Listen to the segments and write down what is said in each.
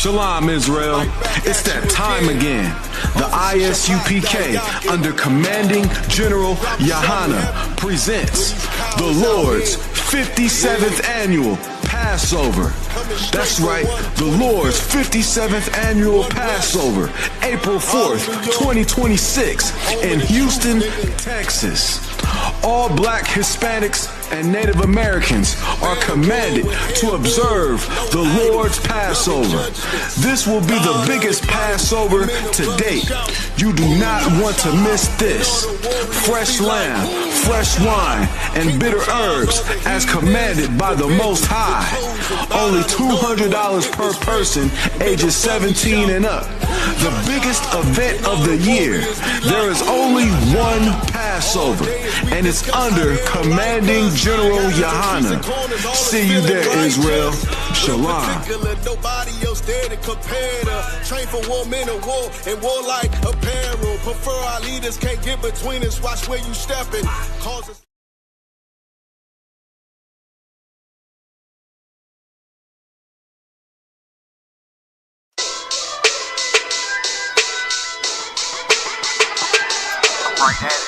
Shalom, Israel. It's that time again. The I.S.U.P.K. under Commanding General Yahanna presents the Lord's 57th Annual Passover. That's right, the Lord's 57th Annual Passover, April 4th, 2026 in Houston, Texas. All black Hispanics and Native Americans are commanded to observe the Lord's Passover. This will be the biggest Passover to date. You do not want to miss this. Fresh lamb, fresh wine, and bitter herbs as commanded by the Most High. Only $200 per person ages 17 and up. The biggest event of the year. There is only one Passover, and it's under Commanding General Yahanna. See you there, Israel. Shalom. Nobody else there to compare to. Train for war, men of war, and warlike apparel. Prefer our leaders, can't get between us. Watch where you stepping. Cause us. Right at it.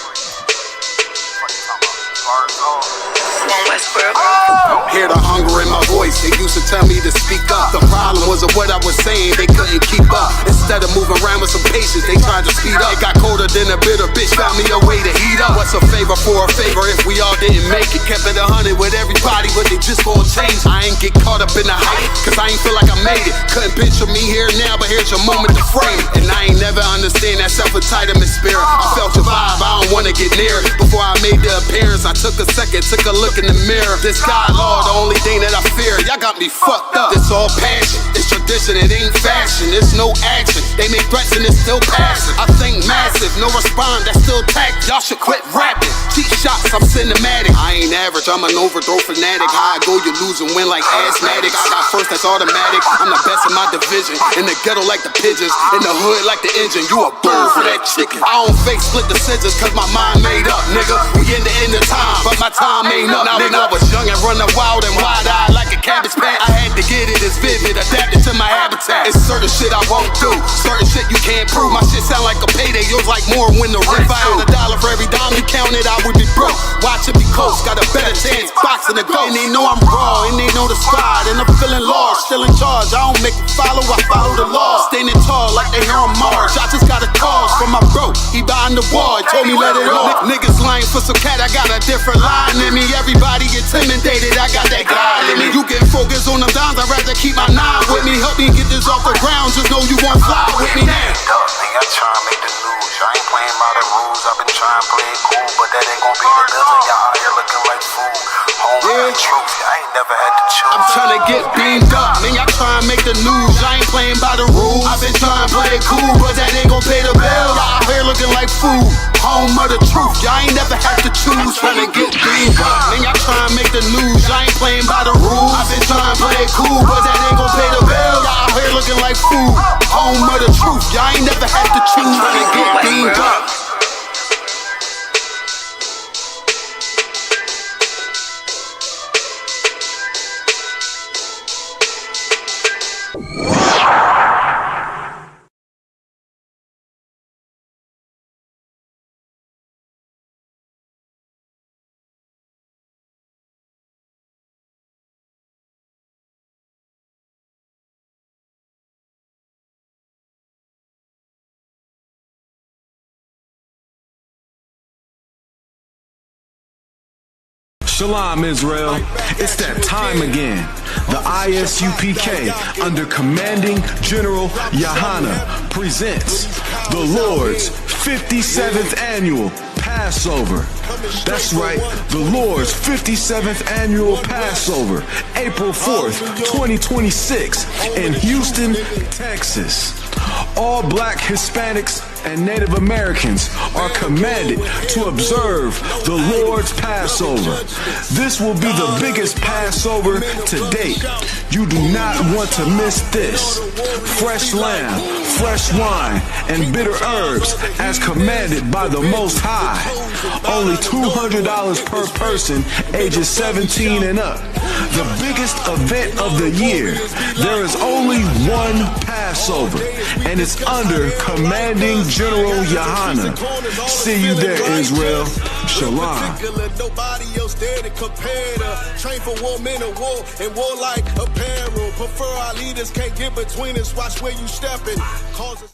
Hear the hunger in my voice, they used to tell me to speak up. The problem was of what I was saying, they couldn't keep up. Instead of moving around with some patience, they tried to speed up. It got colder than a bitter bitch, found me a way to heat up. What's a favor for a favor if we all didn't make it? Kept it 100 with everybody, but they just gon' change. I ain't get caught up in the hype, cause I ain't feel like I made it. Couldn't picture me here now, but here's your moment to frame it. And I ain't never understand that self-entitlement spirit. I felt your vibe, I don't wanna get near it. Before I made the appearance, I took a second, took a look in the mirror. This God, Lord, the only thing that I fear. Y'all got me fucked up. This all passion, it's tradition, it ain't fashion. It's no action, they make threats and it's still passing. I think massive, no respond, that's still tact. Y'all should quit rapping. Cheap shots, I'm cinematic. I ain't average, I'm an overthrow fanatic. How I go, you lose and win like asthmatics. I got first, that's automatic. I'm the best in my division. In the ghetto like the pigeons, in the hood like the engine. You a bird for that chicken. I don't fake split decisions cause my mind made up, nigga. We in the end of time, but my time ain't up. Now when I was young and running wild and wide-eyed like a cabbage patch, I had to get it as vivid, adapted to my habitat. It's certain shit I won't do, certain shit you can't prove. My shit sound like a payday, yours like more when the rent. If I had $1 for every dime you counted, I would be broke. Watch it be close, got a better chance, boxing the ghost. And they know I'm raw, and they know the squad, and I'm feeling lost, still in charge. I don't make it follow, I follow the law. Standing tall like they hear on Mars. I just got a call from my bro, he behind the wall, he told me let it off. Niggas lying for some cat, I got a different line in me. Everybody intimidated, I got that God in me. You can focus on them dimes, I'd rather keep my nine with me. Help me get this off the ground, just know you won't fly with me now. I try to make the news, I ain't playing by the rules. I've been trying to play it cool, but that ain't gon' be the devil. Y'all out here looking like fool. Home with the truth, I ain't never had to choose. I'm trying to get beamed up, man, y'all try to make the news. I ain't playing by the rules. I've been trying to play it cool, but that ain't gon' pay the bill. Y'all out here looking like fool. Home of the truth, y'all ain't never had to choose. Trying to get beamed up, man, y'all trying to make the news. I ain't playing by the rules. I've been trying to play it cool, but that ain't gon' pay the bill. Y'all out here looking like fool. Home of the truth, y'all ain't never had to choose. Trying to get beamed up. Shalom, Israel. It's that time again. The I.S.U.P.K. under Commanding General Yahanna presents the Lord's 57th Annual Passover. That's right, the Lord's 57th Annual Passover, April 4th, 2026 in Houston, Texas. All black Hispanics and Native Americans are commanded to observe the Lord's Passover. This will be the biggest Passover to date. You do not want to miss this. Fresh lamb, fresh wine, and bitter herbs as commanded by the Most High. Only $200 per person ages 17 and up. The biggest event of the year. There is only one Passover, and it's under Commanding General Yahanna. See you there, Israel. Shalom. Nobody else there to compare to. Train for war, men of war, and warlike apparel. Prefer our leaders, can't get between us. Watch where you stepping. Causes.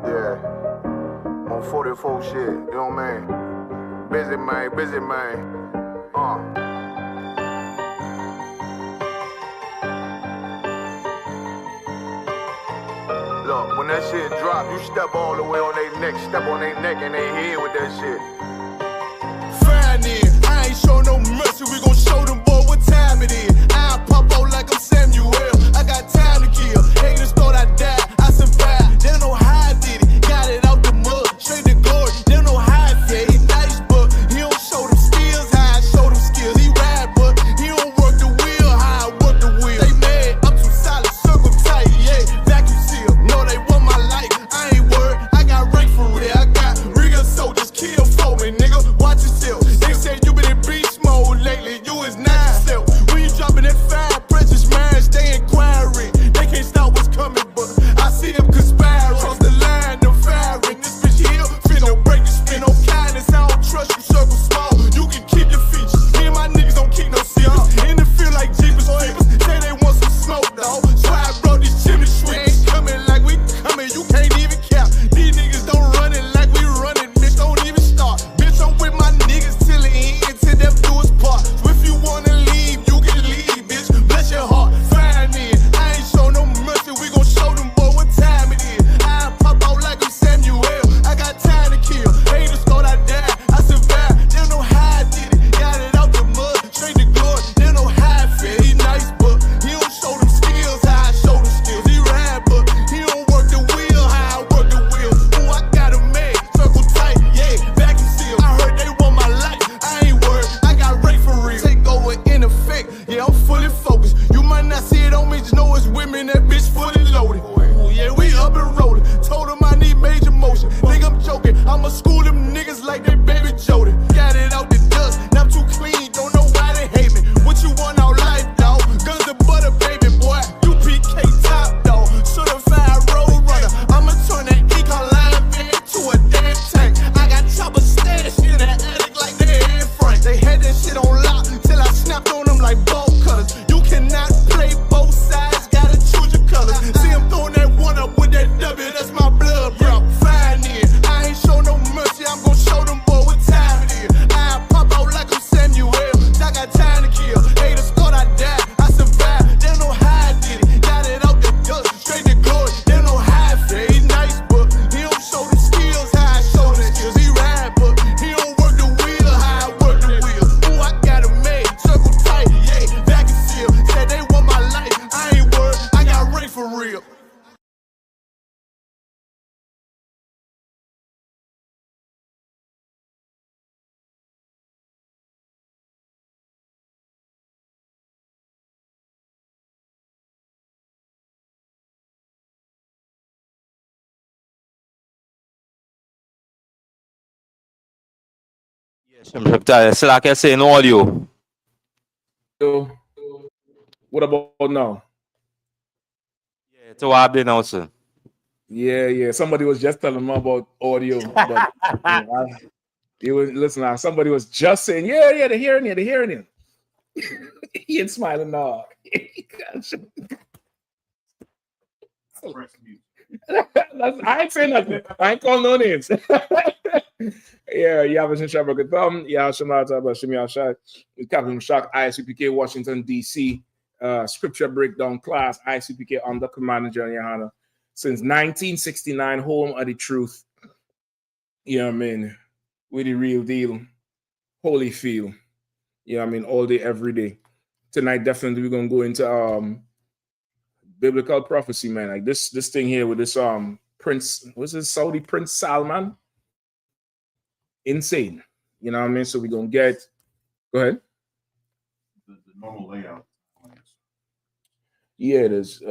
Yeah, on 44 shit, you know what I mean? Busy man. Look, when that shit drop, you step all the way on their neck, step on their neck and their head with that shit. Fine in, I ain't show no mercy, we gon' show them boy what time it is. I pop out like I'm Samuel, I got time to kill. Haters thought I died, I survived. They don't know how I did it, got it out the mud, straight to glory. They don't know how I feel, he nice but he don't show them skills, how I show them skills. He ride but he don't work the wheel, how I work the wheel. They mad, I'm too solid, circle tight, yeah, vacuum seal. No, they want my life, I ain't worried, I got rank for real. I got real soldiers, kill for me, nigga, watch yourself. They said you been in beast mode lately, you is not yourself. When you dropping that fire, precious minds, they inquiring. They can't stop what's coming, but I see them conspiring. Cross the line, them firing. This bitch here, finna break the spin. No kindness, I don't trust you, circle small. You can keep your features. Me and my niggas don't keep no secrets. In the field like Jeepers Creepers, say they want some smoke, dawg. So I brought these chimney sweeps. Coming like we coming, you can't even cap. These niggas don't run it like we running, bitch, don't even start. Bitch, I'm with my niggas till the end, till death do us part. So if you wanna leave, you can leave, bitch. Bless your heart, fine in. I ain't show no mercy, we gon' show them boy what time it is. I pop out like I'm Samuel, I got time to kill. Haters thought I died, I survived. They don't know how I did it, got it out the mud, straight to glory. They don't know how I feel, he nice but he don't show them skills, how I show them skills. He ride but he don't work the wheel, how I work the wheel. Ooh, I got a man, circle tight, yeah, vacuum seal. I heard they want my life, I ain't worried, I got rate for real. Take over in effect, yeah, I'm fully focused. You might not see it on me, just know it's women, that bitch fully loaded. Ooh, yeah, we up and rolling. Told them I need major motion. Think I'm joking, I'ma school them niggas like they baby Jody. Got it out the dust, now I'm too clean, don't know why they hate me. What you want out life, dawg? Guns and butter, baby boy. UPK top, dawg. Certified road runner. I'ma turn that econ line van to a damn tank. I got choppers stashed in the attic like they Anne Frank. They had that shit on lock till I snapped on them like bolt cutters. You cannot play both sides, gotta choose your colors. See him throwing that one up with that W, that's my blood, bro. Fine in. I ain't show no mercy, I'm gon' show them boy what time it is. I pop out like I'm Samuel, I got time to kill. Haters thought I died, I survived. They don't know how I did it, got it out the dust, straight to glory. They don't know how I feel, he nice but he don't show the skills, how I show the skills. He ride but he don't work the wheel, how I work the wheel. Ooh, I got a man, circle tight, yeah, vacuum seal. Said they want my life, I ain't worried, I got rank for real. Still I can say in audio. What about now? Yeah, it's what I've been also. Yeah. Somebody was just telling me about audio, but somebody was just saying, yeah, they're hearing you. He ain't smiling now. I ain't saying nothing. I ain't calling no names. Yeah, Yahanna Shabbat Thumb, Yahanna Captain Shock, I.S.U.P.K, Washington, D.C. Scripture breakdown class, I.S.U.P.K under Commander General Yahanna. Since 1969, home of the truth. You know what I mean? With the real deal. Holy feel. You know what I mean? All day, every day. tonight definitely we're gonna go into biblical prophecy, man. Like this thing here with this Prince, what's this Saudi Prince Salman? Insane. You know what I mean? So we're gonna get go ahead. The normal layout. Yeah, it is.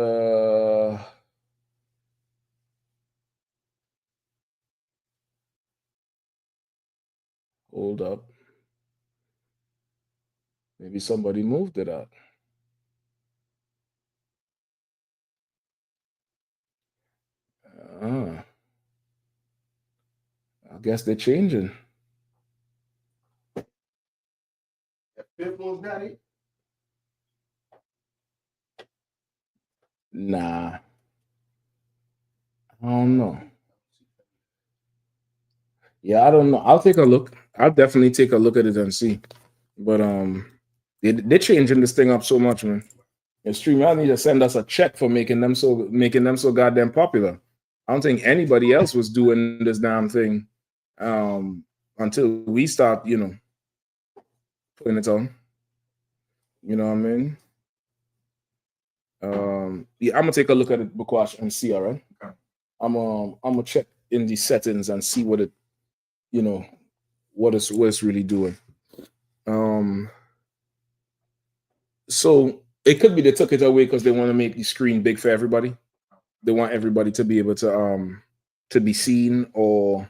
Hold up. Maybe somebody moved it up. I guess they're changing. That fifth one's got it. Nah. I don't know. Yeah, I don't know. I'll take a look. I'll definitely take a look at it and see. But they're changing this thing up so much, man. And StreamYard need to send us a check for making them so goddamn popular. I don't think anybody else was doing this damn thing until we start, you know, putting it on. You know what I mean? Yeah, I'm gonna take a look at it, Bukwash, and see. All right. Okay. I'm gonna check in the settings and see what it, you know, what it's really doing. So it could be they took it away because they want to make the screen big for everybody. They want everybody to be able to be seen, or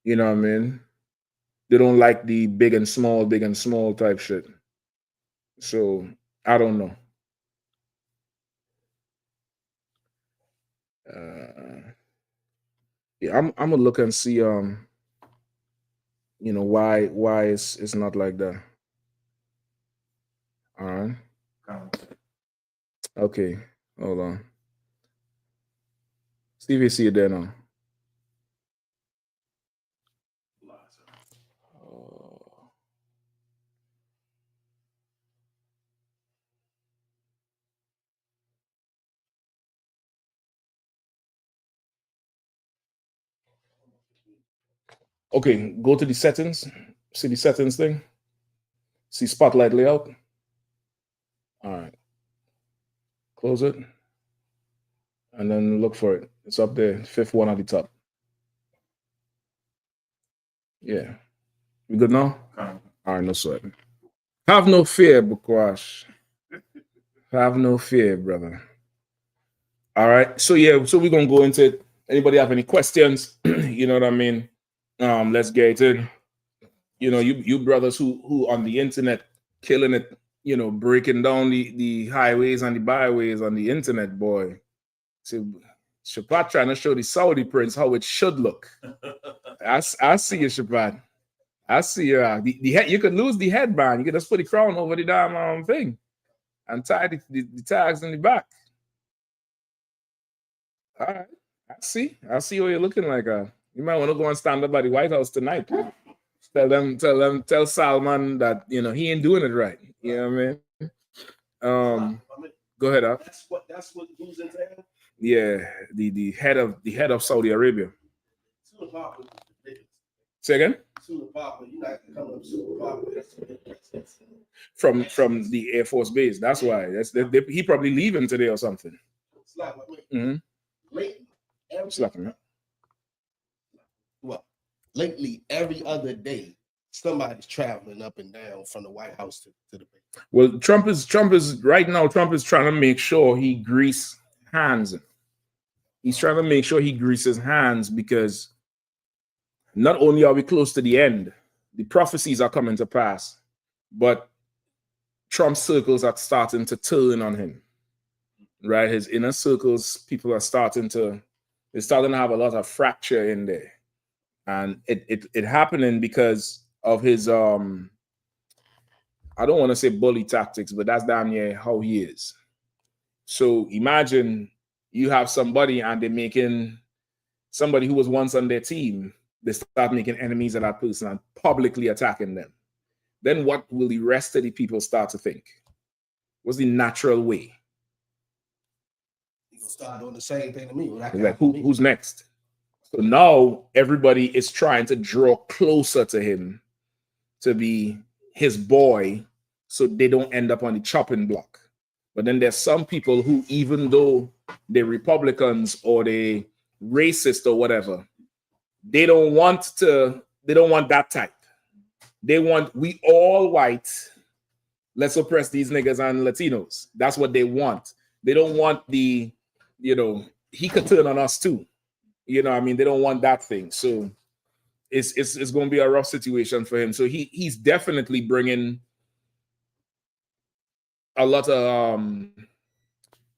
you know what I mean. They don't like the big and small type shit. So I don't know. Yeah, I'm gonna look and see you know why it's not like that. All right. Okay, hold on. See if you see it there now. Okay, go to the settings. See the settings thing? See spotlight layout? All right. Close it. And then look for it. It's up there, fifth one at the top. Yeah. You good now? All right, no sweat. Have no fear, Bukwash. Have no fear, brother. All right. So yeah, so we're gonna go into it. Anybody have any questions? You know what I mean? Let's get it. You know, you brothers who on the internet killing it, you know, breaking down the highways and the byways on the internet, boy. So Shapat trying to show the Saudi prince how it should look. I see you, Shapat. I see you. The head, you could lose the headband. You could just put the crown over the damn thing and tie the tags in the back. All right. I see what you're looking like. You might want to go and stand up by the White House tonight. Tell Salman that you know he ain't doing it right. You know what I mean? Go ahead, up. That's what who's in town? Yeah, the head of Saudi Arabia. Say again? From the Air Force base. That's why. He probably leaving today or something. Lately, every other day, somebody's traveling up and down from the White House to the base. Well, Trump is right now. Trump is trying to make sure he grease hands. He's trying to make sure he greases hands because not only are we close to the end, the prophecies are coming to pass, but Trump's circles are starting to turn on him. Right, his inner circles, people are starting to have a lot of fracture in there, and it happening because of his I don't want to say bully tactics, but that's damn near how he is. So imagine you have somebody and they're making somebody who was once on their team, they start making enemies of that person and publicly attacking them. Then what will the rest of the people start to think? What's the natural way? Start doing the same thing to me. Like, who's next? So now everybody is trying to draw closer to him to be his boy so they don't end up on the chopping block. But then there's some people who, even though they're Republicans or they racist or whatever, they don't want that type. They want, we all white, let's oppress these niggas and Latinos. That's what they want. They don't want the, he could turn on us too. They don't want that thing. So it's going to be a rough situation for him. So he's definitely bringing a lot of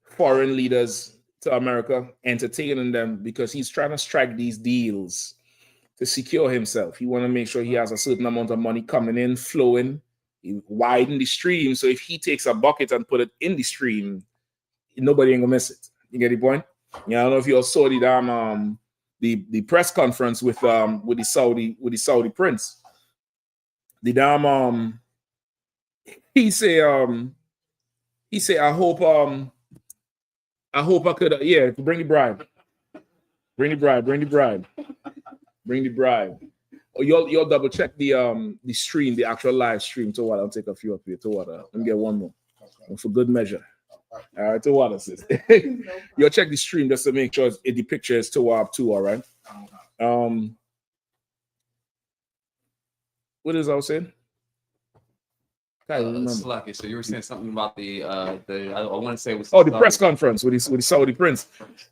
foreign leaders to America, entertaining them, because he's trying to strike these deals to secure himself. He want to make sure he has a certain amount of money coming in, flowing, widen the stream. So if he takes a bucket and put it in the stream, nobody ain't gonna miss it. You get the point? Yeah, I don't know if you all saw the damn the press conference with the Saudi prince. The damn he say I hope I could bring the bribe. Oh, you'll double check the stream, the actual live stream. To what? I'll take a few up here. To what? Let me get one more. For good measure. All right, to what, sis? You'll check the stream just to make sure the picture is to too, all right? What is I was saying? Lucky. So you were saying something about the I want to say it was the press conference with the Saudi prince.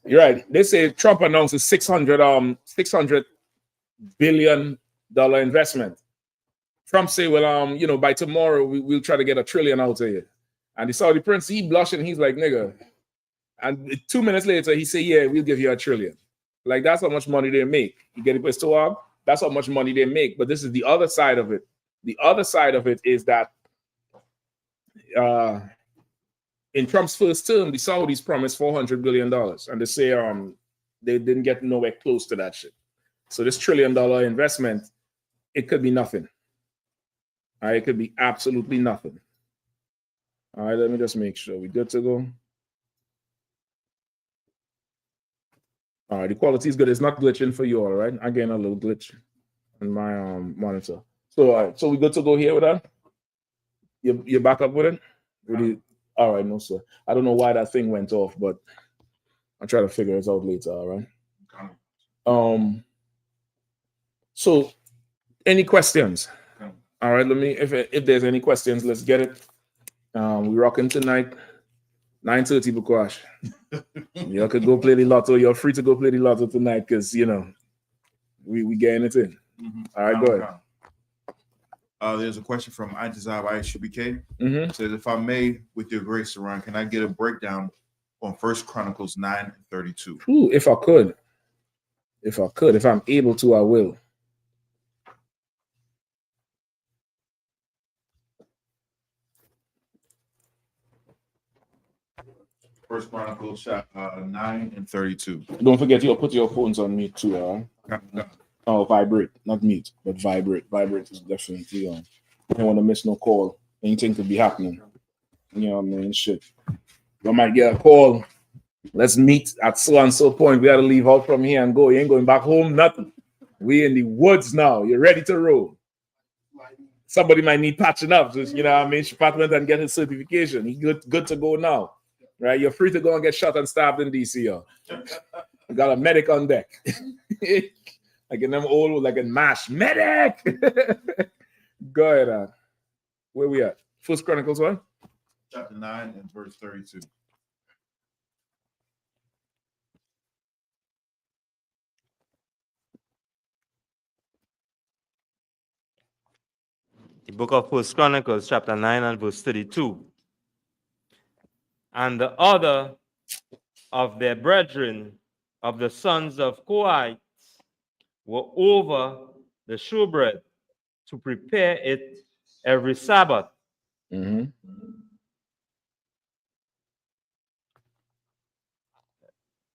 You're right. They say Trump announces $600 billion investment. Trump say, well, by tomorrow we'll try to get $1 trillion out of you. And the Saudi prince, he blushed and he's like, nigga. And 2 minutes later, he say, yeah, we'll give you $1 trillion. Like, that's how much money they make. You get it, Mr. That's how much money they make. But this is the other side of it. The other side of it is that in Trump's first term, the Saudis promised $400 billion. And they say they didn't get nowhere close to that shit. So this $1 trillion investment, it could be nothing. All right, it could be absolutely nothing. All right, let me just make sure we good to go. All right, the quality is good. It's not glitching for you, all right? I'm getting a little glitch on my monitor. So, all right, so we good to go here with that? You're back up with it? All right, no, sir. I don't know why that thing went off, but I'll try to figure it out later, all right? So, any questions? All right, let me, if there's any questions, let's get it. We rocking tonight, 9:30, Bukwash. Y'all could go play the lotto. You're free to go play the lotto tonight because, we getting it in. All right, go ahead. There's a question from I.S.U.P.K. It says, if I may, with your grace, Saran, can I get a breakdown on 1 Chronicles 9:32? Ooh, if I could. If I'm able to, I will. First Chronicles 9:32. Don't forget, you'll put your phones on mute too, all right? Oh, vibrate, not mute, but vibrate. Vibrate is definitely on. You don't want to miss no call. Anything could be happening. You know what I mean? Shit. You might get a call. Let's meet at so and so point. We got to leave out from here and go. You ain't going back home, nothing. We in the woods now. You're ready to roll. Somebody might need patching up. Just, you know what I mean? Shabbat went and get his certification. He good to go now. Right? You're free to go and get shot and stabbed in DC. You got a medic on deck. Like in them old, like in MASH. Medic! Go ahead. Where we at? 1 Chronicles 1? Chapter 9 and verse 32. The book of 1 Chronicles, chapter 9 and verse 32. And the other of their brethren of the sons of Kohites were over the showbread to prepare it every Sabbath.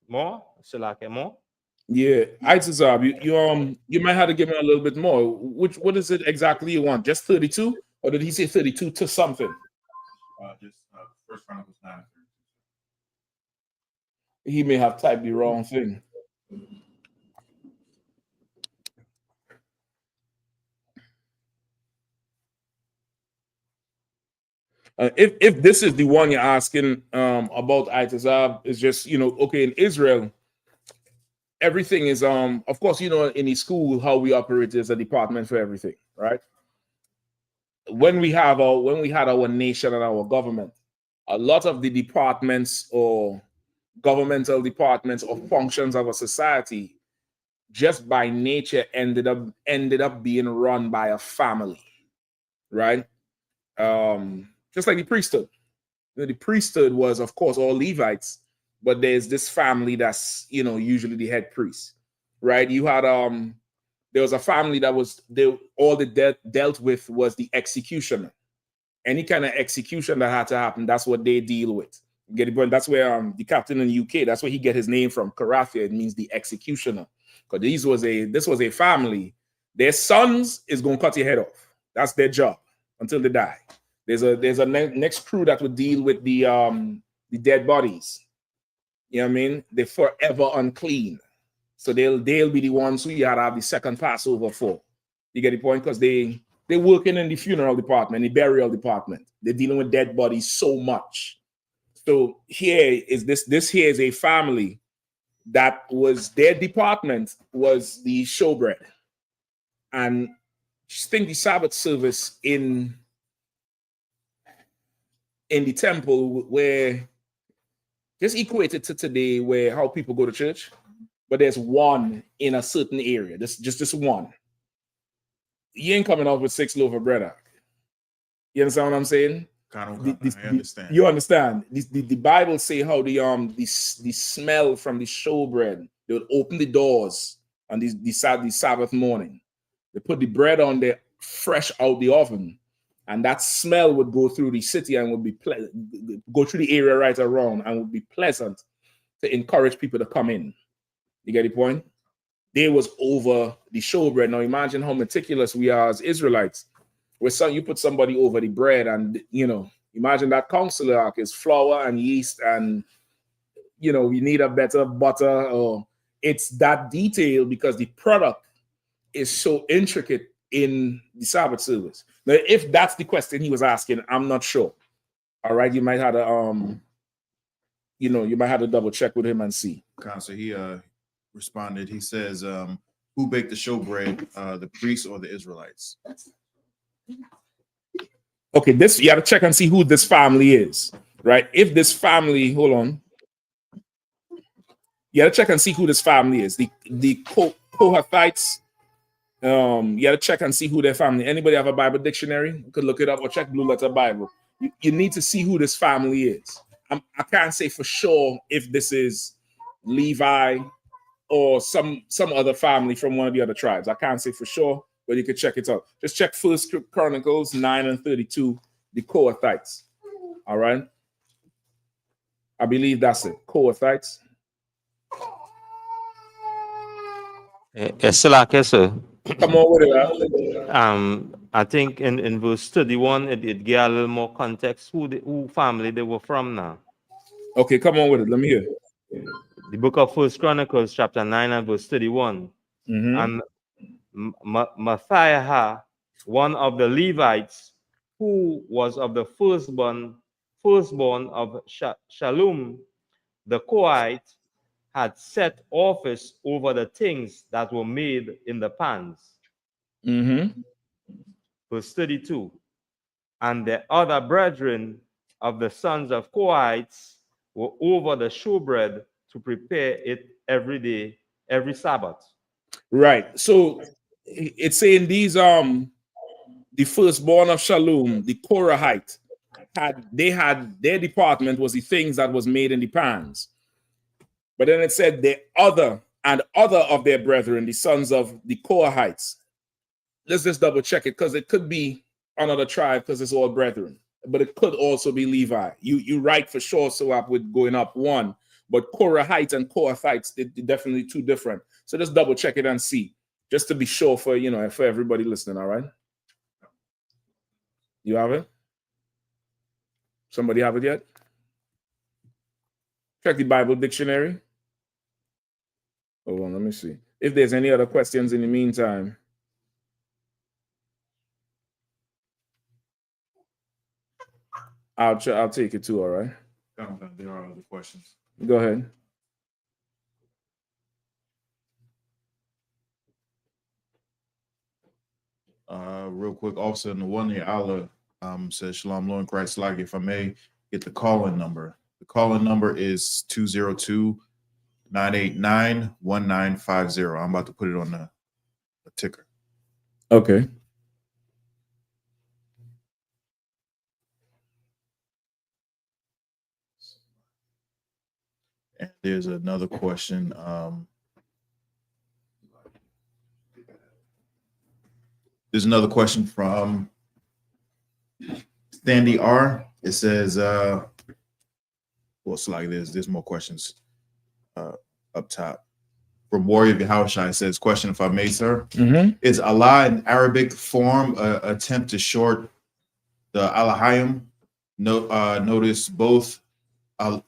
More? Shalake more? Yeah, ISUPK, you might have to give me a little bit more. What is it exactly you want? Just 32? Or did he say 32 to something? Just 1 Chronicles 9. He may have typed the wrong thing. If this is the one you're asking about ITHES, is just, okay, in Israel, everything is of course, in the school how we operate is a department for everything, right? When we had our nation and our government, a lot of the departments or governmental departments or functions of a society just by nature ended up being run by a family, right? Just like the priesthood. The priesthood was, of course, all Levites, but there's this family that's, usually the head priest, right? You had there was a family that was dealt with was the executioner. Any kind of execution that had to happen, that's what they deal with. Get it? But that's where the captain in the UK, that's where he get his name from. Karathia, it means the executioner. Because this was a family. Their sons is gonna cut your head off. That's their job until they die. There's a next crew that would deal with the dead bodies. You know what I mean? They're forever unclean. So they'll be the ones who you had to have the second Passover for. You get the point? Because they're working in the funeral department, the burial department. They're dealing with dead bodies so much. So here is this here is a family that was their department was the showbread. And just think the Sabbath service in the temple where just equated to today where how people go to church, but there's one in a certain area. Just this one. You ain't coming out with 6 loaves of bread. You understand what I'm saying? I understand. You understand? The Bible say how the smell from the showbread, they would open the doors on the Sabbath morning. They put the bread on there fresh out the oven, and that smell would go through the city and would be go through the area right around and would be pleasant to encourage people to come in. You get the point? They was over the showbread. Now imagine how meticulous we are as Israelites. Where you put somebody over the bread, and imagine that counselor arc is flour and yeast, and you need a better butter, or it's that detail because the product is so intricate in the Sabbath service. Now, if that's the question he was asking, I'm not sure. All right, you might have to you might have to double check with him and see. So he responded. He says, "Who baked the showbread, the priests or the Israelites?" Okay, this you have to check and see who this family is, right? If this family, hold on, you have to check and see who this family is. The Kohathites. You got to check and see who their family. Anybody have a Bible dictionary? You could look it up or check Blue Letter Bible. You need to see who this family is. I can't say for sure if this is Levi or some other family from one of the other tribes. I can't say for sure, but you can check it out. Just check First Chronicles 9:32, the Kohathites. All right. I believe that's it. Kohathites. Yes, sir. Come on with it. I think in verse 31, it gave a little more context who family they were from now. Okay, come on with it. Let me hear. The book of First Chronicles, chapter 9 and verse 31. And Matthiah, one of the Levites, who was of the firstborn of Shalom, the Koite, had set office over the things that were made in the pans. Verse 32. And the other brethren of the sons of Kohites were over the showbread to prepare it every day, every Sabbath. Right. So it's saying these the firstborn of Shalom, the Korahite, had their department was the things that was made in the pans. But then it said the other of their brethren, the sons of the Korahites. Let's just double check it because it could be another tribe because it's all brethren, but it could also be Levi. You right for sure, so up with going up one, but Korahites and Kohathites, they're definitely two different. So just double check it and see, just to be sure for for everybody listening. All right, you have it. Somebody have it yet? Check the Bible dictionary. Hold on, let me see if there's any other questions in the meantime. I'll take it too. All right. There are other questions. Go ahead. Real quick, also in the one here, Allah says, Shalom, Lord Christ, like if I may get the call-in number. The call-in number is 202-989-1950. I'm about to put it on the ticker. Okay. And there's another question. There's another question from Sandy R. It says, well, it's like this. There's more questions up top. From Warrior Yahanna, it says, question, if I may, sir. Is Allah in Arabic form attempt to short the Alahayim? Notice both Allah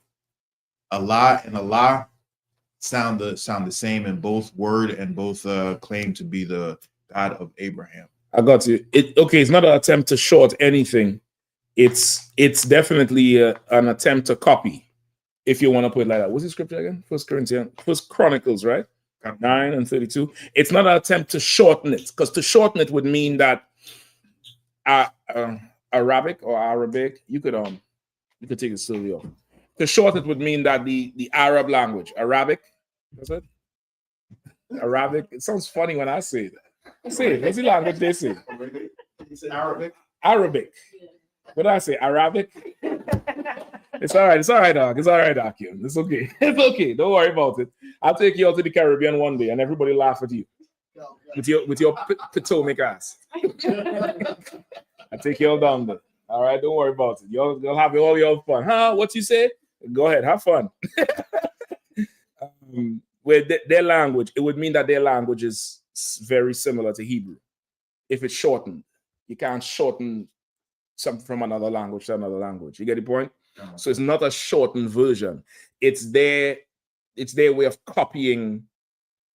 and Allah sound the same in both word and both claim to be the God of Abraham. I got you. It's not an attempt to short anything. It's definitely an attempt to copy, if you want to put it like that. What's the scripture again? First Chronicles, right? 9:32. It's not an attempt to shorten it, because to shorten it would mean that Arabic, you could take it slowly off. To shorten it would mean that the Arab language, Arabic, that's it? Arabic. It sounds funny when I say that. Say it. What's the language they say? You said Arabic? Arabic. What did I say? Arabic? It's all right. It's all right, Doc. It's all right, Doc. It's okay. It's okay. Don't worry about it. I'll take you out to the Caribbean one day and everybody laugh at you. With your Potomac ass. I'll take you all down there. All right, don't worry about it. You'll have all your fun. Huh? What you say? Go ahead, have fun. With their language, it would mean that their language is very similar to Hebrew. If it's shortened, you can't shorten something from another language to another language. You get the point? So it's not a shortened version. It's their way of copying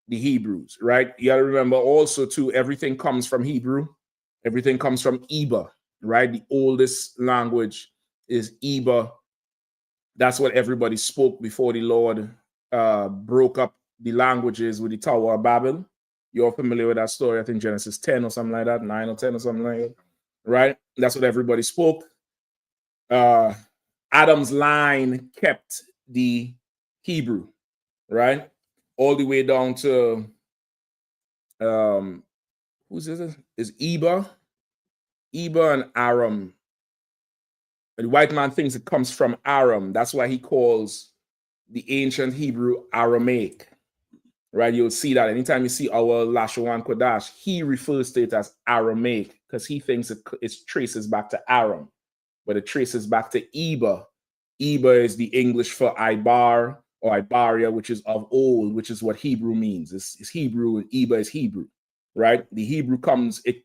the Hebrews, right? You gotta remember also too, everything comes from Hebrew. Everything comes from Iba, right? The oldest language is Iba. That's what everybody spoke before the Lord broke up the languages with the Tower of Babel. You're familiar with that story, I think Genesis 10 or something like that, 9 or 10 or something like that, right? That's what everybody spoke. Adam's line kept the Hebrew, right? All the way down to, who's this? Is Iba and Aram. The white man thinks it comes from Aram. That's why he calls the ancient Hebrew Aramaic, right? You'll see that anytime you see our Lashawan Kodash, he refers to it as Aramaic because he thinks it traces back to Aram, but it traces back to Iba. Iba is the English for Ibar or Ibaria, which is of old, which is what Hebrew means. It's Hebrew and Iba is Hebrew, right? The Hebrew it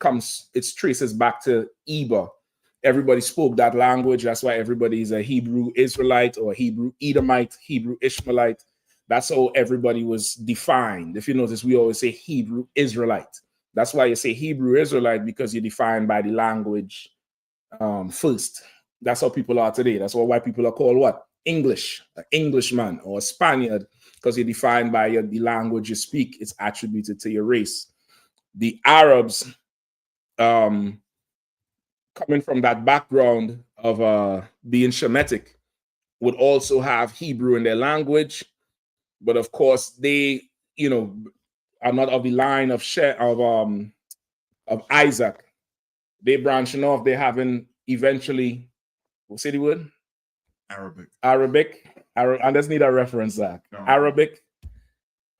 traces back to Iba. Everybody spoke that language. That's why everybody is a Hebrew Israelite or Hebrew Edomite, Hebrew Ishmaelite. That's how everybody was defined. If you notice, we always say Hebrew Israelite. That's why you say Hebrew Israelite, because you're defined by the language first. That's how people are today. That's why white people are called what? English, an Englishman or a Spaniard, because you're defined by the language you speak. It's attributed to your race. The Arabs, coming from that background of being Shemitic, would also have Hebrew in their language. But of course, they, are not of the line of Isaac. They branching off. They having eventually, what's the word? Arabic. I just need a reference, Zach. No. Arabic.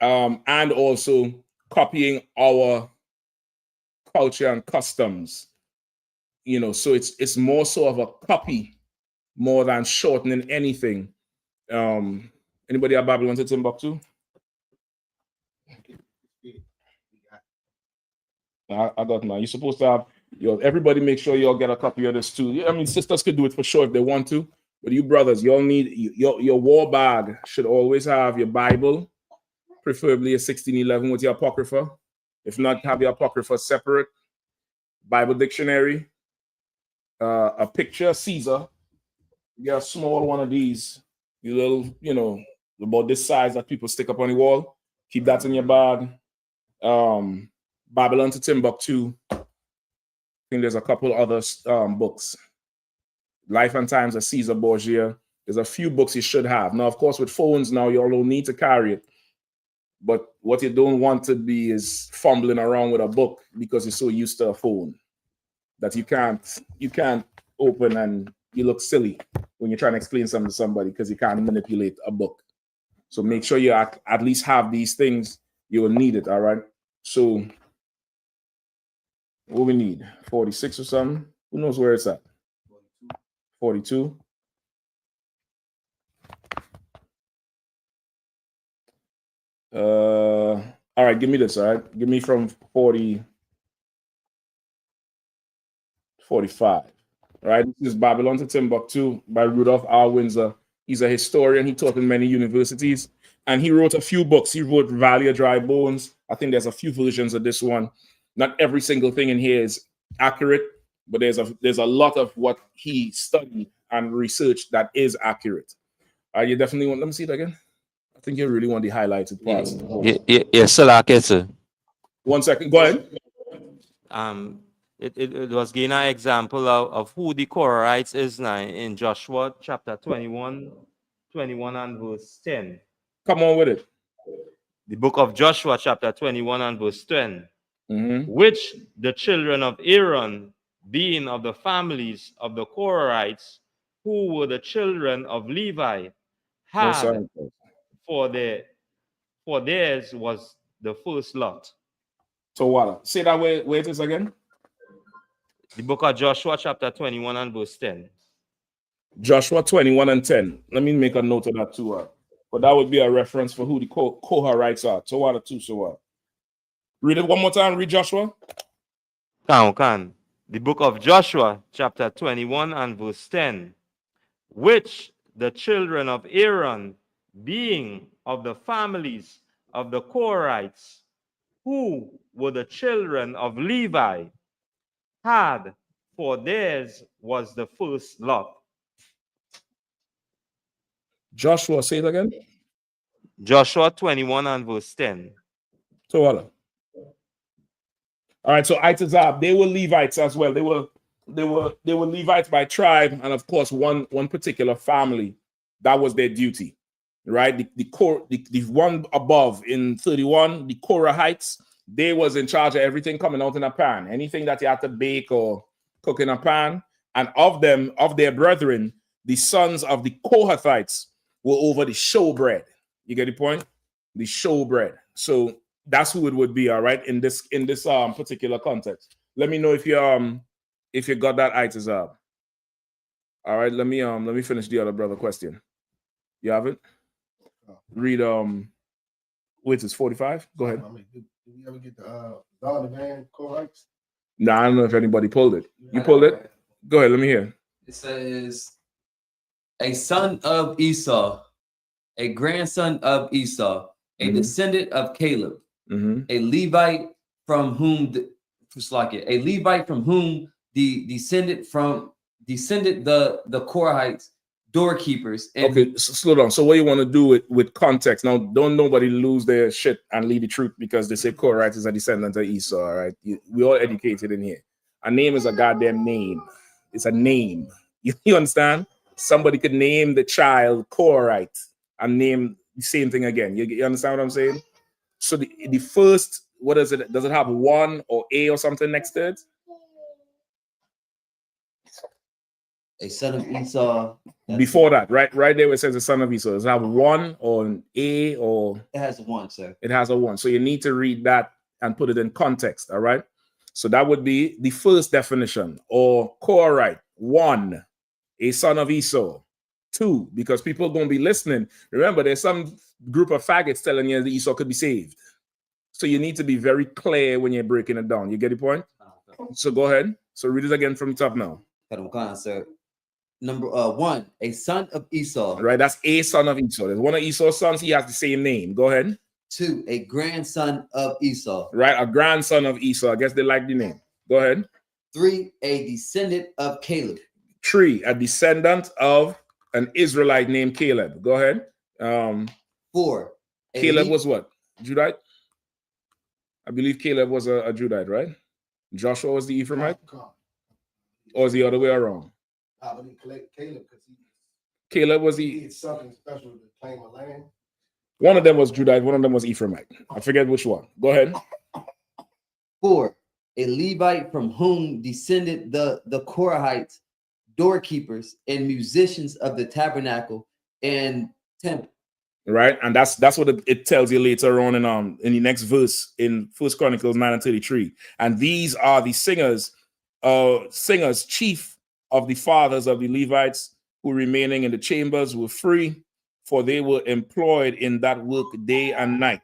And also copying our culture and customs. So it's more so of a copy more than shortening anything. Anybody at Babylon to Timbuktu? I got mine. You're supposed to have everybody make sure y'all get a copy of this too. I mean, sisters could do it for sure if they want to, but you brothers, y'all need your war bag should always have your Bible, preferably a 1611 with your Apocrypha. If not, have your Apocrypha separate, Bible dictionary, a picture of Caesar, Get a small one of these. You little, you know, about this size that people stick up on the wall. Keep that in your bag. Babylon to Timbuktu. I think there's a couple other books. Life and Times of Caesar Borgia. There's a few books you should have. Now, of course, with phones now, you don't need to carry it. But what you don't want to be is fumbling around with a book because you're so used to a phone that you can't open, and you look silly when you're trying to explain something to somebody because you can't manipulate a book. So make sure you at least have these things. You will need it, all right? So what we need? 46 or something? Who knows where it's at? 42. All right, give me this, all right? Give me from 40, 45. All right, this is Babylon to Timbuktu by Rudolph R. Windsor. He's a historian. He taught in many universities, and he wrote a few books. He wrote Valley of Dry Bones. I think there's a few versions of this one. Not every single thing in here is accurate, but there's a lot of what he studied and researched that is accurate. You definitely want. Let me see it again. I think you really want the highlighted parts. Yes, sir. 1 second. Go ahead. It was giving an example of who the Korahites is now in Joshua chapter 21 and verse 10. Come on with it. The book of Joshua chapter 21 and verse 10. Mm-hmm. Which the children of Aaron, being of the families of the Korahites, who were the children of Levi, had for theirs was the first lot. So what? Say that where it is again. The book of Joshua chapter 21 and verse 10. Joshua 21 and 10. Let me make a note of that too. But that would be a reference for who the Korahites are. So what? So what? Read it one more time. Read Joshua. Can. The book of Joshua chapter 21 and verse 10. Which the children of Aaron, being of the families of the Korahites, who were the children of Levi, had for theirs was the first lot. Joshua, say it again. Joshua 21 and verse 10. So what? All right, so ITHES, they were Levites as well. They were Levites by tribe, and of course, one particular family. That was their duty, right? The one above in 31, the Korahites, they was in charge of everything coming out in a pan, anything that you had to bake or cook in a pan. And of their brethren, the sons of the Kohathites were over the showbread. You get the point? The showbread. So that's who it would be, all right, in this particular context. Let me know if you got that ITHES up. All right, let me finish the other brother question. You have it? Read which is 45? Go ahead. Did we ever get the Donovan Korahites? No, I don't know if anybody pulled it. You pulled it? Go ahead, let me hear. It says a son of Esau, a grandson of Esau, a descendant of Caleb, a Levite from whom the Korahites doorkeepers. Okay, so slow down. So what you want to do with context? Now, don't nobody lose their shit and leave the truth because they say Korahites is a descendant of Esau, all right? We all educated in here. A name is a goddamn name. It's a name. You understand? Somebody could name the child Korahite and name the same thing again. You understand what I'm saying? So the first, what is it? Does it have one or a or something next to it? A son of Esau. Before that, right there where it says the son of Esau. Does it have one or an a or? It has a one, sir. It has a one. So you need to read that and put it in context, all right? So that would be the first definition, or Korahite. 1, a son of Esau. 2, because people are going to be listening. Remember, there's some group of faggots telling you that Esau could be saved. So you need to be very clear when you're breaking it down. You get the point? So go ahead. So read it again from the top now. Sir. Number 1, a son of Esau. Right, that's a son of Esau. There's one of Esau's sons. He has the same name. Go ahead. 2, a grandson of Esau. Right, a grandson of Esau. I guess they like the name. Go ahead. 3, a descendant of Caleb. 3, a descendant of an Israelite named Caleb. Go ahead. 4. Caleb was what? Judite? I believe Caleb was a Judite, right? Joshua was the Ephraimite? Or was the other way around? I believe Caleb, because Caleb was he did something special to claim a land. One of them was Judite, one of them was Ephraimite. I forget which one. Go ahead. 4. A Levite from whom descended the Korahites, doorkeepers and musicians of the tabernacle and temple. Right, and that's what it tells you later on in the next verse in 1 Chronicles 9:33. And these are the singers, chief of the fathers of the Levites, who remaining in the chambers were free, for they were employed in that work day and night.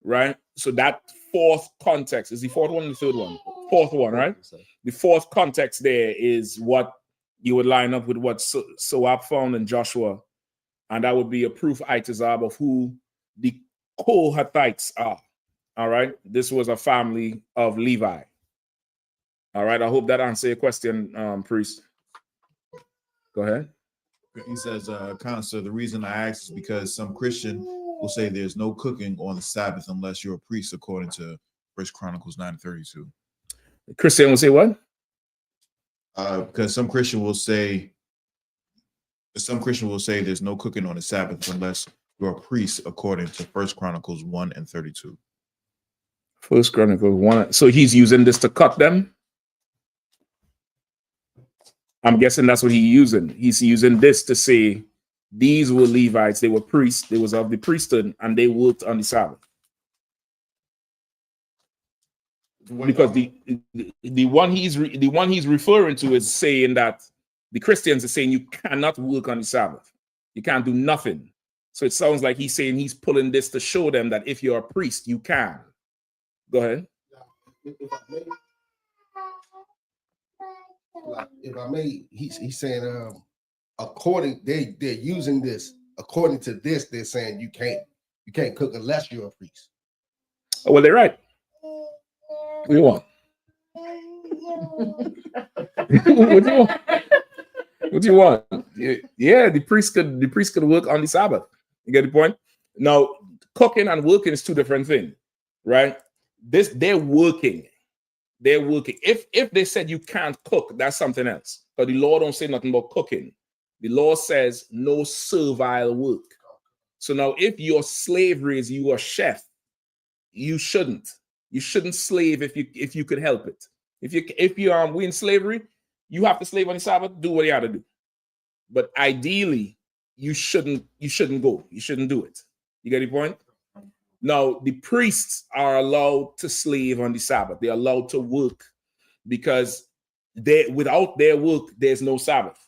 Right, so that fourth context is the fourth one and the third one. Fourth one, right? The fourth context there is what you would line up with what SOAP found in Joshua. And that would be a proof itizab of who the Kohathites are. All right. This was a family of Levi. All right. I hope that answers your question, priest. Go ahead. He says, Counselor, the reason I ask is because some Christian will say there's no cooking on the Sabbath unless you're a priest, according to 1 Chronicles 9:32. Christian will say what? Because some Christian will say there's no cooking on the Sabbath unless you're a priest, according to 1 Chronicles 1:32. 1 Chronicles 1. So he's using this to cut them? I'm guessing that's what he's using. He's using this to say these were Levites, they were priests, they was of the priesthood, and they worked on the Sabbath. Because the one he's referring to is saying that the Christians are saying you cannot work on the Sabbath. You can't do nothing. So it sounds like he's saying he's pulling this to show them that if you're a priest, you can. Go ahead. If I may, he's saying they're using this according to this. They're saying you can't cook unless you're a priest. Oh, well, they're right. What do you want? What do you want? What do you want? Yeah, the priest could work on the Sabbath. You get the point? Now, cooking and working is two different things, right? They're working. They're working. If they said you can't cook, that's something else. But the law don't say nothing about cooking. The law says no servile work. So now, if your slavery is you a chef, you shouldn't slave if you could help it. If you we in slavery, you have to slave on the Sabbath. Do what you have to do. But ideally, you shouldn't go. You shouldn't do it. You get the point? Now, the priests are allowed to slave on the Sabbath. They're allowed to work because without their work, there's no Sabbath.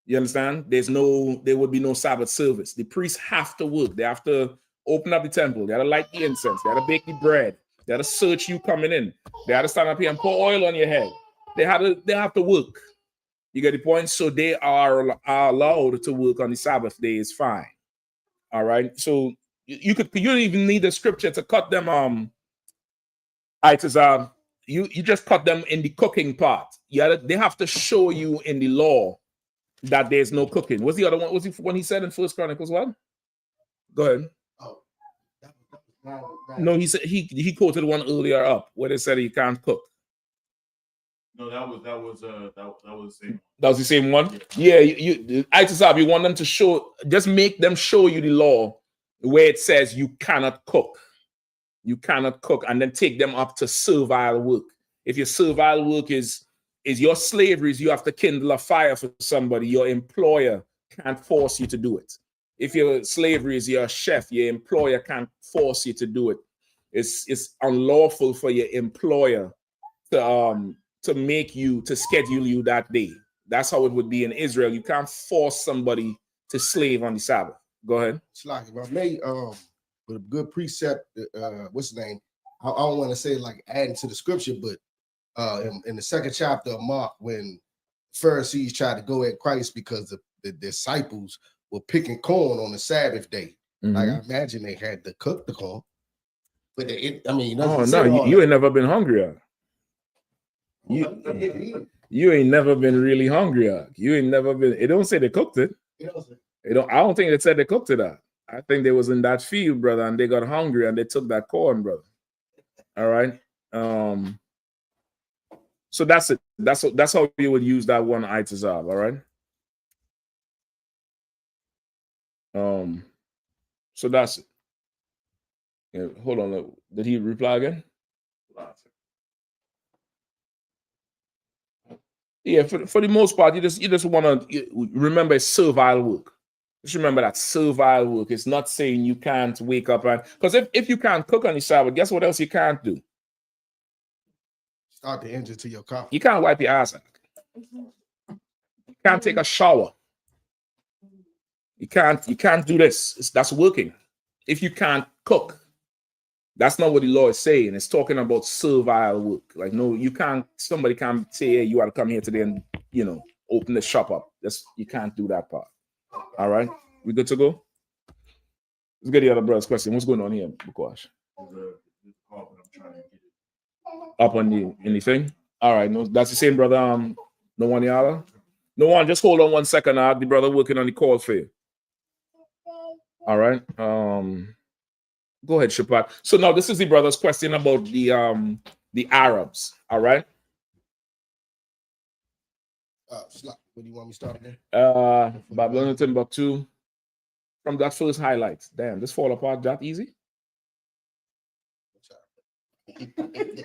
You understand? There would be no Sabbath service. The priests have to work. They have to open up the temple. They have to light the incense. They have to bake the bread. They have to search you coming in. They have to stand up here and pour oil on your head. They have to work. You get the point? So they are allowed to work on the Sabbath day. Is fine. All right. So you don't even need the scripture to cut them. You just cut them in the cooking part. They have to show you in the law that there's no cooking. What's the other one? Was the one he said in 1 Chronicles 1? Go ahead. Oh, no, he said he quoted one earlier up where they said he can't cook. No, that was the same. That was the same one. Yeah, you want them to show. Just make them show you the law where it says you cannot cook. You cannot cook, and then take them up to servile work. If your servile work is your slavery, you have to kindle a fire for somebody. Your employer can't force you to do it. If your slavery is your chef, your employer can't force you to do it. It's unlawful for your employer to schedule you that day. That's how it would be in Israel. You can't force somebody to slave on the Sabbath. Go ahead. It's like if I may, with a good precept, what's the name? I don't want to say like adding to the scripture, but in the second chapter of Mark, when Pharisees tried to go at Christ because the disciples were picking corn on the Sabbath day. Mm-hmm. Like I imagine they had to cook the corn. But you ain't never been hungrier. You ain't never been really hungry, You ain't never been. It don't say they cooked it. I don't think it said they cooked it. I think they was in that field, brother, and they got hungry and they took that corn, brother. All right. So that's it. That's how you would use that one itazab. All right. So that's it. Yeah, hold on. Did he reply again? Yeah, for the most part, you just want to remember it's servile work. Just remember that servile work. It's not saying you can't wake up and because if you can't cook on the Sabbath, guess what else you can't do? Start the engine to your car. You can't wipe your ass out. You can't take a shower. You can't do this. That's working. If you can't cook, that's not what the law is saying. It's talking about servile work. Like, no, you can't. Somebody can't say, hey, you got to come here today and open the shop up. You can't do that part. All right, we good to go? Let's get the other brother's question. What's going on here, Bukash? Up on the anything? All right, no, that's the same brother. No one yala? No one, just hold on 1 second. The brother working on the call for you. All right. Go ahead, Shapat. So now this is the brother's question about the Arabs. All right. What do you want me to start again? Babylon and Timbuktu. From that first highlight. Damn, this fall apart that easy?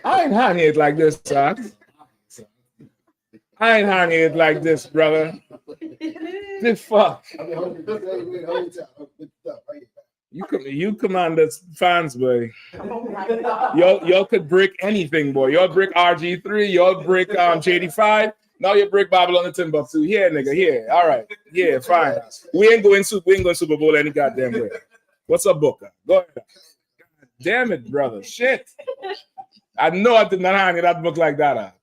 I ain't hanging it like this, sir. I ain't hanging it like this, brother. The fuck. You Commanders fans, boy. Y'all could break anything, boy. Y'all break RG3, y'all break JD5. Now you break Babylon and Timbuktu. Here, nigga, here. All right. Yeah, fine. We ain't going Super Bowl any goddamn way. What's up, Booker? Go ahead. God damn it, brother. Shit. I know I did not hang that book like that.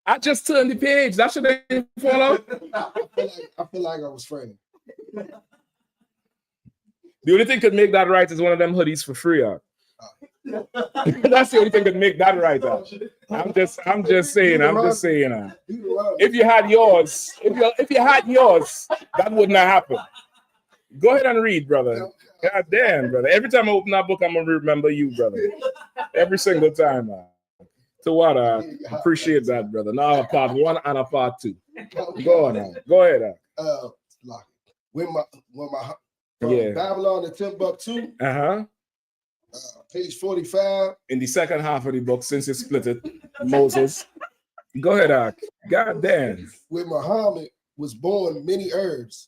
I just turned the page. That should have fall out. I feel like I was friendly. The only thing could make that right is one of them hoodies for free. That's the only thing that could make that right. I'm just saying. If you had yours, that wouldn't have happened. Go ahead and read, brother. God damn, brother. Every time I open that book, I'm gonna remember you, brother. Every single time. So what? Appreciate that, brother. Now part 1 and a part 2. Go on. Go ahead. Babylon and Timbuktu. Page 45. In the second half of the book, since you split it, Moses. Go ahead, God damn. When Muhammad was born, many Arabs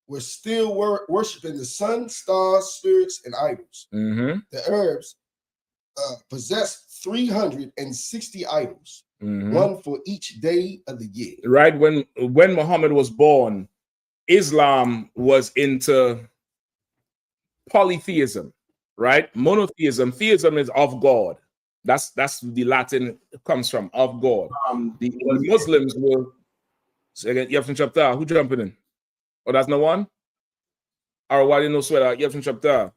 were still worshiping the sun, stars, spirits, and idols. The Arabs possessed 360 idols, one for each day of the year. Right, when Muhammad was born, Islam was into polytheism, right? Monotheism. Theism is of God. That's the Latin comes from, of God. The Muslims were. You have to chapter. Who jumping in? Oh, that's no one. Or why didn't no sweater? You have to chapter.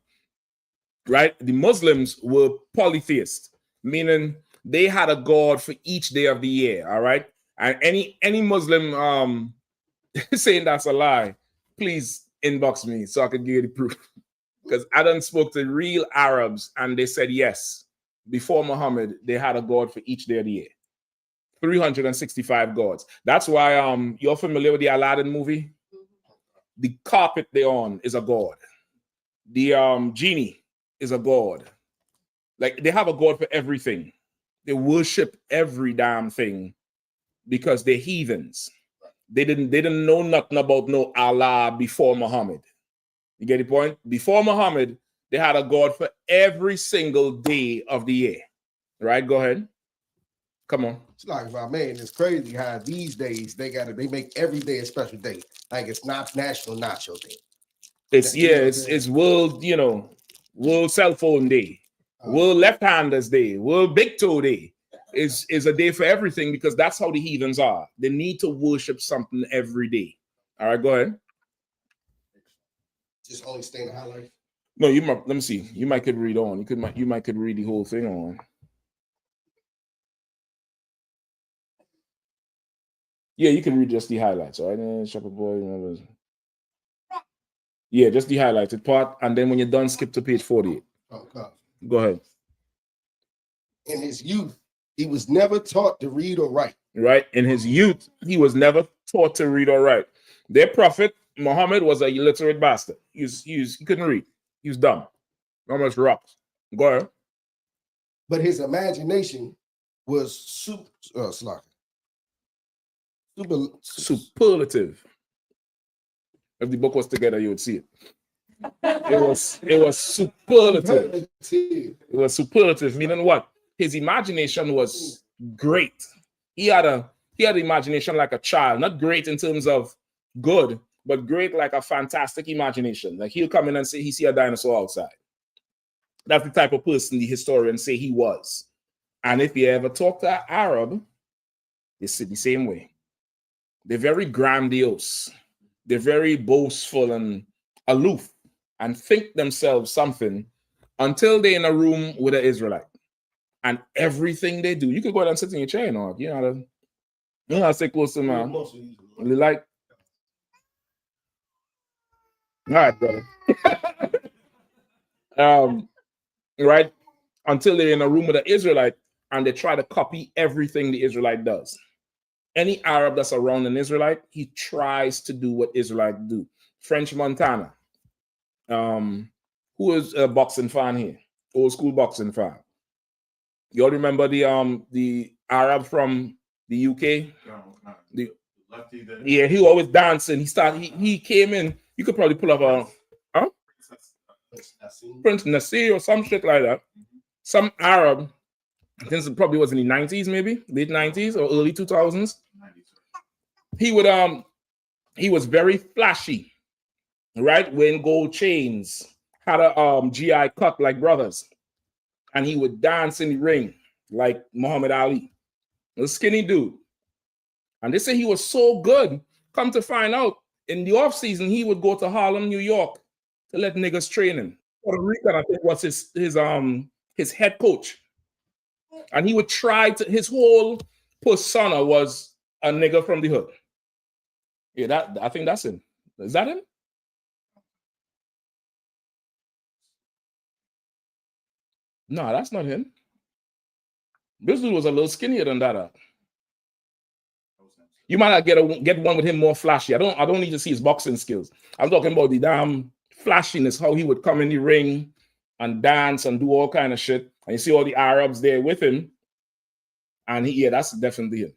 Right? The Muslims were polytheists, meaning they had a god for each day of the year. All right, and any Muslim saying that's a lie, please inbox me so I can give you the proof. Because I done spoke to real Arabs and they said yes, before Muhammad they had a god for each day of the year. 365 gods. That's why you're familiar with the Aladdin movie. The carpet they're on is a god. The genie is a god. Like, they have a god for everything. They worship every damn thing because they're heathens. They didn't know nothing about no Allah before Muhammad. You get the point? Before Muhammad, they had a god for every single day of the year. Right? Go ahead. Come on. It's like, my man, it's crazy how these days they make every day a special day. Like, it's not National Nacho Day. It's world, World Cell Phone Day, World Left-Handers Day, World Big Toe Day. Is a day for everything because that's how the heathens are. They need to worship something every day. All right, go ahead. Just only stay in the highlight. No, you might. Let me see. You might could read on. You might could read the whole thing on. Yeah, you can read just the highlights, all right? Shepherd boy, remember. Yeah, just the highlighted part, and then when you're done, skip to page 48. Okay. Go ahead. In his youth, he was never taught to read or write. Right? In his youth, he was never taught to read or write. Their prophet, Muhammad, was a illiterate bastard. He couldn't read. He was dumb. Almost rocks. Go ahead. But his imagination was superlative. If the book was together, you would see it. It was superlative. It was superlative, meaning what? His imagination was great. He had imagination like a child, not great in terms of good, but great like a fantastic imagination. Like he'll come in and say he see a dinosaur outside. That's the type of person the historians say he was. And if you ever talk to an Arab, they sit the same way. They're very grandiose. They're very boastful and aloof and think themselves something until they're in a room with an Israelite. And everything they do, you could go ahead and sit in your chair and all. You know how to stay close to man. Like, all right, brother. Right? Until they're in a room with an Israelite and they try to copy everything the Israelite does. Any Arab that's around an Israelite, he tries to do what Israelites do. French Montana, who is a boxing fan here, old school boxing fan. You all remember the Arab from the UK? Yeah, he always dancing. He came in. You could probably pull up Prince Nasir or some shit like that. Some Arab. I think it probably was in the 90s, maybe late 90s or early 2000s. He was very flashy, right? Wearing gold chains, had a GI cut like brothers, and he would dance in the ring like Muhammad Ali, a skinny dude. And they say he was so good. Come to find out, in the off season, he would go to Harlem, New York, to let niggas train him. Puerto Rican, I think, was his head coach. And he would try to, his whole persona was a nigga from the hood. Yeah, I think that's him. Is that him? No, that's not him. This dude was a little skinnier than that. You might not get one with him more flashy. I don't need to see his boxing skills. I'm talking about the damn flashiness, how he would come in the ring and dance and do all kind of shit. And you see all the Arabs there with him. And yeah, that's definitely him.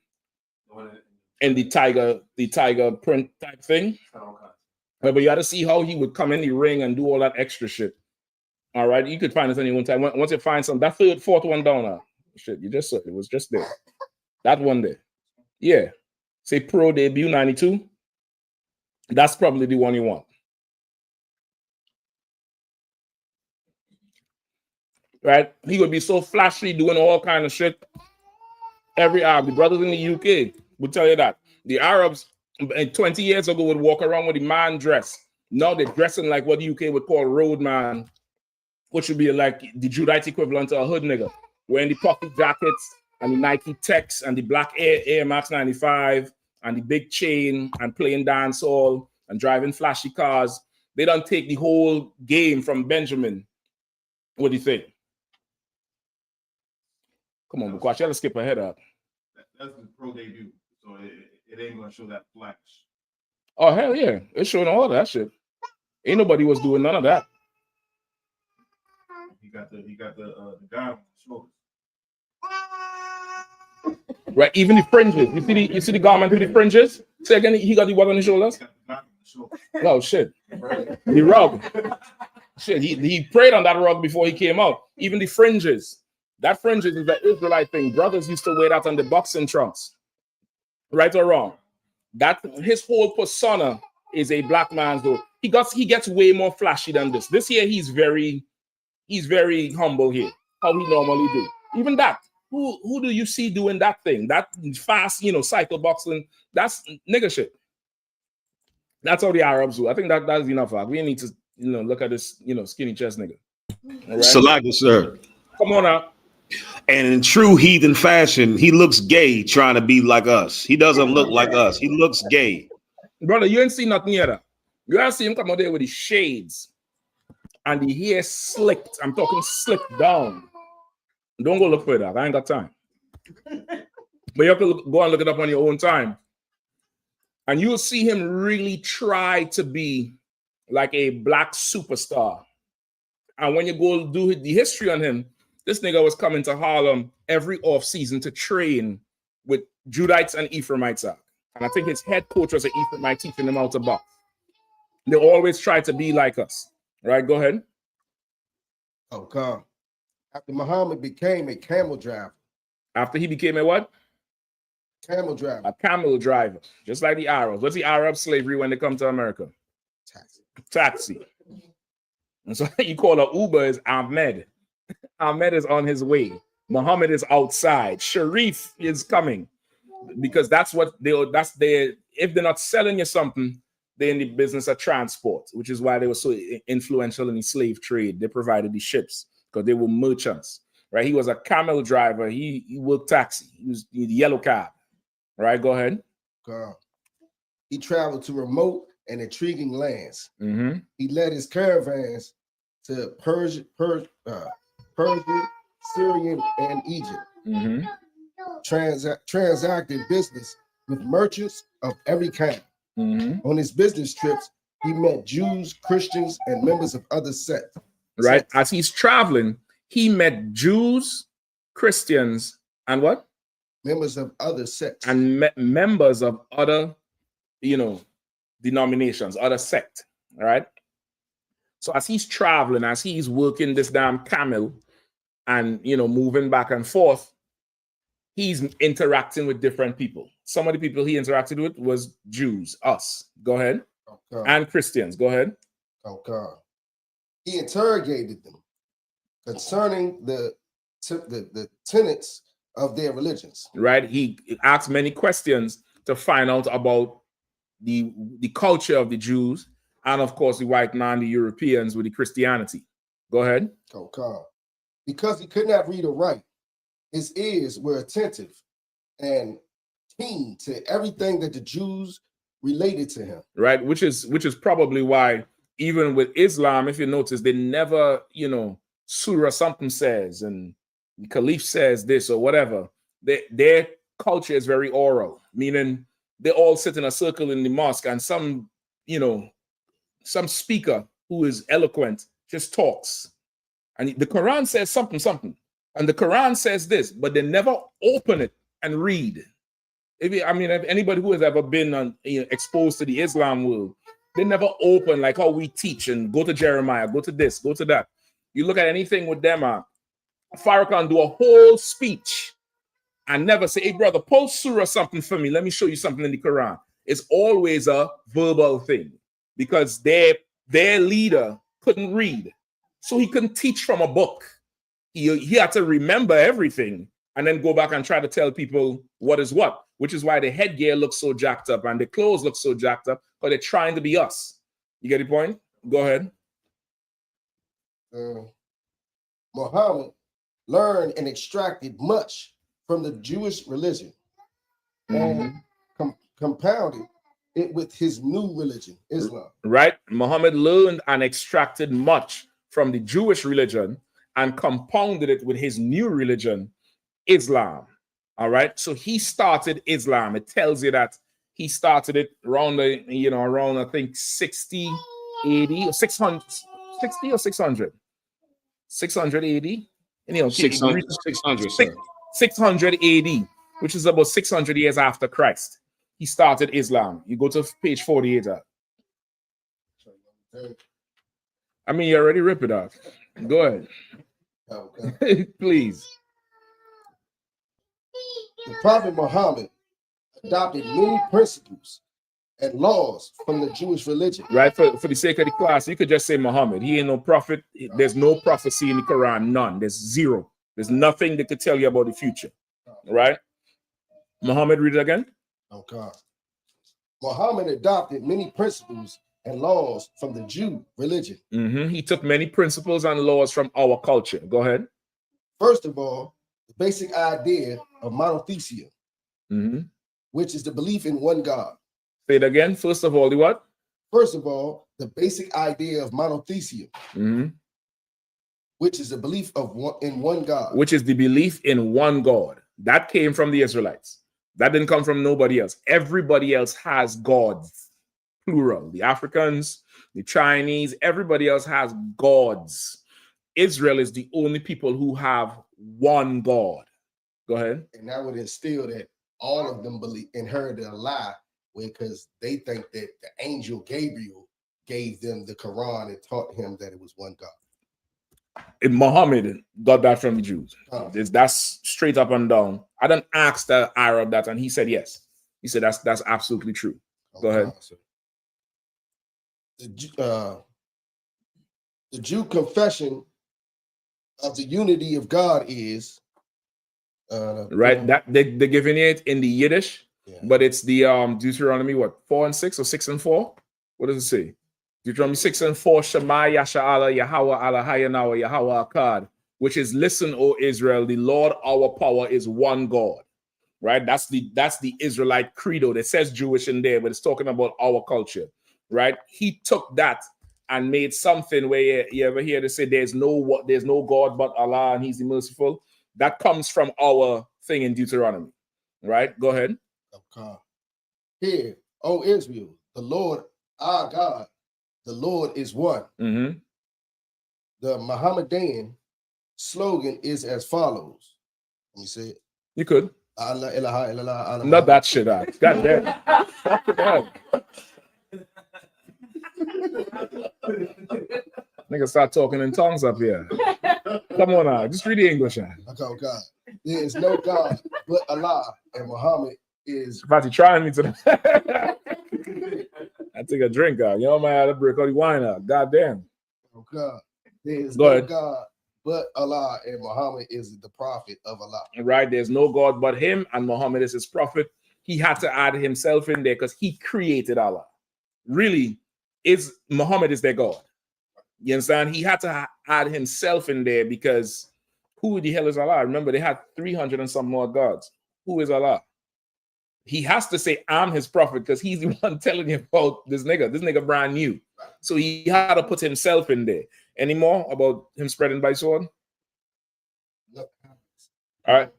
And the tiger print type thing. But you had to see how he would come in the ring and do all that extra shit. All right, you could find it any one time. Once you find some, that fourth one down, shit, you just saw it was just there. That one there. Yeah. Say pro debut 92. That's probably the one you want. Right? He would be so flashy doing all kind of shit. Every Arab, the brothers in the UK would tell you that. The Arabs 20 years ago would walk around with the man dress. Now they're dressing like what the UK would call road man, which would be like the Judite equivalent to a hood nigga, wearing the puffy jackets and the Nike Techs and the black Air Max 95 and the big chain and playing dancehall and driving flashy cars. They don't take the whole game from Benjamin. What do you think? Come on, Bukwachi, let's skip ahead up. That's the pro debut, so it ain't gonna show that flash. Oh hell yeah, it's showing all that shit. Ain't nobody was doing none of that. He got the guy on the shoulders. Right, even the fringes. You see the garment with the fringes? Say again, he got the what on his shoulders? Oh shit. The rug. Shit, he prayed on that rug before he came out. Even the fringes. That fringes is the Israelite thing. Brothers used to wear that on the boxing trunks. Right or wrong? That his whole persona is a black man's though. He gets way more flashy than this. This here, he's very humble here. How he normally do. Even that. Who do you see doing that thing? That fast, cycle boxing. That's nigga shit. That's how the Arabs do. I think that's enough. We need to, look at this, skinny chest nigga. Right? Salaka, sir. Come on out. And in true heathen fashion, he looks gay trying to be like us. He doesn't look like us. He looks gay. Brother, you ain't seen nothing yet. You ain't see him come out there with his shades and the hair slicked. I'm talking slicked down. Don't go look for that. I ain't got time. But you have to go and look it up on your own time. And you'll see him really try to be like a black superstar. And when you go do the history on him, this nigga was coming to Harlem every off season to train with Judites and Ephraimites. And I think his head coach was an Ephraimite teaching him how to box. They always try to be like us. Right, go ahead. Okay. After Muhammad became a camel driver. After he became a what? Camel driver. A camel driver. Just like the Arabs. What's the Arab slavery when they come to America? Taxi. And so you call a Uber is Ahmed. Ahmed is on his way. Muhammad is outside. Sharif is coming. Because that's what if they're not selling you something, they're in the business of transport, which is why they were so influential in the slave trade. They provided the ships because they were merchants, right? He was a camel driver. He worked taxi. He was the yellow cab. Right, go ahead. He traveled to remote and intriguing lands. He led his caravans to Persia, Syria, and Egypt. Transacted business with merchants of every kind. On his business trips, he met Jews, Christians, and members of other sects. Right, as he's traveling, he met Jews, Christians, and what? Members of other sects. And members of other, denominations, other sect, all right? So as he's traveling, as he's working this damn camel and, moving back and forth, he's interacting with different people. Some of the people he interacted with was Jews, us. Go ahead. And Christians. Go ahead. He interrogated them concerning the tenets of their religions. Right. He asked many questions to find out about the culture of the Jews and, of course, the white man, the Europeans with the Christianity. Go ahead. Because he could not read or write, his ears were attentive and keen to everything that the Jews related to him. Right, which is probably why even with Islam, if you notice, they never, surah something says and the caliph says this or whatever. Their culture is very oral, meaning they all sit in a circle in the mosque and some speaker who is eloquent just talks. And the Quran says something. And the Quran says this, but they never open it and read. If anybody who has ever been exposed to the Islam world, they never open like how we teach and go to Jeremiah, go to this, go to that. You look at anything with them, Farrakhan do a whole speech and never say, hey, brother, post surah something for me. Let me show you something in the Quran. It's always a verbal thing because their leader couldn't read. So he couldn't teach from a book. He had to remember everything and then go back and try to tell people what is what, which is why the headgear looks so jacked up and the clothes look so jacked up because they're trying to be us. You get the point? Go ahead. Muhammad learned and extracted much from the Jewish religion and compounded it with his new religion, Islam. Right. Muhammad learned and extracted much from the Jewish religion and compounded it with his new religion, Islam. All right. So he started Islam. It tells you that he started it around around I think 60, 80 or 600, 60 or 600. 680, 600 AD, which is about 600 years after Christ. He started Islam. You go to page 48. You already rip it off. Go ahead. Okay. Please. The Prophet Muhammad adopted many principles and laws from the Jewish religion. Right, for the sake of the class, you could just say Muhammad. He ain't no prophet. There's no prophecy in the Quran, none. There's zero. There's nothing that could tell you about the future. Right? Muhammad, read it again. Okay. Muhammad adopted many principles and laws from the Jew religion. He took many principles and laws from our culture. Go ahead. First of all, the basic idea of monotheism, which is the belief in one God. Say it again. First of all, the what? First of all, the basic idea of monotheism, which is the belief of in one God. Which is the belief in one God. That came from the Israelites. That didn't come from nobody else. Everybody else has gods, plural. The Africans, the Chinese, everybody else has gods. Israel is the only people who have one God. Go ahead. And that would instill that all of them inherited a lie, because they think that the angel Gabriel gave them the Quran and taught him that it was one God. And Muhammad got that from the Jews. That's straight up and down. I didn't ask the Arab that, and he said yes. He said that's absolutely true. Go ahead. The Jew confession of the unity of God is right. That they're giving it in the Yiddish, but it's the Deuteronomy 4 and 6 or 6 and 4. What does it say? Deuteronomy 6 and 4, Shema Yasha'ala Yahweh Alahayanawa Yahweh Akkad, which is, listen, O Israel, the Lord our power is one God. Right? That's the Israelite credo. That says Jewish in there, but it's talking about our culture. Right? He took that and made something where you ever hear they say there's no God but Allah and He's the merciful. That comes from our thing in Deuteronomy. Right? Go ahead. Okay. Here, O Israel, the Lord our God, the Lord is one. The Mohammedan slogan is as follows. Let me say it. You could. Allah ilaha illallah, Allah not that shit out. God damn. Nigga start talking in tongues up here. Come on now. Just read the English. Okay, God. There is no God but Allah, and Muhammad is about to try me to I take a drink out. You know, man, I had to break all the wine out. God damn. Oh God. There is no God but Allah, and Muhammad is the prophet of Allah. Right. There's no God but him, and Muhammad is his prophet. He had to add himself in there because he created Allah. Really, Muhammad is their God. You understand? He had to add himself in there because who the hell is Allah? Remember, they had 300 and some more gods. Who is Allah? He has to say, I'm his prophet, because he's the one telling you about this nigga. This nigga brand new. So he had to put himself in there. Any more about him spreading by sword? No. All right.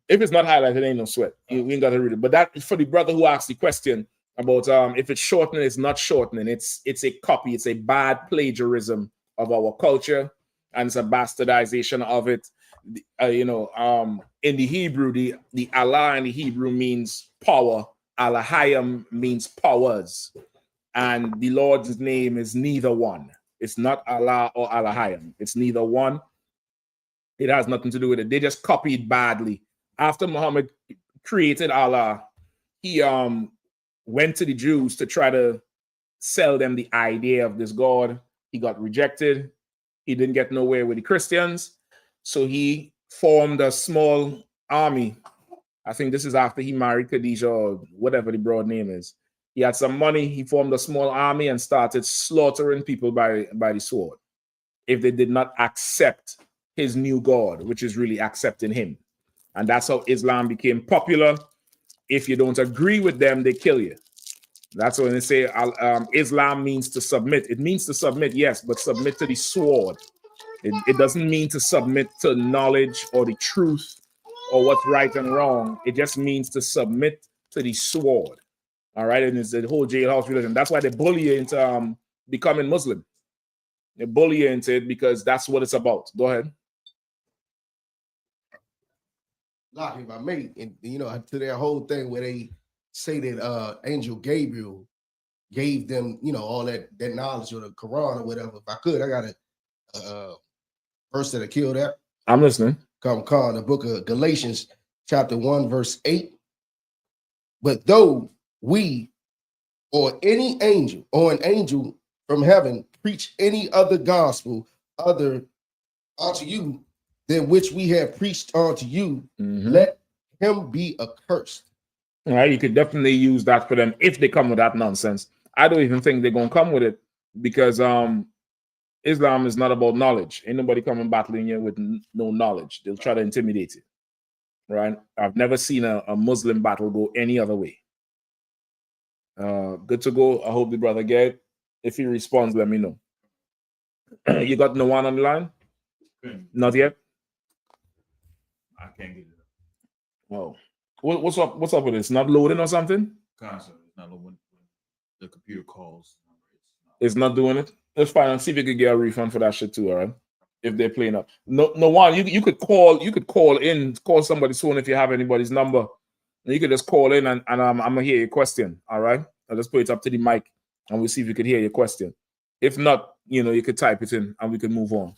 If it's not highlighted, it ain't no sweat. We ain't got to read it. But that is for the brother who asked the question about if it's shortening, it's not shortening. It's a copy. It's a bad plagiarism of our culture, and it's a bastardization of it. In the Hebrew, the Allah in the Hebrew means power. Alahayim means powers. And the Lord's name is neither one. It's not Allah or Alahayim. It's neither one. It has nothing to do with it. They just copied badly. After Muhammad created Allah, he went to the Jews to try to sell them the idea of this God. He got rejected. He didn't get nowhere with the Christians. So he formed a small army. I think this is after he married Khadijah or whatever the broad name is. He had some money. He formed a small army and started slaughtering people by the sword if they did not accept his new God, which is really accepting him. And that's how Islam became popular. If you don't agree with them, they kill you. That's when they say Islam means to submit. It means to submit, yes, but submit to the sword. It doesn't mean to submit to knowledge or the truth or what's right and wrong. It just means to submit to the sword. All right, and it's the whole jailhouse religion. That's why they bully you into becoming Muslim. They bully you into it because that's what it's about. Go ahead. Like if I may, and to their whole thing where they say that Angel Gabriel gave them, all that knowledge or the Quran or whatever. If I could, I got a verse that'll kill that. I'm listening. Come, the book of Galatians, chapter 1, verse 8. But though we or an angel from heaven preach any other gospel other unto you than which we have preached unto you, let him be accursed. All right, you could definitely use that for them if they come with that nonsense. I don't even think they're gonna come with it because Islam is not about knowledge. Ain't nobody coming battling you with no knowledge. They'll try to intimidate you. right? I've never seen a Muslim battle go any other way. Good to go. I hope the brother get it. If he responds, let me know. You got no one on the line? Not yet? I can't get it. Oh. What's up? What's up with this? Not loading or something? Constantly. Not when the computer calls. It's not doing it. Let's find and see if you could get a refund for that shit too, all right? If they're playing up. No one. You could call somebody's phone if you have anybody's number. And you could just call in and I'm gonna hear your question. All right. I'll just put it up to the mic and we'll see if we could hear your question. If not, you could type it in and we can move on.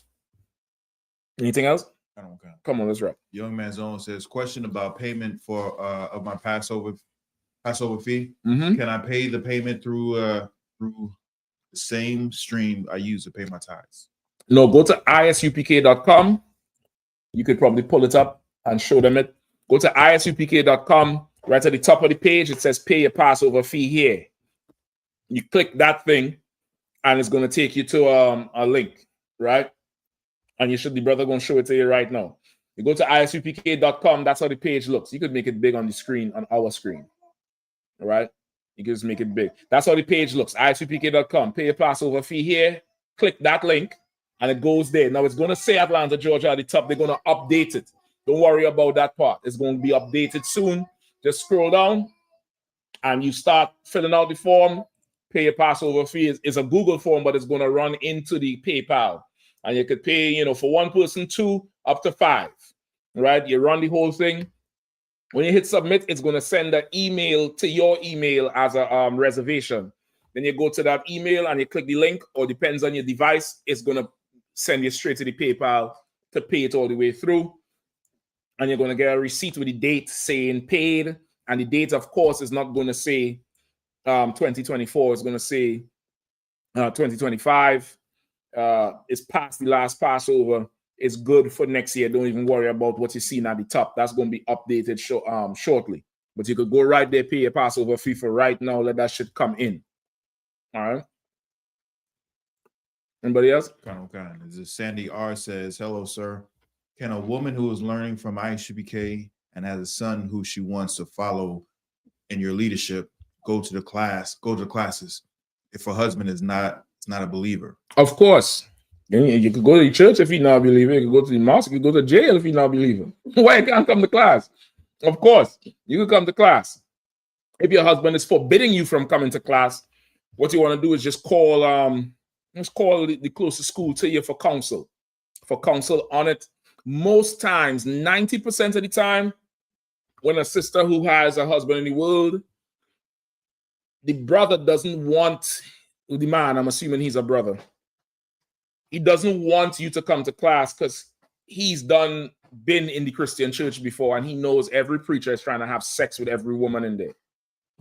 Anything else? I don't care. Come on, let's wrap. Young Man's Own says, question about payment for of my Passover fee. Mm-hmm. Can I pay the payment through the same stream I use to pay my tithes? No, go to ISUPK.com. You could probably pull it up and show them it. Go to ISUPK.com. Right at the top of the page, it says pay your Passover fee here. You click that thing, and it's going to take you to a link, right? And the brother going to show it to you right now. You go to ISUPK.com. That's how the page looks. You could make it big on the screen, on our screen, all right? You can just make it big. That's how the page looks. ISUPK.com. Pay your Passover fee here. Click that link, and it goes there. Now, it's going to say Atlanta, Georgia at the top. They're going to update it. Don't worry about that part. It's going to be updated soon. Just scroll down, and you start filling out the form. Pay your Passover fee. It's a Google form, but it's going to run into the PayPal. And you could pay, for one person, 2 up to 5, right? You run the whole thing. When you hit submit, it's going to send an email to your email as a reservation. Then you go to that email and you click the link, or depends on your device, it's going to send you straight to the PayPal to pay it all the way through. And you're going to get a receipt with the date saying paid. And the date, of course, is not going to say 2024. It's going to say 2025. It's past the last Passover. It's good for next year. Don't even worry about what you're seeing at the top. That's going to be updated shortly. But you could go right there, pay your Passover fee for right now. Let that shit come in. All right. Anybody else? Kind. This is Sandy R says, hello, sir. Can a woman who is learning from I.S.U.P.K. and has a son who she wants to follow in your leadership go to classes if her husband is not a believer? Of course. You could go to the church if you're not a believer. You could go to the mosque. You could go to jail if you're not a believer. Why you can't come to class? Of course, you can come to class. If your husband is forbidding you from coming to class, what you want to do is just call the closest school to you for counsel on it. Most times, 90% of the time, when a sister who has a husband in the world, the brother doesn't want the man, I'm assuming he's a brother, he doesn't want you to come to class because he's been in the Christian church before and he knows every preacher is trying to have sex with every woman in there.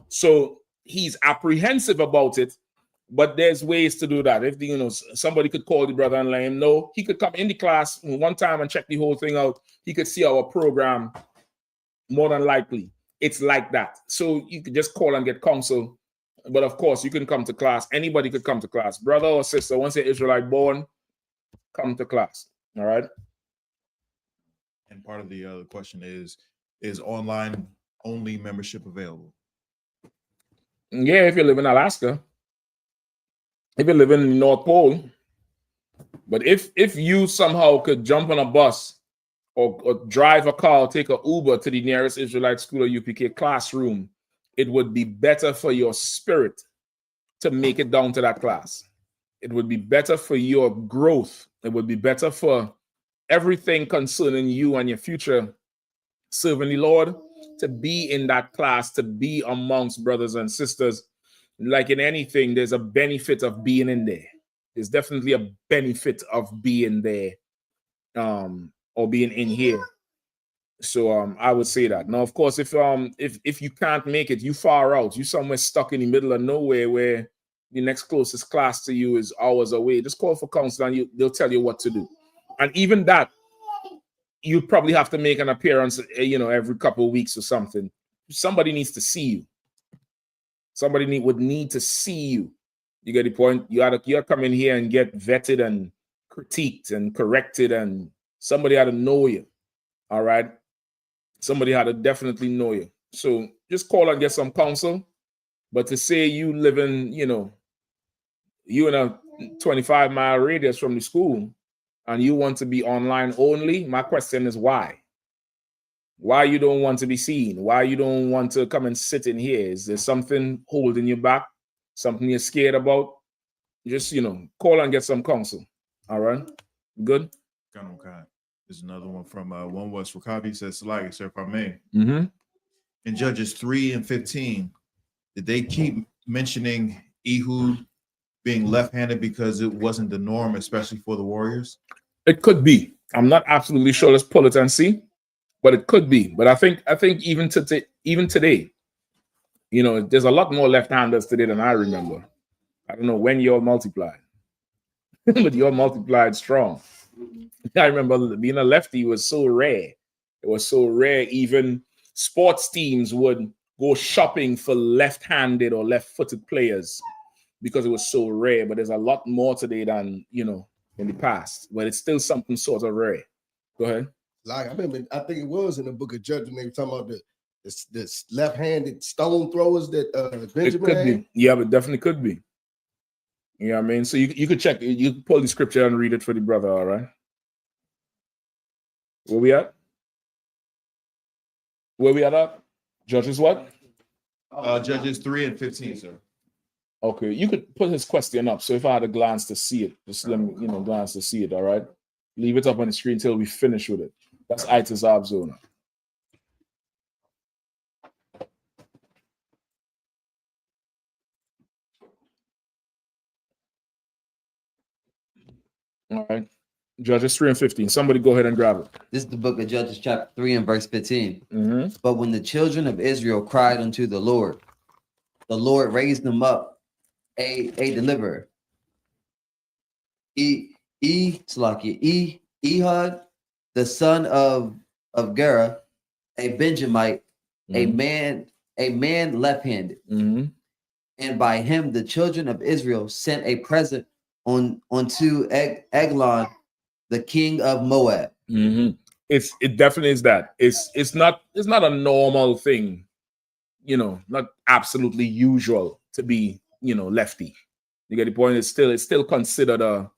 So he's apprehensive about it, but there's ways to do that. If somebody could call the brother and let him know, he could come in the class one time and check the whole thing out. He could see our program. More than likely, it's like that. So you could just call and get counsel. But of course, you can come to class. Anybody could come to class. Brother or sister, once you're Israelite born, come to class. All right. And part of the other question is online only membership available? Yeah, if you live in Alaska. If you live in the North Pole. But if you somehow could jump on a bus or drive a car or take an Uber to the nearest Israelite school or UPK classroom, it would be better for your spirit to make it down to that class. It would be better for your growth. It would be better for everything concerning you and your future serving the Lord to be in that class, to be amongst brothers and sisters. Like in anything, there's a benefit of being in there. There's definitely a benefit of being there or being in here. So I would say that. Now, of course, if you can't make it, you far out, you somewhere stuck in the middle of nowhere where the next closest class to you is hours away, just call for counsel and they'll tell you what to do. And even that, you probably have to make an appearance, every couple of weeks or something. Somebody needs to see you. Somebody would need to see you. You get the point? You gotta come in here and get vetted and critiqued and corrected, and somebody ought to know you. All right. Somebody had to definitely know you. So just call and get some counsel. But to say you live in, you in a 25-mile radius from the school and you want to be online only, my question is why? Why you don't want to be seen? Why you don't want to come and sit in here? Is there something holding you back? Something you're scared about? Just, call and get some counsel. All right? Good? Okay. There's another one from One West Wakabi. Says, Salaki, sir, if I may. Mm-hmm. In Judges 3 and 15, did they keep mentioning Ehud being left-handed because it wasn't the norm, especially for the warriors? It could be. I'm not absolutely sure. Let's pull it and see. But it could be. But I think even today, there's a lot more left-handers today than I remember. I don't know when you all multiplied, but you all multiplied strong. I remember being a lefty was so rare. It was so rare. Even sports teams would go shopping for left-handed or left-footed players because it was so rare. But there's a lot more today than, in the past. But it's still something sort of rare. Go ahead. Like I think it was in the book of Judges when they were talking about this left-handed stone throwers that Benjamin it could had. be. Yeah, but definitely could be. You know what I mean? So you could check, you could pull the scripture and read it for the brother, all right? Where we at? Where we at? Judges what? Judges 3 and 15, sir. Okay, you could put his question up. So if I had a glance to see it, just let me, glance to see it, all right? Leave it up on the screen until we finish with it. That's ITHES Obzona. All right. Judges 3 and 15. Somebody go ahead and grab it. This is the book of Judges, chapter 3 and verse 15. Mm-hmm. But when the children of Israel cried unto the Lord raised them up a deliverer. Ehud, the son of Gera, a Benjamite, Mm-hmm. a man left-handed. Mm-hmm. And by him the children of Israel sent a present unto Eglon, the king of Moab. Mm-hmm. It definitely is that. It's not a normal thing, not absolutely usual to be, lefty. You get the point? It's still considered a,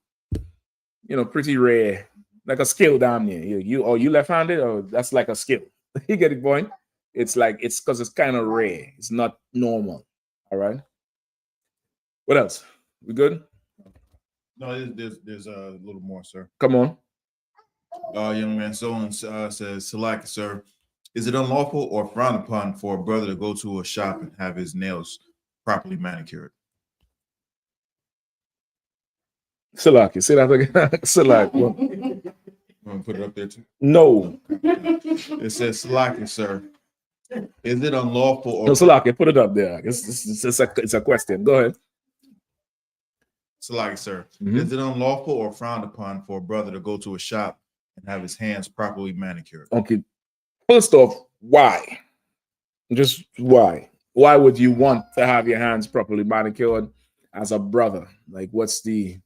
pretty rare, like a skill down there. You left-handed, or that's like a skill. You get the point? It's because it's kind of rare. It's not normal. All right. What else? We good? No, there's a little more, sir. Come on. Young man Solon says, Salaki, sir, is it unlawful or frowned upon for a brother to go to a shop and have his nails properly manicured? Salaki, say that again. Salaki. You want to put it up there too? No. It says, Salaki, sir, is it unlawful or... No, Salaki, put it up there. It's a question. Go ahead. Salaki, sir, is it unlawful or frowned upon for a brother to go to a shop and have his hands properly manicured? Okay. First off, why? Just why? Why would you want to have your hands properly manicured as a brother? Like, what's the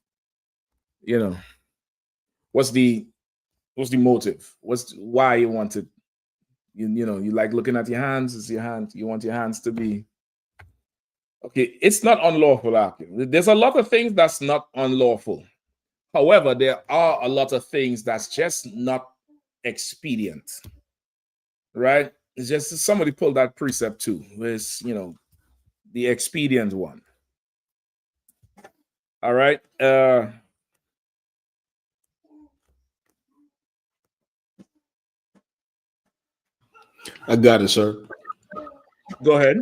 motive? Why you want to, you like looking at your hands? It's your hand. You want your hands to be. Okay, it's not unlawful. There's a lot of things that's not unlawful. However, there are a lot of things that's just not expedient. Right? It's just somebody pulled that precept too. It's, the expedient one. All right. I got it, sir. Go ahead.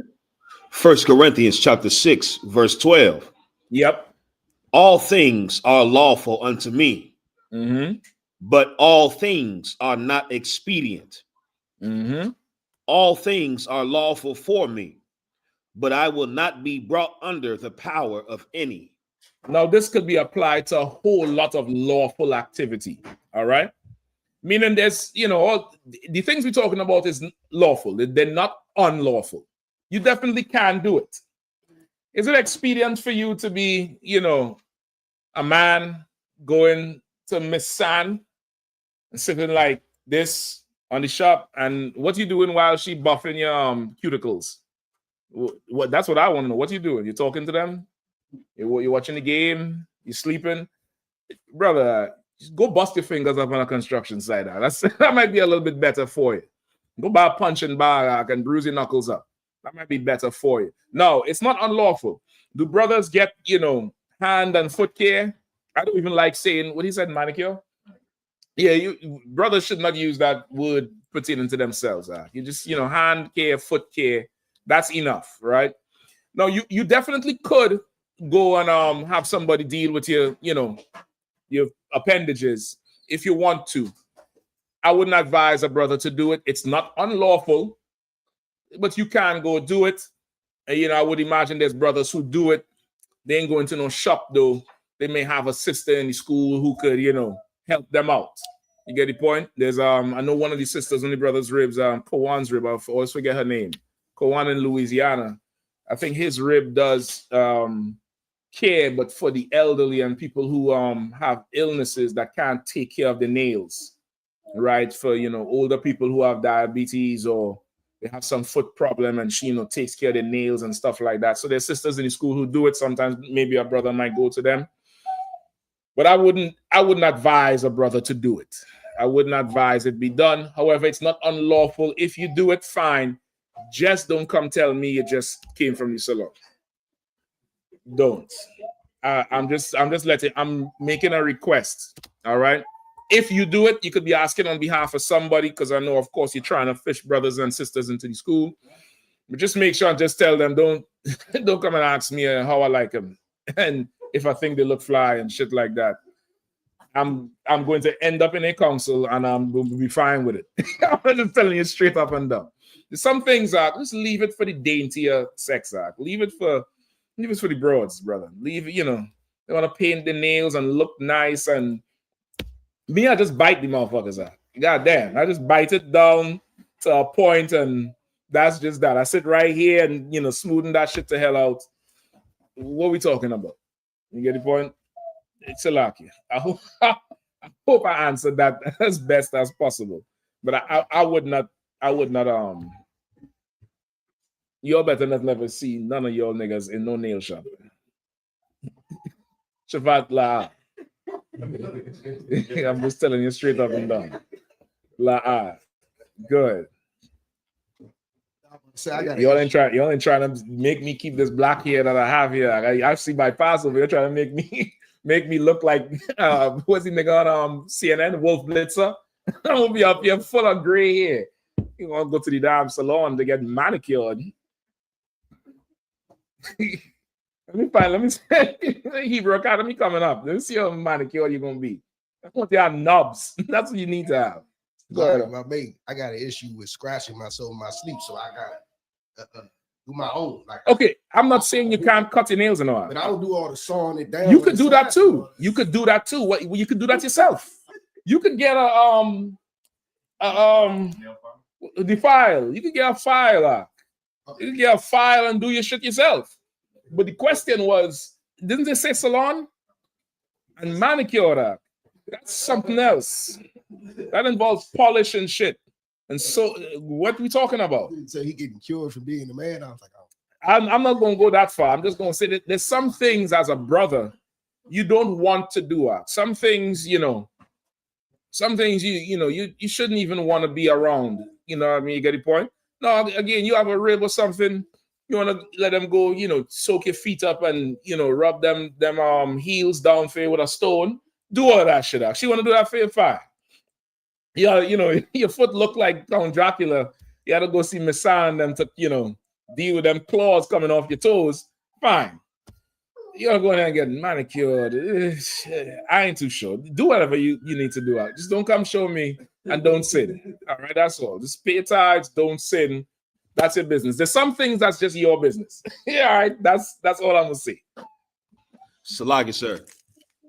1 Corinthians chapter 6, verse 12. Yep. All things are lawful unto me, but all things are not expedient. All things are lawful for me, but I will not be brought under the power of any. Now, this could be applied to a whole lot of lawful activity. All right. Meaning there's, all the things we're talking about is lawful. They're not unlawful. You definitely can do it. Is it expedient for you to be, a man going to Miss San and sitting like this on the shop, and what you doing while she buffing your cuticles? What that's what I want to know. What you doing? You talking to them? You watching the game? You sleeping, brother? Just go bust your fingers up on a construction site. That might be a little bit better for you. Go buy a punching bag and bruise your knuckles up. That might be better for you. No, it's not unlawful. Do brothers get hand and foot care? I don't even like saying what he said, manicure. Yeah, brothers should not use that word pertaining to themselves. You just, hand care, foot care. That's enough, right? Now, you definitely could go and have somebody deal with your appendages if you want to. I wouldn't advise a brother to do it. It's not unlawful, but you can go do it. And, I would imagine there's brothers who do it. They ain't going to no shop, though. They may have a sister in the school who could, help them out. You get the point? There's I know one of the sisters on the brother's ribs, Kowan's rib, I always forget her name. Kowan in Louisiana. I think his rib does care, but for the elderly and people who have illnesses that can't take care of the nails, right? For older people who have diabetes or they have some foot problem, and she takes care of the nails and stuff like that. So there's sisters in the school who do it. Sometimes maybe a brother might go to them. But I wouldn't advise a brother to do it. I wouldn't advise it be done. However, it's not unlawful. If you do it, fine. Just don't come tell me you just came from the salon. Don't. I'm making a request. All right. If you do it, you could be asking on behalf of somebody, because I know, of course, you're trying to fish brothers and sisters into the school. But just make sure and just tell them, don't come and ask me how I like them. And if I think they look fly and shit like that, I'm going to end up in a council and I'm going to be fine with it. I'm just telling you straight up and down. There's some things, just leave it for the daintier sex act. Leave it for the broads, brother. Leave, they want to paint the nails and look nice, and me, I just bite the motherfuckers out. God damn, I just bite it down to a point, and that's just that. I sit right here and smoothing that shit to hell out. What are we talking about? You get the point? It's a lucky. I hope I answered that as best as possible. But I would not. Y'all better not never see none of y'all niggas in no nail shop. Shavat la. I'm just telling you straight up and down. La. Good. Y'all ain't trying to make me keep this black hair that I have here. I see my past over here trying to make me look like what's the nigga on CNN, Wolf Blitzer. I'm gonna be up here full of gray hair. You want to go to the damn salon to get manicured? Let me say Hebrew Academy coming up. Let me see how manicured you're gonna be. I want to have knobs. That's what you need to have. I got an issue with scratching myself in my sleep, so I got do my own. Okay, I'm not saying you can't cut your nails and all, but I don't do all the sawing it down. You could do that too. You could do that too. You could do that yourself. You could get the file. You could get a file. You could get a file and do your shit yourself. But the question was, didn't they say salon and manicure? That's something else. That involves polish and shit. And so, what we talking about? So he getting cured from being a man. I was like, oh. I'm not going to go that far. I'm just going to say that there's some things as a brother you don't want to do. Some things, you shouldn't even want to be around. You know what I mean? You get the point? No, again, you have a rib or something. You want to let them go, soak your feet up and, rub them heels down for you with a stone. Do all that shit. She want to do that for you, fine. Yeah, your foot look like Count Dracula. You had to go see Messiah and them to, deal with them claws coming off your toes. Fine. You gotta go in there and get manicured. I ain't too sure. Do whatever you need to do. Just don't come show me and don't sin. All right, that's all. Just pay your tithes, don't sin. That's your business. There's some things that's just your business. Yeah, all right. That's all I'm gonna say. Salagi, sir.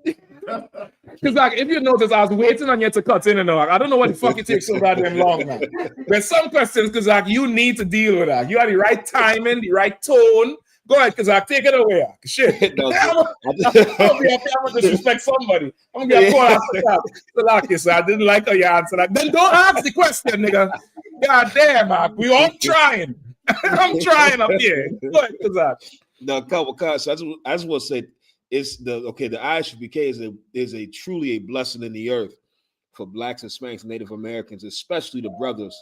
Because if you notice, I was waiting on you to cut in and out. I don't know what the fuck it takes so goddamn long now. There's some questions because you need to deal with that. You have the right timing, the right tone, Go ahead, because I take it away. Shit. No, I'm gonna be happy. I'm gonna disrespect somebody. I'm gonna get called out for that. So, like, so I didn't like how you answered that. Then don't ask the question, nigga. God damn, man. We all trying. I'm trying up here. Go ahead, Kazak. No, couple cuts. I just want to say it's the ISUPK is a truly a blessing in the earth for blacks and Hispanics and Native Americans, especially the brothers,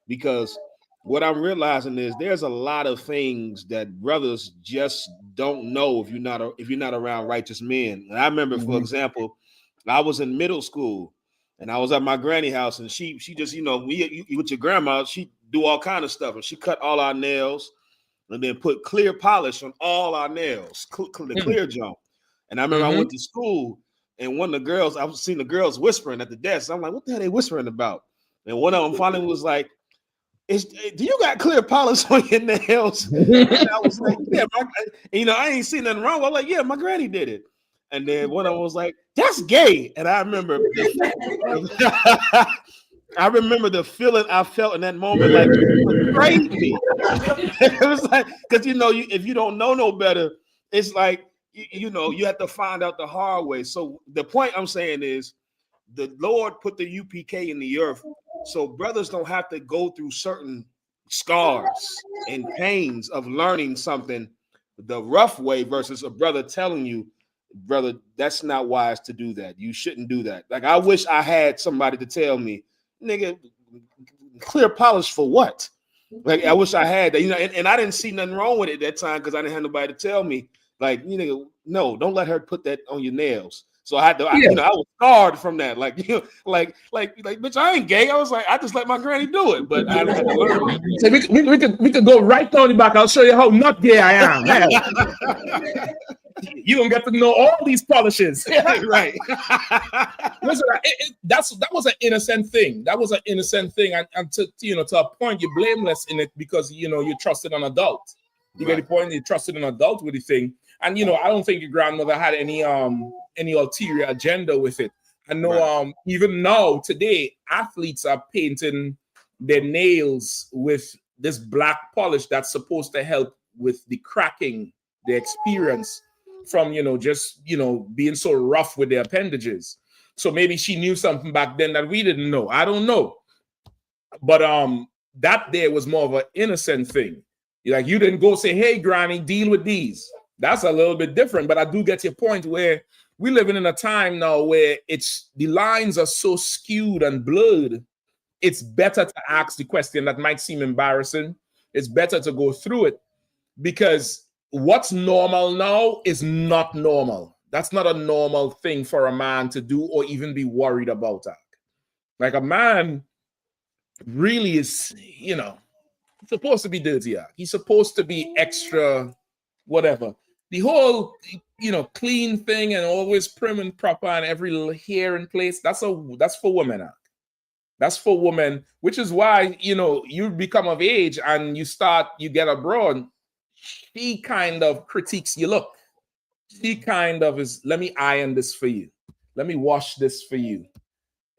because what I'm realizing is there's a lot of things that brothers just don't know if you're not around righteous men. And I remember, for example, I was in middle school and I was at my granny house, and she just, with your grandma, she do all kind of stuff, and she cut all our nails and then put clear polish on all our nails, the clear jump. And I remember I went to school, and one of the girls, I was seeing the girls whispering at the desk. I'm like, what the hell are they whispering about? And one of them finally was like, do you got clear polish on your nails? And I was like, yeah, I ain't seen nothing wrong. I'm like, yeah, my granny did it. And then one of them was like, that's gay. And I remember the feeling I felt in that moment, like you betrayed me. It was like, because if you don't know no better, it's like you have to find out the hard way. So the point I'm saying is, the Lord put the UPK in the earth, so brothers don't have to go through certain scars and pains of learning something the rough way versus a brother telling you, brother, that's not wise to do that. You shouldn't do that. Like, I wish I had somebody to tell me, nigga, clear polish for what? Like, I wish I had that, and I didn't see nothing wrong with it at that time because I didn't have nobody to tell me, like, no, don't let her put that on your nails. So I had to, I was scarred from that. Like, bitch, I ain't gay. I was like, I just let my granny do it, but I had to learn. So we could go right down the back. I'll show you how not gay I am. You don't get to know all these polishes. Right. Listen, that was an innocent thing. That was an innocent thing. And to a point, you're blameless in it because, you trusted an adult. You get the point? You trusted an adult with the thing. And, I don't think your grandmother had any ulterior agenda with it. I know even now, today, athletes are painting their nails with this black polish that's supposed to help with the cracking, the experience from, being so rough with their appendages. So maybe she knew something back then that we didn't know. I don't know. But that there was more of an innocent thing. Like, you didn't go say, hey, granny, deal with these. That's a little bit different. But I do get your point where we're living in a time now where the lines are so skewed and blurred. It's better to ask the question that might seem embarrassing. It's better to go through it, because what's normal now is not normal. That's not a normal thing for a man to do or even be worried about that. Like, a man really is, supposed to be dirty. He's supposed to be extra, whatever. The whole, clean thing and always prim and proper and every hair in place, that's for women. That's for women, which is why, you become of age and you get abroad. She kind of critiques your look. She kind of is, let me iron this for you. Let me wash this for you.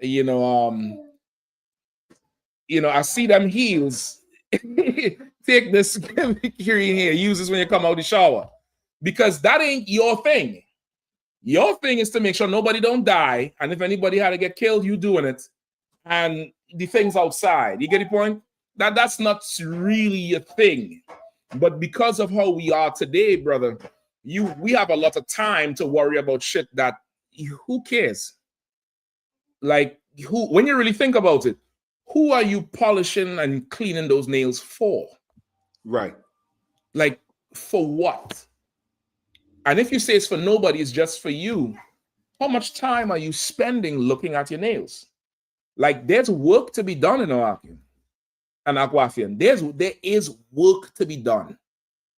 I see them heels. Take this here, use this when you come out of the shower. Because that ain't your thing. Your thing is to make sure nobody don't die. And if anybody had to get killed, you doing it. And the things outside. You get the point? That's not really a thing. But because of how we are today, brother, we have a lot of time to worry about shit that who cares? Like, when you really think about it, who are you polishing and cleaning those nails for? Right. Like, for what? And if you say it's for nobody, it's just for you, how much time are you spending looking at your nails? Like, there's work to be done in Oahu and Aquafian. There is work to be done.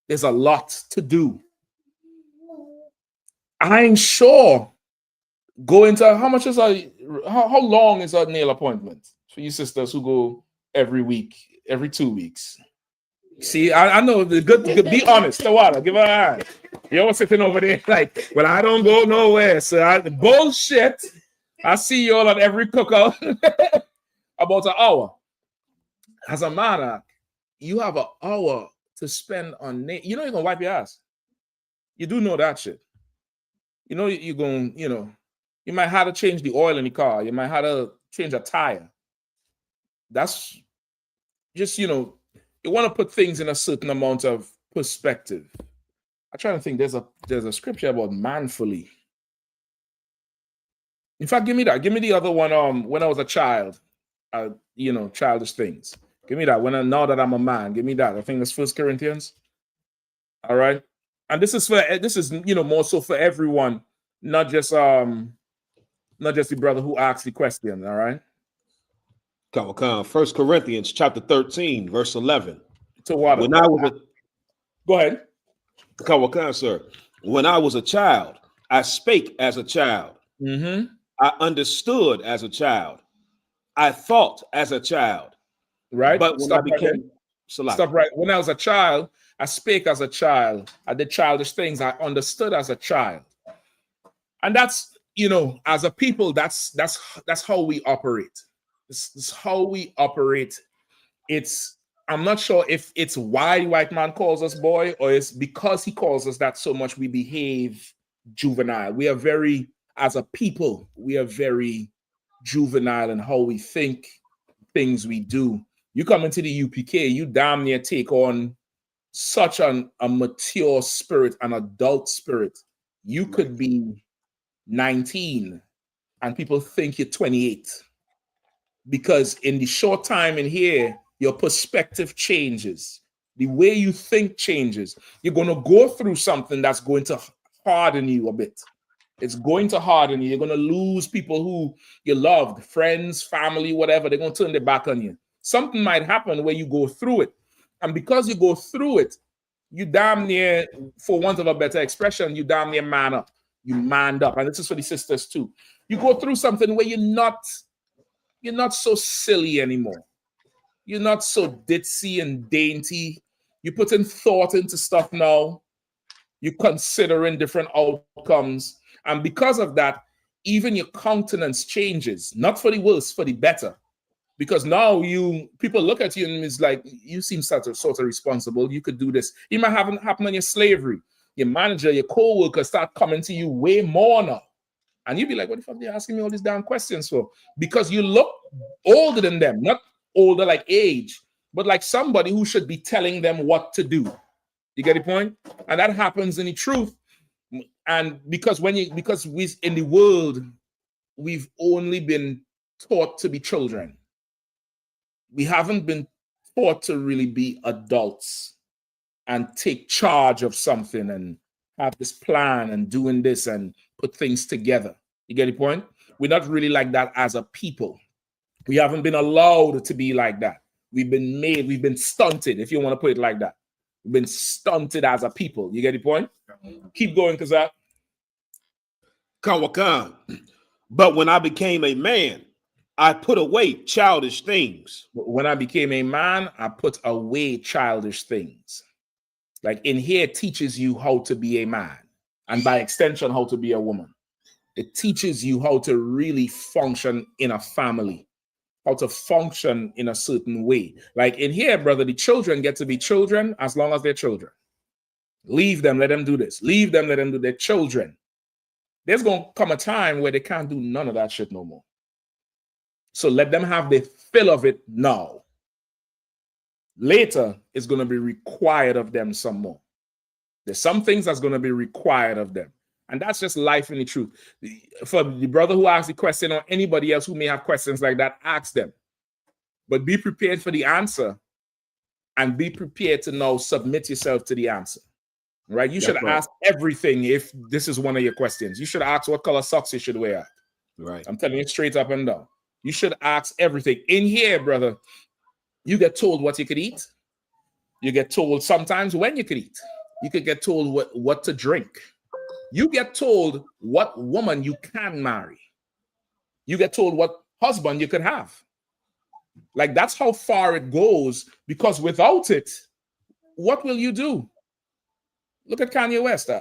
There's a lot to do. I'm sure go into how long is a nail appointment for you sisters who go every week, every 2 weeks? See, I know the good. Be honest, Tawala, give her a hand. You're sitting over there like, well, I don't go nowhere. So bullshit. I see you all at every cookout about an hour. As a man, you have an hour to spend on you know you're gonna wipe your ass. You do know that shit. You know you're going, you know, you might have to change the oil in the car. You might have to change a tire. That's just, you know, you want to put things in a certain amount of perspective. I'm trying to think. There's a scripture about manfully. In fact, give me that. Give me the other one. When I was a child, you know, childish things. Give me that. Now that I'm a man, give me that. I think that's 1 Corinthians. All right. And this is you know, more so for everyone, not just the brother who asked the question. All right. 1 Corinthians chapter 13, verse 11. To what? When I was Go ahead. sir. When I was a child, I spake as a child. Mm-hmm. I understood as a child. I thought as a child. Right. But when I became Stop right. When I was a child, I spake as a child. I did childish things. I understood as a child. And that's, you know, as a people, that's how we operate. This is how we operate. I'm not sure if it's why the white man calls us boy, or it's because he calls us that so much we behave juvenile. We are very, as a people, we are very juvenile in how we think, things we do. You come into the UPK, you damn near take on such a mature spirit, an adult spirit. You could be 19 and people think you're 28. Because in the short time in here, your perspective changes. The way you think changes. You're going to go through something that's going to harden you a bit. It's going to harden you. You're going to lose people who you loved, friends, family, whatever. They're going to turn their back on you. Something might happen where you go through it. And because you go through it, you damn near, for want of a better expression, you damn near man up. You manned up. And this is for the sisters too. You go through something where you're not so silly anymore. You're not so ditzy and dainty. You put in thought into stuff now. You're considering different outcomes. And because of that, even your countenance changes, not for the worse, for the better. Because now people look at you and it's like, you seem sort of responsible. You could do this. It might happen on your slavery. Your manager, your co-worker start coming to you way more now. And you'd be like, what the fuck are they asking me all these damn questions for? Because you look older than them, not older like age, but like somebody who should be telling them what to do. You get the point? And that happens in the truth. And because we in the world, we've only been taught to be children. We haven't been taught to really be adults and take charge of something and have this plan and doing this and put things together. You get the point? We're not really like that as a people. We haven't been allowed to be like that. We've been stunted, if you want to put it like that. We've been stunted as a people. You get the point? Keep going, Kazak. Kawakan. But when I became a man, I put away childish things. When I became a man, I put away childish things. Like in here, it teaches you how to be a man. And by extension, how to be a woman. It teaches you how to really function in a family, how to function in a certain way. Like in here, brother, the children get to be children as long as they're children. Leave them, let them do this. Leave them, let them do their children. There's going to come a time where they can't do none of that shit no more. So let them have the fill of it now. Later, it's going to be required of them some more. There's some things that's going to be required of them. And that's just life in the truth. For the brother who asked the question or anybody else who may have questions like that, ask them. But be prepared for the answer and be prepared to now submit yourself to the answer. Right? You should ask everything if this is one of your questions. You should ask what color socks you should wear. Right. I'm telling you straight up and down. You should ask everything. In here, brother, you get told what you could eat. You get told sometimes when you could eat. You could get told what to drink. You get told what woman you can marry. You get told what husband you could have. Like that's how far it goes, because without it, what will you do? Look at Kanye West.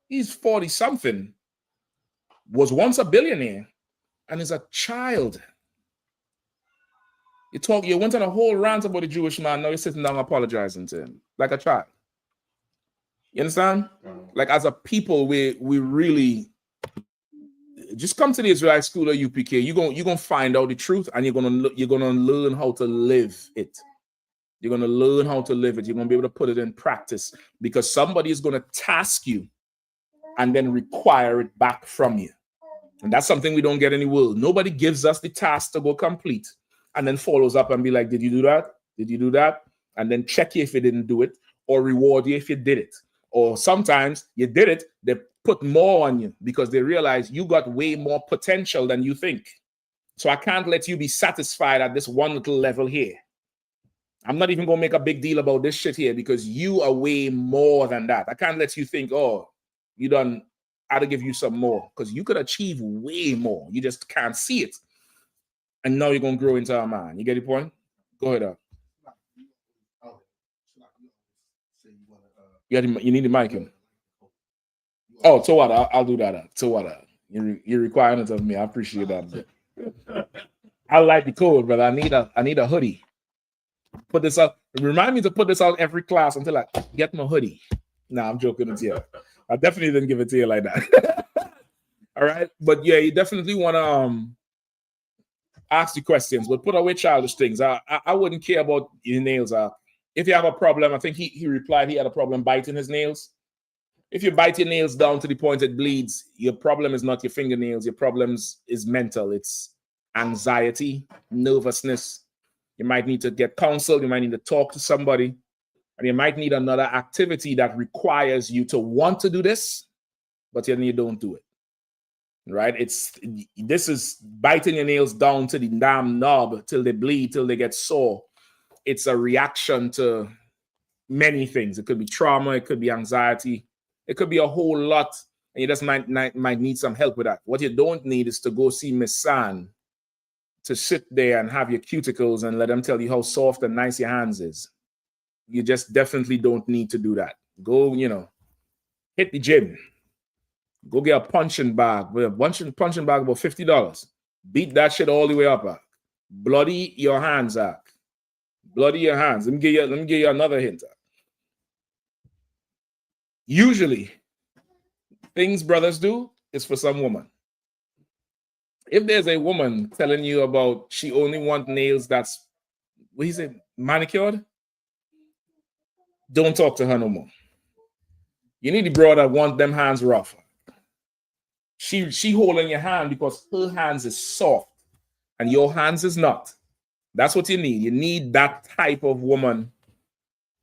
He's 40-something, was once a billionaire, and is a child. You went on a whole rant about the Jewish man. Now you're sitting down apologizing to him like a child. You understand? Like as a people, we really just come to the Israelite school of UPK. You're gonna find out the truth, and you're gonna learn how to live it. You're gonna learn how to live it. You're gonna be able to put it in practice because somebody is gonna task you and then require it back from you. And that's something we don't get in the world. Nobody gives us the task to go complete and then follows up and be like, did you do that? Did you do that? And then check you if you didn't do it or reward you if you did it. Or sometimes you did it, they put more on you because they realize you got way more potential than you think. So I can't let you be satisfied at this one little level here. I'm not even going to make a big deal about this shit here because you are way more than that. I can't let you think, oh, you done, I to give you some more because you could achieve way more. You just can't see it. And now you're going to grow into a man. You get the point? Go ahead. You need the mic in. Oh, so what? I'll do that. So what? You're requiring it of me. I appreciate that. I like the code, but I need a hoodie. Put this out. Remind me to put this out every class until I get my hoodie. Nah, I'm joking with you. I definitely didn't give it to you like that. All right, but yeah, you definitely want to ask the questions, but put away childish things. I wouldn't care about your nails. If you have a problem, I think he replied he had a problem biting his nails. If you bite your nails down to the point it bleeds, your problem is not your fingernails. Your problem is mental. It's anxiety, nervousness. You might need to get counsel. You might need to talk to somebody. And you might need another activity that requires you to want to do this, but then you don't do it. Right? This is biting your nails down to the damn knob till they bleed, till they get sore. It's a reaction to many things. It could be trauma. It could be anxiety. It could be a whole lot. And you just might need some help with that. What you don't need is to go see Miss San to sit there and have your cuticles and let them tell you how soft and nice your hands is. You just definitely don't need to do that. Go, hit the gym. Go get a punching bag. With a punching bag about $50. Beat that shit all the way up. Bloody your hands, Bloody your hands. Let me give you another hint. Usually, things brothers do is for some woman. If there's a woman telling you about she only wants nails that's, what is it, manicured, don't talk to her no more. You need the bro that want them hands rough. She holding your hand because her hands is soft and your hands is not. That's what you need. You need that type of woman.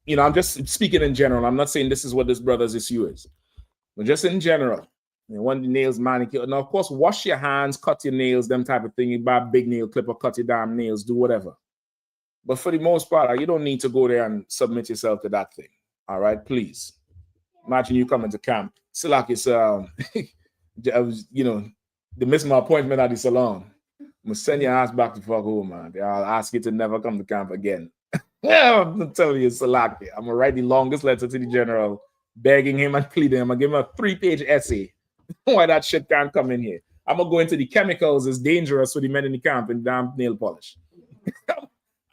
I'm just speaking in general. I'm not saying this is what this brother's issue is, but just in general. You want the nails manicured. Now, of course, wash your hands, cut your nails, them type of thing. You buy a big nail clipper, cut your damn nails, do whatever. But for the most part, you don't need to go there and submit yourself to that thing. All right, please. Imagine you coming to camp. It's like it's they missed my appointment at the salon. I'm gonna send your ass back to fuck home, man. I'll ask you to never come to camp again. Yeah, I'm telling you, Salaki. I'm gonna write the longest letter to the general, begging him and pleading him. I'm gonna give him a 3-page essay why that shit can't come in here. I'm gonna go into the chemicals is dangerous for the men in the camp and damn nail polish.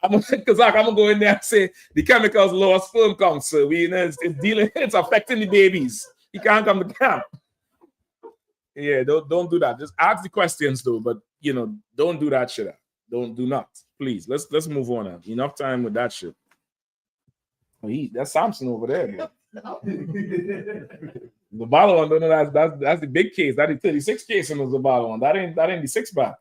I'm gonna go in there and say the chemicals lower sperm count, so it's affecting the babies. You can't come to camp. Yeah, don't do that. Just ask the questions though, but don't do that shit. Do not. Please. Let's move on now. Enough time with that shit. That's Samson over there, man. The bottle one, don't know that's the big case. That is 36 case in the bottle one. That ain't the 6-pack.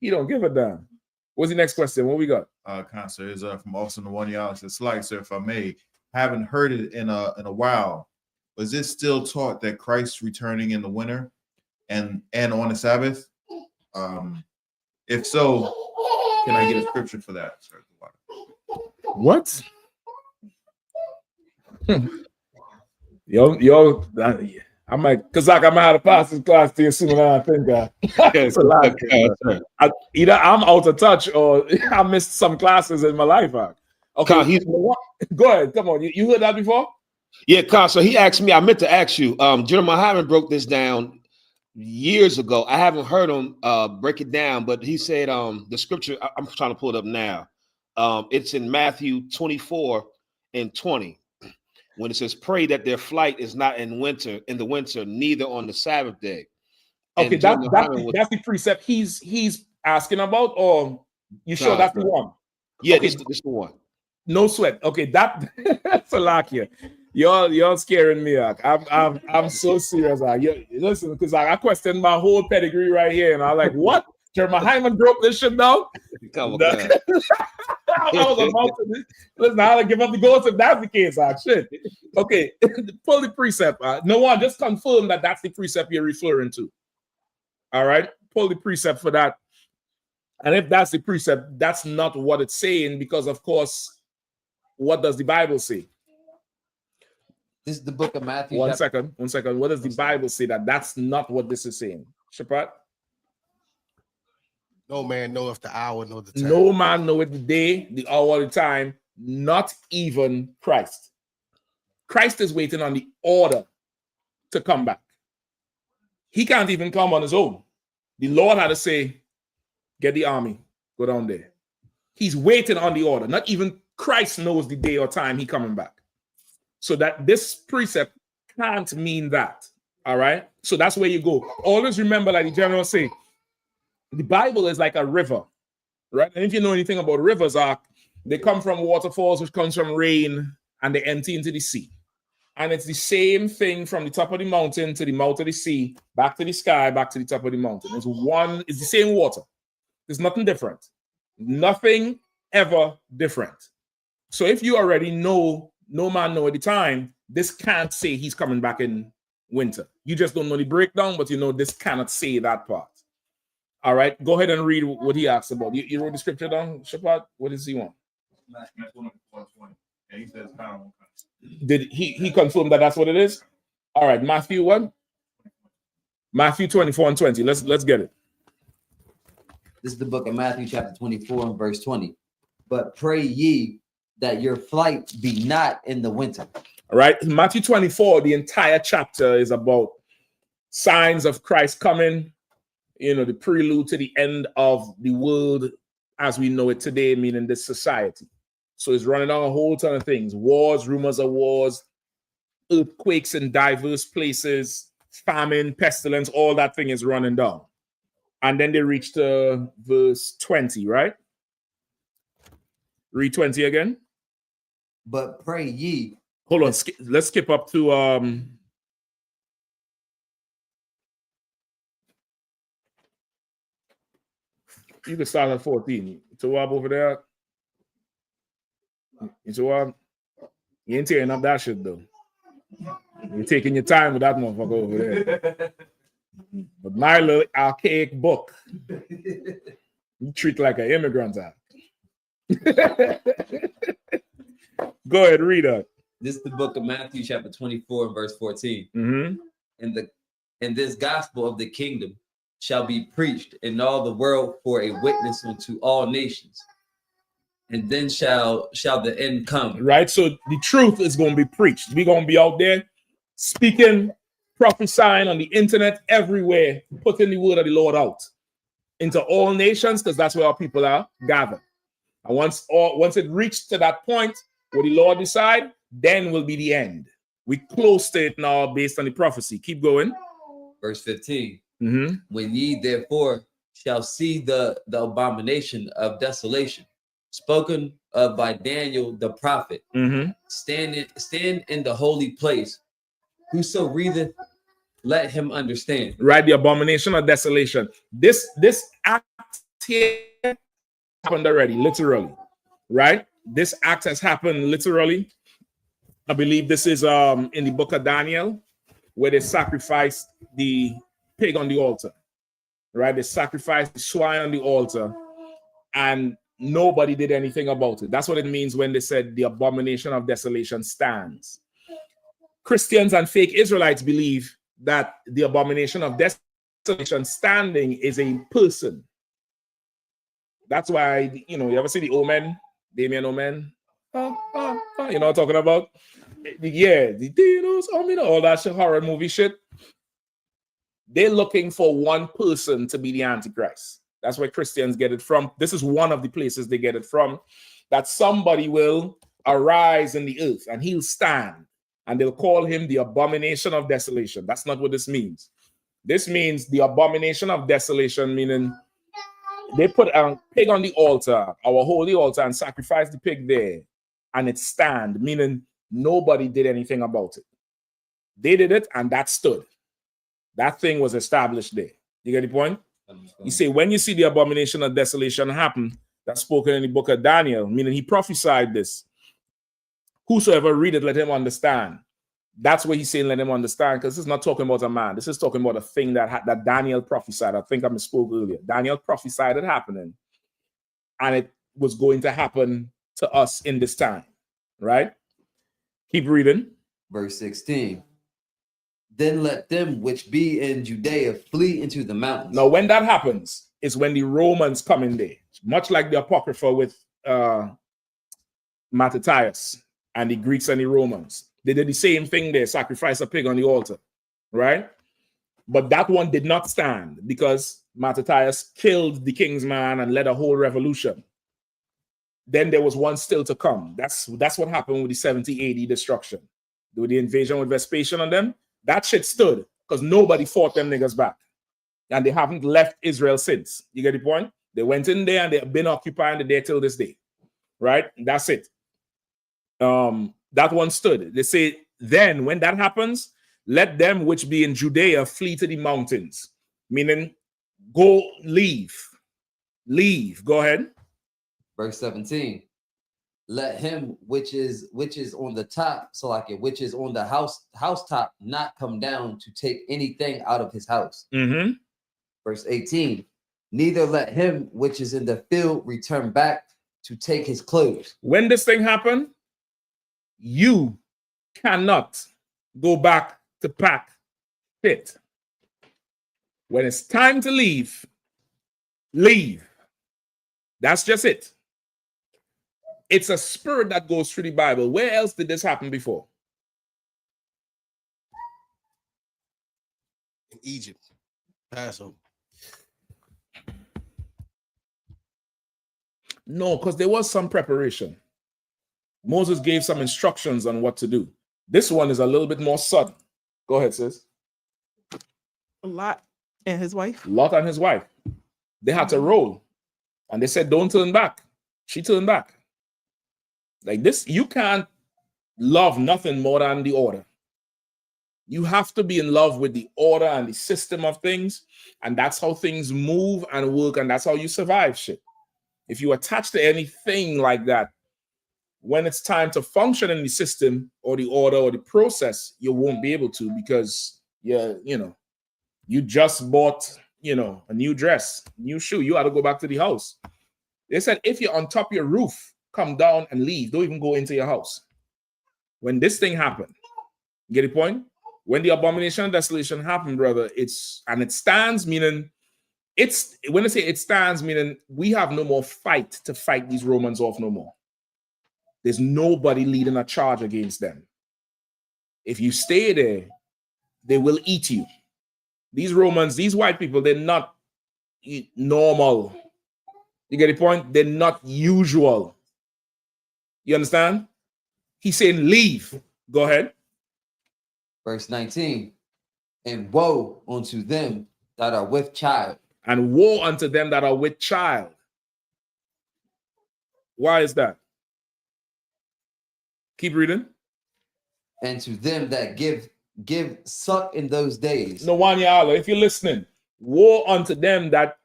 He don't give a damn. What's the next question? What we got? Concert is from Austin the 1 year. It's like, sir, if I may, haven't heard it in a while. Was it still taught that Christ's returning in the winter and on the Sabbath? If so, can I get a scripture for that, sir? What? I might, Kazak, I might have to pass this class to you soon. I think either I'm out of touch or I missed some classes in my life. Okay, go ahead. Come on, you heard that before? Yeah, Carl. So he asked me. I meant to ask you. Jeremiah Hyman broke this down years ago. I haven't heard him break it down, but he said the scripture. I'm trying to pull it up now. It's in Matthew 24 and 20 when it says, "Pray that their flight is not in the winter, neither on the Sabbath day." Okay, And that's the precept he's asking about, or you sure that's the one? Yeah, okay, this is the one. No sweat. Okay, that's a lock here. You're scaring me. I'm so serious. Listen, because I questioned my whole pedigree right here, and I'm like, what? Jeremiah Hyman broke this shit down. Come on, I was about to listen. I'll give up the ghost if that's the case. Shit. Okay, pull the precept. No one just confirm that that's the precept you're referring to. All right, pull the precept for that. And if that's the precept, that's not what it's saying, because of course, what does the Bible say? This is the book of Matthew. One second. What does the Bible say that that's not what this is saying? Shapat? No man knoweth the hour nor the time. No man knoweth the day, the hour, the time, not even Christ. Christ is waiting on the order to come back. He can't even come on his own. The Lord had to say, get the army, go down there. He's waiting on the order. Not even Christ knows the day or time he coming back. So that this precept can't mean that. All right. So that's where you go. Always remember, like the general say, the Bible is like a river, right? And if you know anything about rivers, they come from waterfalls, which comes from rain, and they empty into the sea. And it's the same thing from the top of the mountain to the mouth of the sea, back to the sky, back to the top of the mountain. It's the same water. There's nothing different. Nothing ever different. So if you already know, no man know at the time, this can't say he's coming back in winter. You just don't know the breakdown, but you know this cannot say that part. All right, go ahead and read what he asked about. You wrote the scripture down, Shapat? What does he want? Did he confirm that that's what it is? All right, Matthew what? Matthew 24 and 20. Let's get it. This is the book of Matthew, chapter 24 and verse 20. But pray ye that your flight be not in the winter. All right, Matthew 24, the entire chapter is about signs of Christ coming, the prelude to the end of the world as we know it today, meaning this society. So it's running on a whole ton of things: wars, rumors of wars, earthquakes in diverse places, famine, pestilence, all that thing is running down. And then they reach to verse 20, right? Read 20 again. But pray ye. Hold on. Let's skip up to you can start at 14. Tawab over there. Tawab. You ain't tearing up that shit though. You're taking your time with that motherfucker over there. But my little archaic book, you treat like an immigrant. Go ahead, read it. This is the book of Matthew, chapter 24, and verse 14. Mm-hmm. And this gospel of the kingdom shall be preached in all the world for a witness unto all nations. And then shall the end come. Right? So the truth is going to be preached. We're going to be out there speaking, prophesying on the internet, everywhere, putting the word of the Lord out into all nations, because that's where our people are gathered. And once it reached to that point where the Lord decide, then will be the end. We close to it now based on the prophecy. Keep going. Verse 15. Mm-hmm. When ye therefore shall see the abomination of desolation, spoken of by Daniel the prophet, stand in the holy place. Whoso readeth, let him understand. Right, the abomination of desolation. This act here happened already, literally. Right? This act has happened literally. I believe this is in the book of Daniel, where they sacrificed the pig on the altar. Right? They sacrificed the swine on the altar, and nobody did anything about it. That's what it means when they said the abomination of desolation stands. Christians and fake Israelites believe that the abomination of desolation standing is a person. That's why, you ever see the Omen, Damien Omen? You know what I'm talking about? Yeah, all that shit, horror movie shit. they're looking for one person to be the Antichrist. That's where Christians get it from. This is one of the places they get it from, that somebody will arise in the earth and he'll stand, and they'll call him the abomination of desolation. That's not what this means. This means the abomination of desolation, meaning they put a pig on the altar, our holy altar, and sacrifice the pig there, and it stand, meaning nobody did anything about it. They did it, and that stood. That thing was established there. You get the point? You say, when you see the abomination of desolation happen, that's spoken in the book of Daniel, meaning he prophesied this. Whosoever read it, let him understand. That's what he's saying, let him understand, because this is not talking about a man. This is talking about a thing that Daniel prophesied. I think I misspoke earlier. Daniel prophesied it happening, and it was going to happen to us in this time, right? Keep reading. Verse 16. Then let them which be in Judea flee into the mountains. Now, when that happens, is when the Romans come in there, much like the Apocrypha with Mattathias and the Greeks and the Romans. They did the same thing there, sacrifice a pig on the altar, right? But that one did not stand because Mattathias killed the king's man and led a whole revolution. Then there was one still to come. That's what happened with the 70 AD destruction. With the invasion with Vespasian on them, that shit stood because nobody fought them niggas back. And they haven't left Israel since. You get the point? They went in there and they've been occupying there till this day. Right? That's it. That one stood. They say, then when that happens, let them which be in Judea flee to the mountains. Meaning, go, leave. Leave. Go ahead. Verse 17. Let him which is on the top, so like it, which is on the housetop, not come down to take anything out of his house. Mm-hmm. Verse 18. Neither let him which is in the field return back to take his clothes. When this thing happened, you cannot go back to pack it. When it's time to leave, leave. That's just it. It's a spirit that goes through the Bible. Where else did this happen before? In Egypt, Passover. No, because there was some preparation. Moses gave some instructions on what to do. This one is a little bit more sudden. Go ahead, sis. Lot and his wife. Lot and his wife. They had to roll. And they said, don't turn back. She turned back. Like this, you can't love nothing more than the order. You have to be in love with the order and the system of things. And that's how things move and work. And that's how you survive shit. If you attach to anything like that, when it's time to function in the system or the order or the process, you won't be able to because you just bought, a new dress, new shoe. You ought to go back to the house. They said, if you're on top of your roof, come down and leave. Don't even go into your house. When this thing happened, get the point? When the abomination of desolation happened, brother, it stands, meaning when I say it stands, meaning we have no more fight to fight these Romans off no more. There's nobody leading a charge against them. If you stay there, they will eat you. These Romans, these white people, they're not normal. You get the point? They're not usual. You understand? He's saying leave. Go ahead. Verse 19. And woe unto them that are with child. And woe unto them that are with child. Why is that? Keep reading. And to them that give suck in those days. No one, y'all, if you're listening, woe unto them that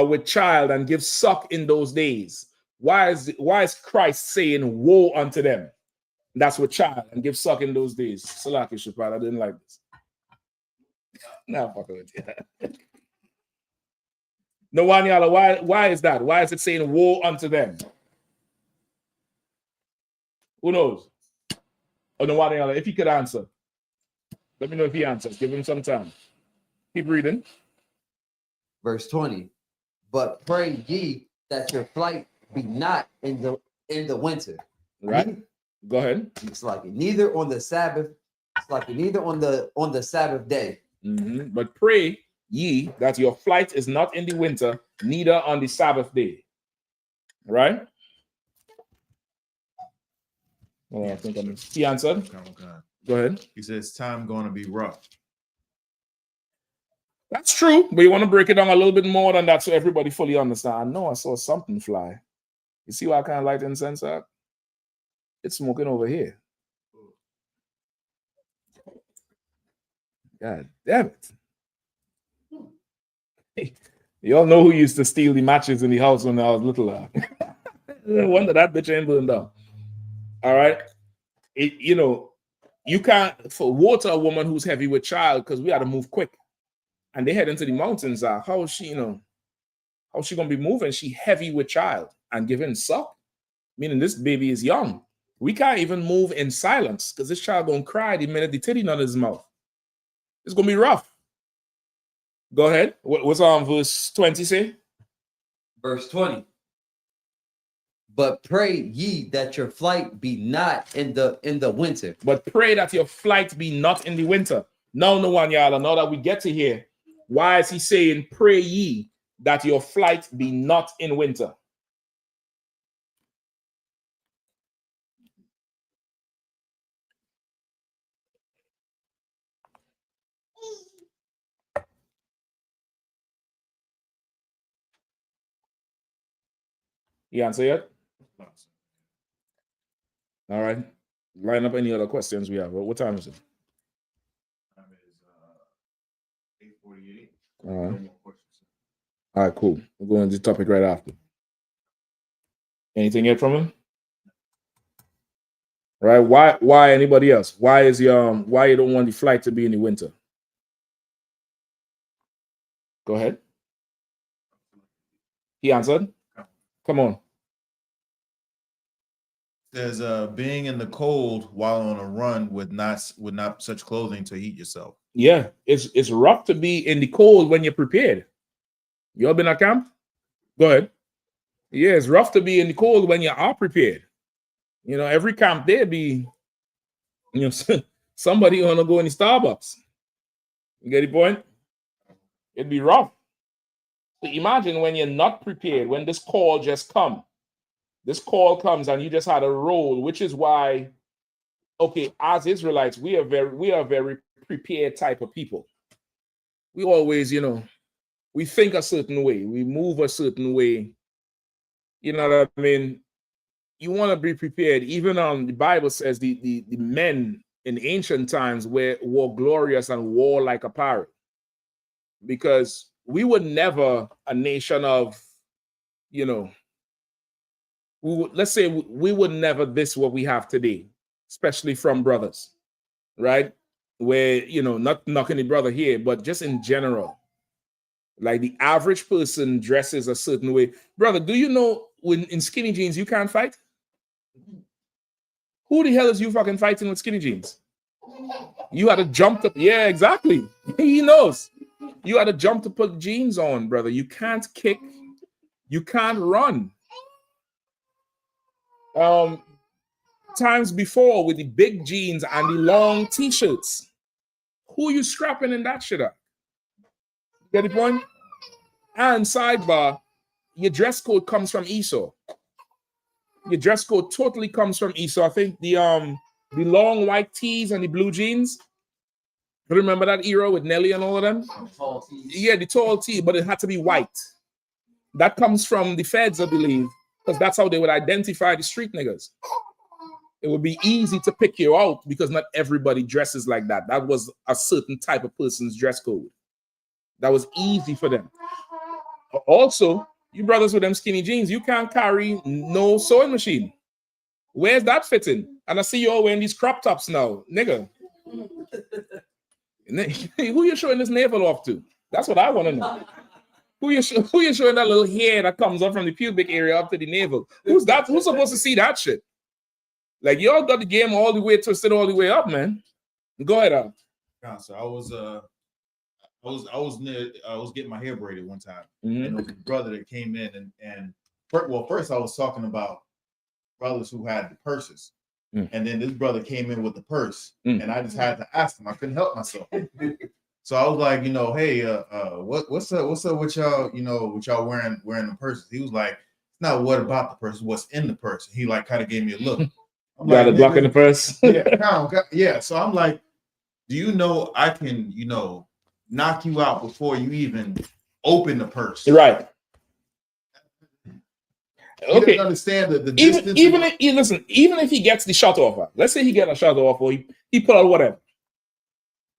with child and give suck in those days. Why is Christ saying woe unto them? That's with child and give suck in those days. Salaki Shapad, I didn't like this. Nah, fuck with you. No one, y'all, why is that? Why is it saying woe unto them? Who knows? Oh, no one, y'all, if you could answer. Let me know if he answers. Give him some time. Keep reading. Verse 20. But pray ye that your flight be not in the winter. Right. Go ahead. It's like neither on the Sabbath. It's like neither on the Sabbath day. But pray ye that your flight is not in the winter, neither on the Sabbath day. Right? I think he answered. Go ahead. He says, time going to be rough. That's true, but you want to break it down a little bit more than that so everybody fully understand. I know I saw something fly. You see what kind of light incense are? It's smoking over here. God damn it. Y'all know who used to steal the matches in the house when I was little. No wonder that bitch ain't burned down. All right. You can't water a woman who's heavy with child because we got to move quick. And they head into the mountains. How is she, how's she gonna be moving? She heavy with child and giving suck, meaning this baby is young. We can't even move in silence because this child gonna cry the minute the titty on his mouth. It's gonna be rough. Go ahead. What's on verse 20 say? Verse 20. But pray ye that your flight be not in the winter. But pray that your flight be not in the winter. Now that we get to here, why is he saying, pray ye that your flight be not in winter? You answer yet? All right. Line up any other questions we have. What time is it? Time is 8:48. All right, cool. We're going to the topic right after. Anything yet from him? Right? Why anybody else? Why is why you don't want the flight to be in the winter? Go ahead. He answered. Come on. Says being in the cold while on a run with not such clothing to heat yourself. Yeah, it's rough to be in the cold when you're prepared. You all been at camp? Go ahead. Yeah, it's rough to be in the cold when you are prepared. Every camp there be, somebody wanna go in the Starbucks. You get the point? It'd be rough. So imagine when you're not prepared, when this call just comes. This call comes and you just had a role, which is why, okay, as Israelites, we are very prepared type of people. We always, we think a certain way, we move a certain way. You know what I mean? You want to be prepared. Even the Bible says the men in ancient times wore glorious and warlike apparel, because we were never a nation of, let's say we would never this what we have today, especially from brothers, right? Where, not knocking the brother here, but just in general, like the average person dresses a certain way. Brother, do you know when in skinny jeans you can't fight? Who the hell is you fucking fighting with skinny jeans? You had to jump to, yeah, exactly. He knows. You had to jump to put jeans on, brother. You can't kick. You can't run. Times before with the big jeans and the long t-shirts. Who you scrapping in that shit up? Get the point? And sidebar, your dress code comes from Esau. Your dress code totally comes from Esau. I think the long white tees and the blue jeans. Remember that era with Nelly and all of them? Yeah, the tall tee, but it had to be white. That comes from the feds, I believe, because that's how they would identify the street niggas. It would be easy to pick you out because not everybody dresses like that. That was a certain type of person's dress code. That was easy for them. Also, you brothers with them skinny jeans, you can't carry no sewing machine. Where's that fitting? And I see you all wearing these crop tops now, nigga. Who you showing this navel off to? That's what I want to know. Who you showing that little hair that comes up from the pubic area up to the navel? Who's that? Who's supposed to see that shit? Like, y'all got the game all the way twisted all the way up, man. Go ahead, Al. So I was getting my hair braided one time, and there was a brother that came in and first I was talking about brothers who had the purses, and then this brother came in with the purse, and I just had to ask him. I couldn't help myself. So I was like, you know, hey, what's up with y'all, you know, with y'all wearing the purses? He was like, it's not what about the person, what's in the person. He like kind of gave me a look. I'm Got like, a Glock in the purse. yeah. So I'm like, do you know I can, you know, knock you out before you even open the purse? Right. He doesn't understand the distance. Even if he gets the shot offer, let's say he get a shot offer, or he pull out whatever,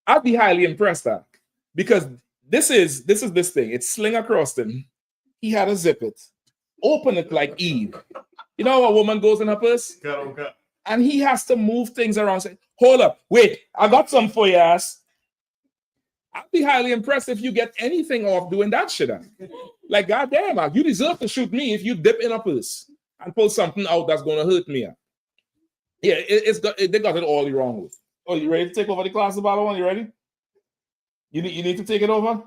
I'd be highly impressed at, because this is this thing. It's sling across him. He had to zip it, open it like Eve. You know, a woman goes in her purse, and he has to move things around. Say, hold up, wait, I got some for your ass. I'd be highly impressed if you get anything off doing that shit. Like, goddamn, you deserve to shoot me if you dip in a purse and pull something out that's going to hurt me. Yeah, they got it all wrong with. Oh, you ready to take over the class about one? You ready? You need to take it over?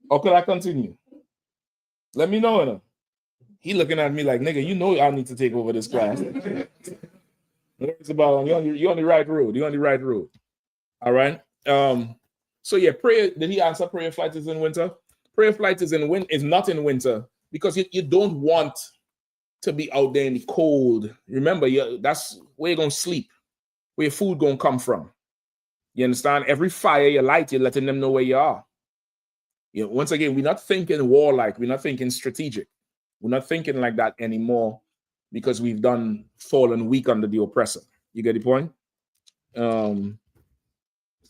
Or could I continue? Let me know. Enough. He looking at me like, nigga, you know I need to take over this class. It's about you're on the right road. You're on the right road. All right. So yeah, prayer. Did he answer prayer flight is in winter? Prayer flight is not in winter because you don't want to be out there in the cold. Remember, that's where you're gonna sleep, where your food gonna come from. You understand? Every fire you light, you're letting them know where you are. You know, once again, we're not thinking warlike, we're not thinking strategic. We're not thinking like that anymore because we've done fallen weak under the oppressor. You get the point? So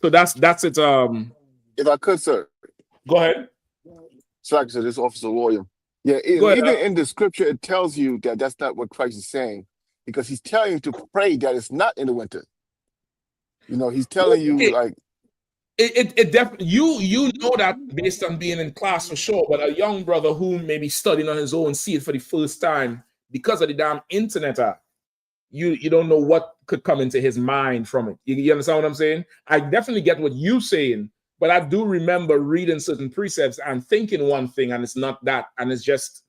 that's it. If I could, sir. Go ahead. So like I said, this Officer William. Yeah, even in the scripture, it tells you that that's not what Christ is saying, because he's telling you to pray that it's not in the winter. You know, he's telling you like it definitely you know that based on being in class for sure, but a young brother who may be studying on his own see it for the first time because of the damn internet you don't know what could come into his mind from it. You understand what I'm saying? I definitely get what you're saying, but I do remember reading certain precepts and thinking one thing, and it's not that, and it's just,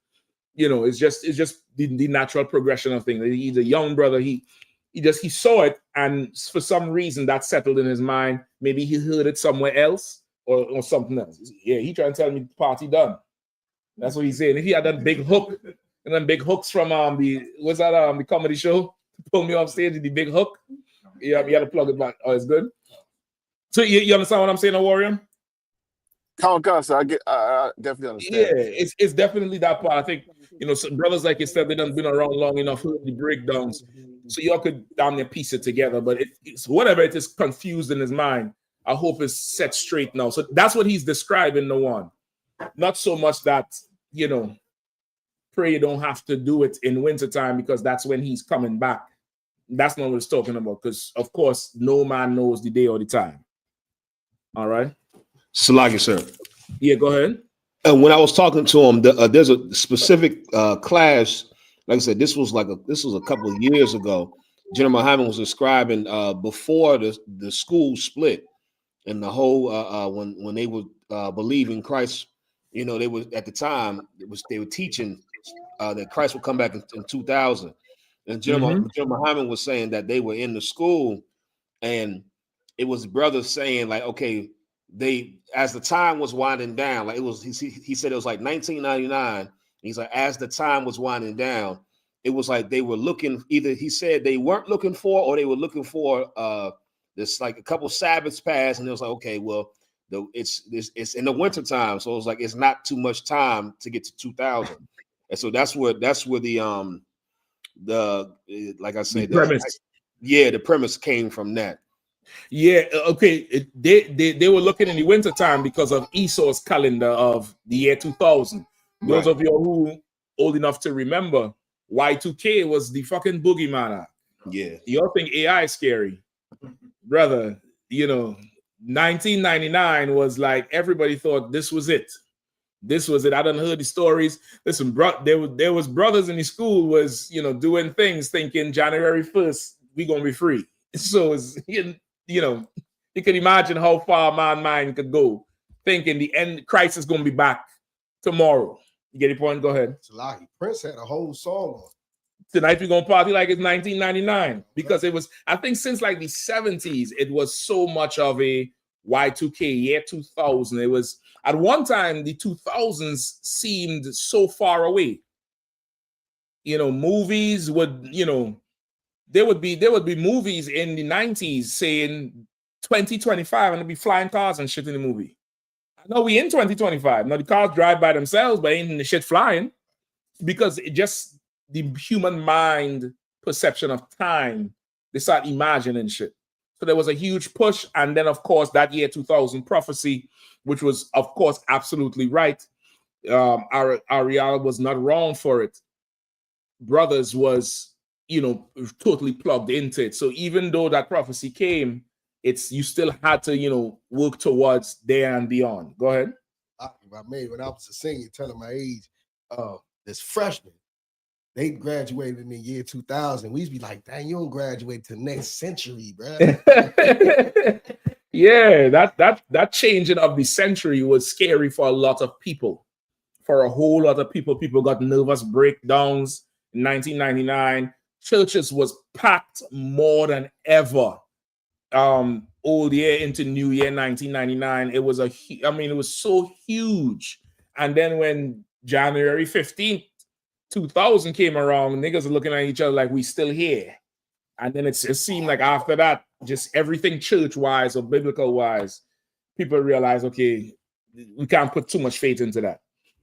you know, it's just the natural progression of things. He's a young brother. He saw it, and for some reason that settled in his mind. Maybe he heard it somewhere else or something else. Yeah, he trying to tell me party done. That's what he's saying. If he had that big hook and then big hooks from the comedy show, pull me off stage with the big hook. Yeah, you got to plug it back. Oh, it's good. So you understand what I'm saying, Warrior? I definitely understand. Yeah, it's definitely that part. I think, you know, some brothers like you said, they done been around long enough for the breakdowns, so y'all could damn near piece it together. But it's whatever it is confused in his mind, I hope it's set straight now. So that's what he's describing, the one. Not so much that, you know, pray you don't have to do it in wintertime because that's when he's coming back. That's not what he's talking about, because of course no man knows the day or the time. All right. Salagi, sir. Yeah, go ahead. When I was talking to him, there's a specific class. Like I said, this was a couple of years ago. General Muhammad was describing before the school split and the whole when they would believe in Christ. You know, they were at the time they were teaching that Christ would come back in 2000. And General Muhammad was saying that they were in the school, and it was brothers saying like, okay, as the time was winding down, like he said it was like 1999. He's like, as the time was winding down, it was like they were looking, either he said they weren't looking for, or they were looking for this, like a couple Sabbaths passed, and it was like, okay, well, it's in the winter time, so it was like it's not too much time to get to 2000. And so that's where the like I said, the premise came from that. Yeah, okay. They were looking in the winter time because of Esau's calendar of the year 2000. Those of you who old enough to remember, Y2K was the fucking boogeyman. Yeah. Y'all think AI is scary? Brother, you know, 1999 was like everybody thought this was it. This was it. I done heard the stories. Listen, there was brothers in the school was, you know, doing things thinking January 1st we gonna be free. So it's, you know, you can imagine how far my mind could go, thinking the end Christ is gonna be back tomorrow. You get the point? Go ahead. Prince had a whole song on. Tonight we're gonna party like it's 1999, because it was, I think since like the 70s, it was so much of a Y2K, year 2000. It was at one time the 2000s seemed so far away. You know, movies would, you know, there would be movies in the 90s saying 2025 and there'd be flying cars and shit in the movie. No, we in 2025. Now the cars drive by themselves, but ain't the shit flying because it just the human mind perception of time. They start imagining shit. So there was a huge push, and then of course that year 2000 prophecy, which was of course absolutely right. Ariel was not wrong for it. Brothers was, you know, totally plugged into it. So even though that prophecy came, you still had to, you know, work towards there and beyond. Go ahead. When I was a senior, telling my age, this freshman, they graduated in the year 2000. We used to be like, dang, you don't graduate till next century, bro. Yeah, that changing of the century was scary for a lot of people. For a whole lot of people, people got nervous breakdowns in 1999. Churches was packed more than ever. Old year into new year 1999, it was it was so huge. And then when January 15th 2000 came around, niggas are looking at each other like we still here. And then it seemed like after that, just everything church-wise or biblical-wise, people realize, okay, we can't put too much faith into that.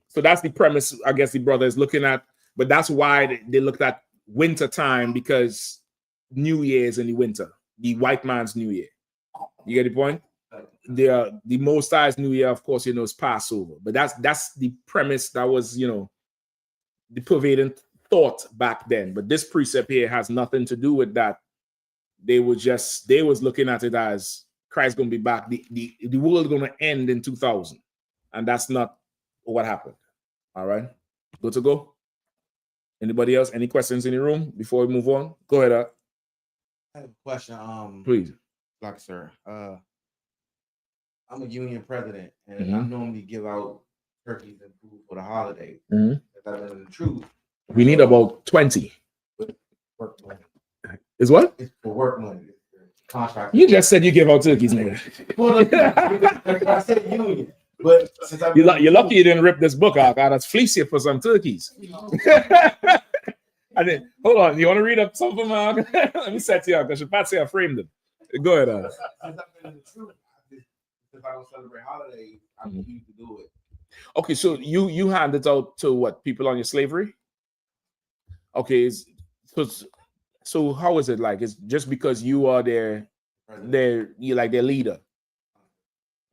So that's the premise, I guess, the brother is looking at. But that's why they looked at winter time, because New Year is in the winter, the white man's New Year. You get the point? The Most High's New Year, of course, you know, is Passover. But that's the premise that was, you know, the pervading thought back then. But this precept here has nothing to do with that. They was looking at it as Christ gonna be back. The world gonna end in 2000, and that's not what happened. All right, good to go. Anybody else? Any questions in the room before we move on? Go ahead. I have a question. Please. Like, sir, I'm a union president, and I normally give out turkeys and food for the holidays. If I know the truth, we need about 20. Work money. Is what? It's for work money. Contract. You just said you give out turkeys, nigga. I said union, but since you're lucky you didn't rip this book out. I'd fleece you for some turkeys. I didn't. Hold on. You want to read up something, Mark? Let me set you up because Patsy I framed them. Go ahead. Since I've been in the truth, since I don't celebrate holidays, I refuse to do it. Okay, so you hand it out to what, people on your slavery? Okay, so how is it like? It's just because you are you're like their leader.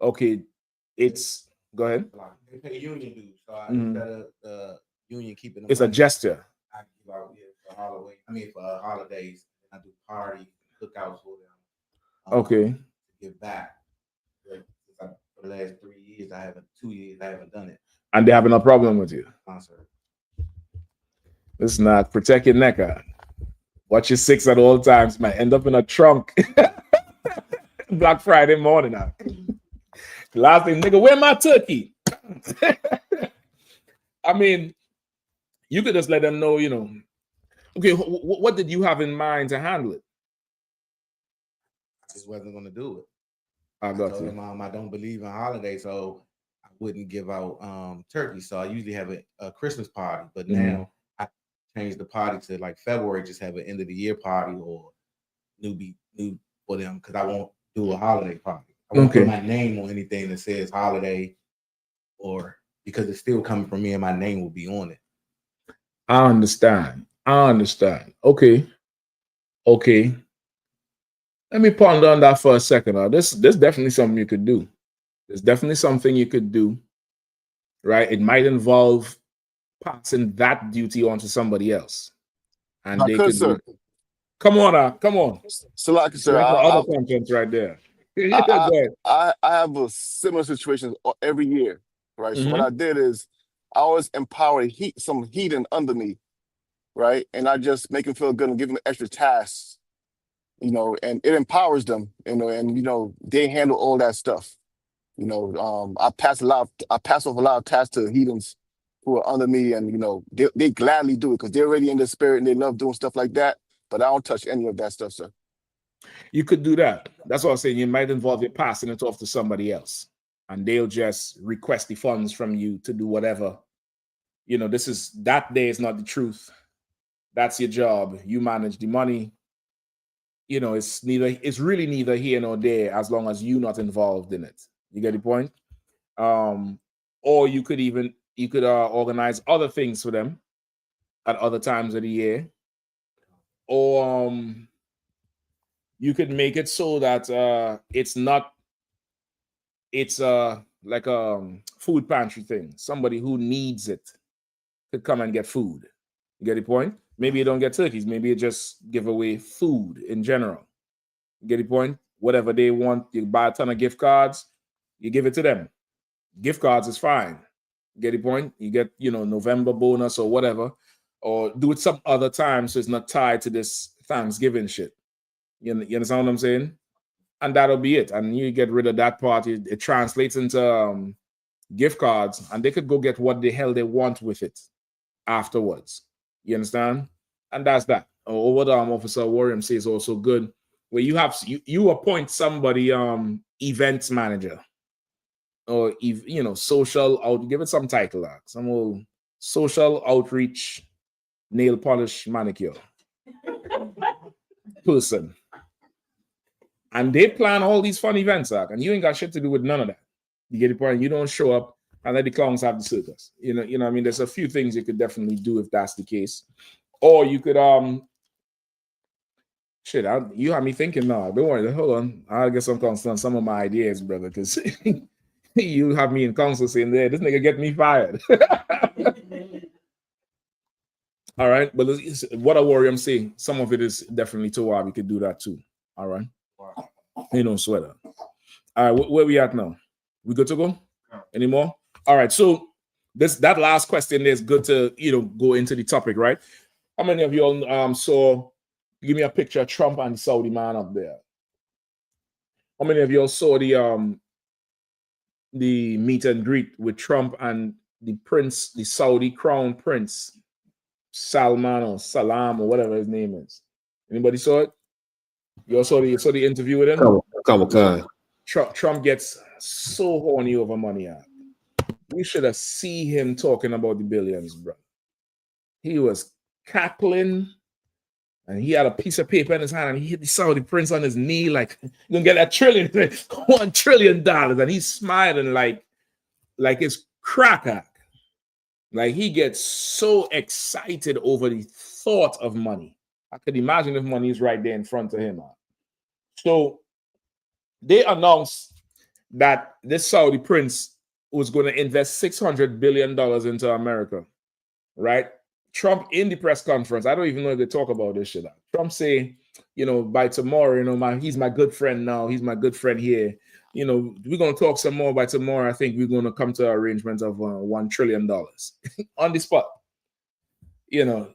Okay, go ahead. They pay union dues, so instead of the union keeping it's money, a gesture. I give out for holidays, and I do parties, cookouts for them. Okay. To give back. For the last 3 years, 2 years, I haven't done it. And they having a problem with you? Sir. It's not. Protect your neck out. Watch your six at all times. Might end up in a trunk. Black Friday morning now. Last thing, nigga, where my turkey? I mean, you could just let them know, you know. Okay, what did you have in mind to handle it? I just wasn't going to do it. I told him, I don't believe in holidays, so I wouldn't give out turkey. So I usually have a Christmas party, but now I changed the party to like February, just have an end of the year party or new for them, because I won't do a holiday party. I won't put my name on anything that says holiday, or because it's still coming from me and my name will be on it. I understand. Okay. Let me ponder on that for a second. This definitely something you could do. There's definitely something you could do, right? It might involve passing that duty on to somebody else, and they could do. Come on. So, like I said, other contents right there. I have a similar situation every year, right? So what I did is I always empower some heathen under me, right? And I just make them feel good and give them extra tasks, you know, and it empowers them, you know, and you know they handle all that stuff, you know. I pass off a lot of tasks to heathens who are under me, and you know they gladly do it because they're already in the spirit and they love doing stuff like that. But I don't touch any of that stuff, sir. You could do that. That's what I'm saying. You might involve you passing it off to somebody else, and they'll just request the funds from you to do whatever. You know, that day is not the truth. That's your job. You manage the money. You know, it's really neither here nor there as long as you're not involved in it. You get the point? Or you could organize other things for them at other times of the year. Or you could make it so that it's like a food pantry thing. Somebody who needs it could come and get food. You get the point? Maybe you don't get turkeys. Maybe you just give away food in general. You get the point? Whatever they want, you buy a ton of gift cards, you give it to them. Gift cards is fine. You get the point? You get, November bonus or whatever, or do it some other time so it's not tied to this Thanksgiving shit. You understand what I'm saying? And that'll be it. And you get rid of that part. It translates into gift cards, and they could go get what the hell they want with it afterwards. You understand? And that's that. Or what Officer Warrior says also good, where you appoint somebody events manager, or social out. Give it some title, some old social outreach nail polish manicure person. And they plan all these fun events, and you ain't got shit to do with none of that. You get the point? You don't show up and let the clowns have the circus. You know what I mean? There's a few things you could definitely do if that's the case. Or you could you have me thinking now. Don't worry, hold on. I'll get some counsel on some of my ideas, brother, because you have me in counsel saying, "There, this nigga get me fired." All right, but what a warrior say. Some of it is definitely too hard. We could do that too. All right, you don't sweat that. All right, where we at now? We good to go? Any more? All right, so that last question is good to go into the topic, right? How many of you all saw? Give me a picture of Trump and the Saudi man up there. How many of you all saw the meet and greet with Trump and the Saudi crown prince, Salman or Salam or whatever his name is? Anybody saw it? You all saw the interview with him? Trump gets so horny over money. We should have seen him talking about the billions, bro. He was cackling, and he had a piece of paper in his hand, and he hit the Saudi prince on his knee, like, "You're gonna get that $1 trillion," and he's smiling like it's cracker. Like, he gets so excited over the thought of money. I could imagine if money is right there in front of him. So they announced that this Saudi prince was going to invest $600 billion into America, right? Trump in the press conference, I don't even know if they talk about this shit. Trump say, by tomorrow, he's my good friend now. He's my good friend here. We're going to talk some more by tomorrow. I think we're going to come to an arrangement of $1 trillion on the spot. 2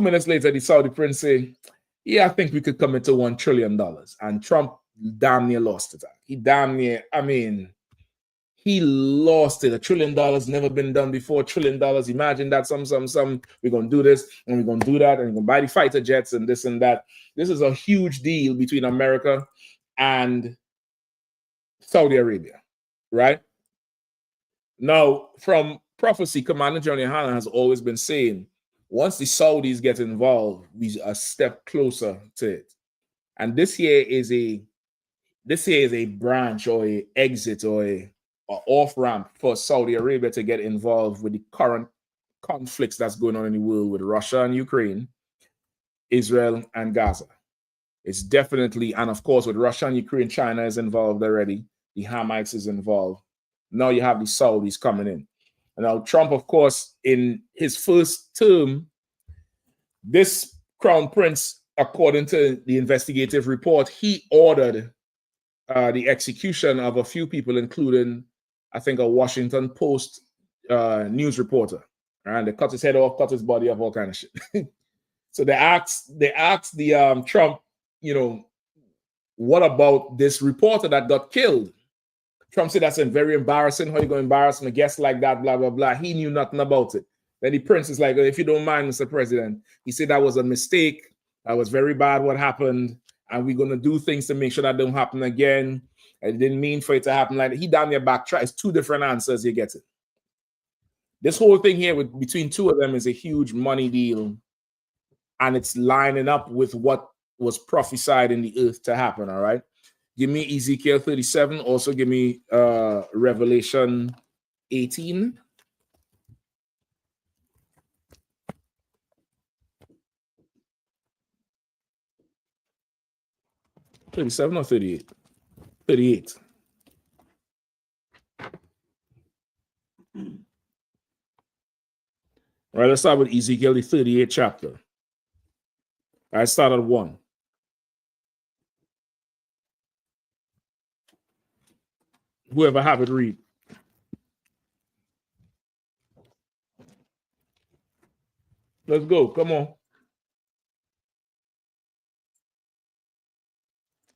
minutes later, the Saudi prince say, "Yeah, I think we could come into $1 trillion. And Trump damn near lost it. He damn near, he lost it. $1 trillion never been done before. $1 trillion. Imagine that. Some. We're going to do this and we're going to do that. And we're going to buy the fighter jets and this and that. This is a huge deal between America and Saudi Arabia, right? Now, from prophecy, Commander General Yahanna has always been saying, once the Saudis get involved, we are a step closer to it. And this here is a branch or a exit or a off-ramp for Saudi Arabia to get involved with the current conflicts that's going on in the world with Russia and Ukraine, Israel and Gaza. It's definitely, and of course with Russia and Ukraine, China is involved already. The Hamites is involved. Now you have the Saudis coming in. And now Trump, of course, in his first term, this crown prince, according to the investigative report, he ordered the execution of a few people, including, I think, a Washington Post news reporter. And they cut his head off, cut his body off, all kind of shit. So they asked the Trump, what about this reporter that got killed? Trump said that's very embarrassing. How you going to embarrass my guest like that, blah, blah, blah. He knew nothing about it. Then the prince is like, if you don't mind, Mr. President, he said that was a mistake. That was very bad what happened. and we're going to do things to make sure that don't happen again. It didn't mean for it to happen like that. He down there backtrack. It's two different answers. You get it. This whole thing here between two of them is a huge money deal, and it's lining up with what was prophesied in the earth to happen. All right. Give me Ezekiel 37. Also give me Revelation 18. $37 or 38? 38. All right, let's start with Ezekiel, the 38th chapter. I start at 1. Whoever have it, read. Let's go. Come on.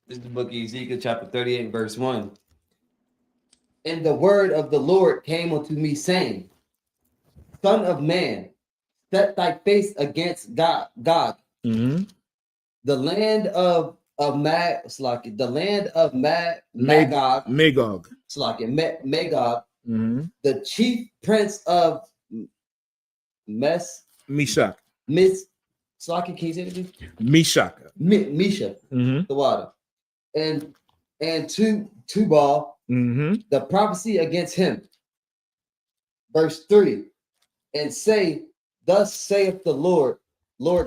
This is the book of Ezekiel, chapter 38, verse 1. And the word of the Lord came unto me, saying, Son of man, set thy face against Gog, Mm-hmm. the land of Magog, Magog, mm-hmm. the chief prince of Meshach. Can you say it again? Meshach. Meshach, Mm-hmm. the water. And Tubal, mm-hmm. the prophecy against him. Verse 3. And say, Thus saith the Lord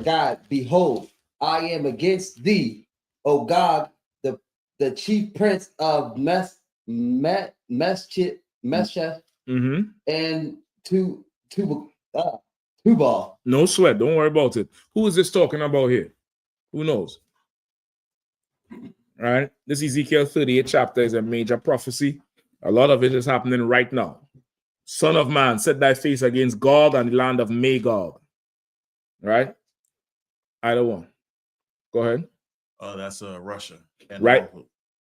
God, behold, I am against thee, O Gog, the chief prince of Meshach, Mm-hmm. and Tubal. No sweat. Don't worry about it. Who is this talking about here? Who knows? All right. This Ezekiel 38 chapter is a major prophecy. A lot of it is happening right now. Son of man, set thy face against Gog and the land of Magog. Right? Either one. Go ahead. That's Russia. And right.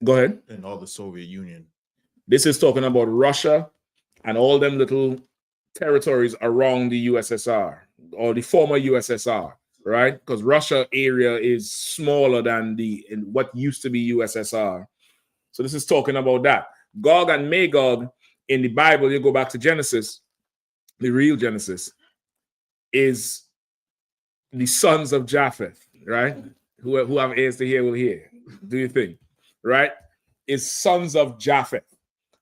Go ahead. And all the Soviet Union. This is talking about Russia and all them little territories around the USSR or the former USSR, right? Because Russia area is smaller than what used to be USSR. So this is talking about that. Gog and Magog in the Bible, you go back to Genesis, the real Genesis, is the sons of Japheth, right? Who have ears to hear will hear. Do you think? Right? Is sons of Japheth.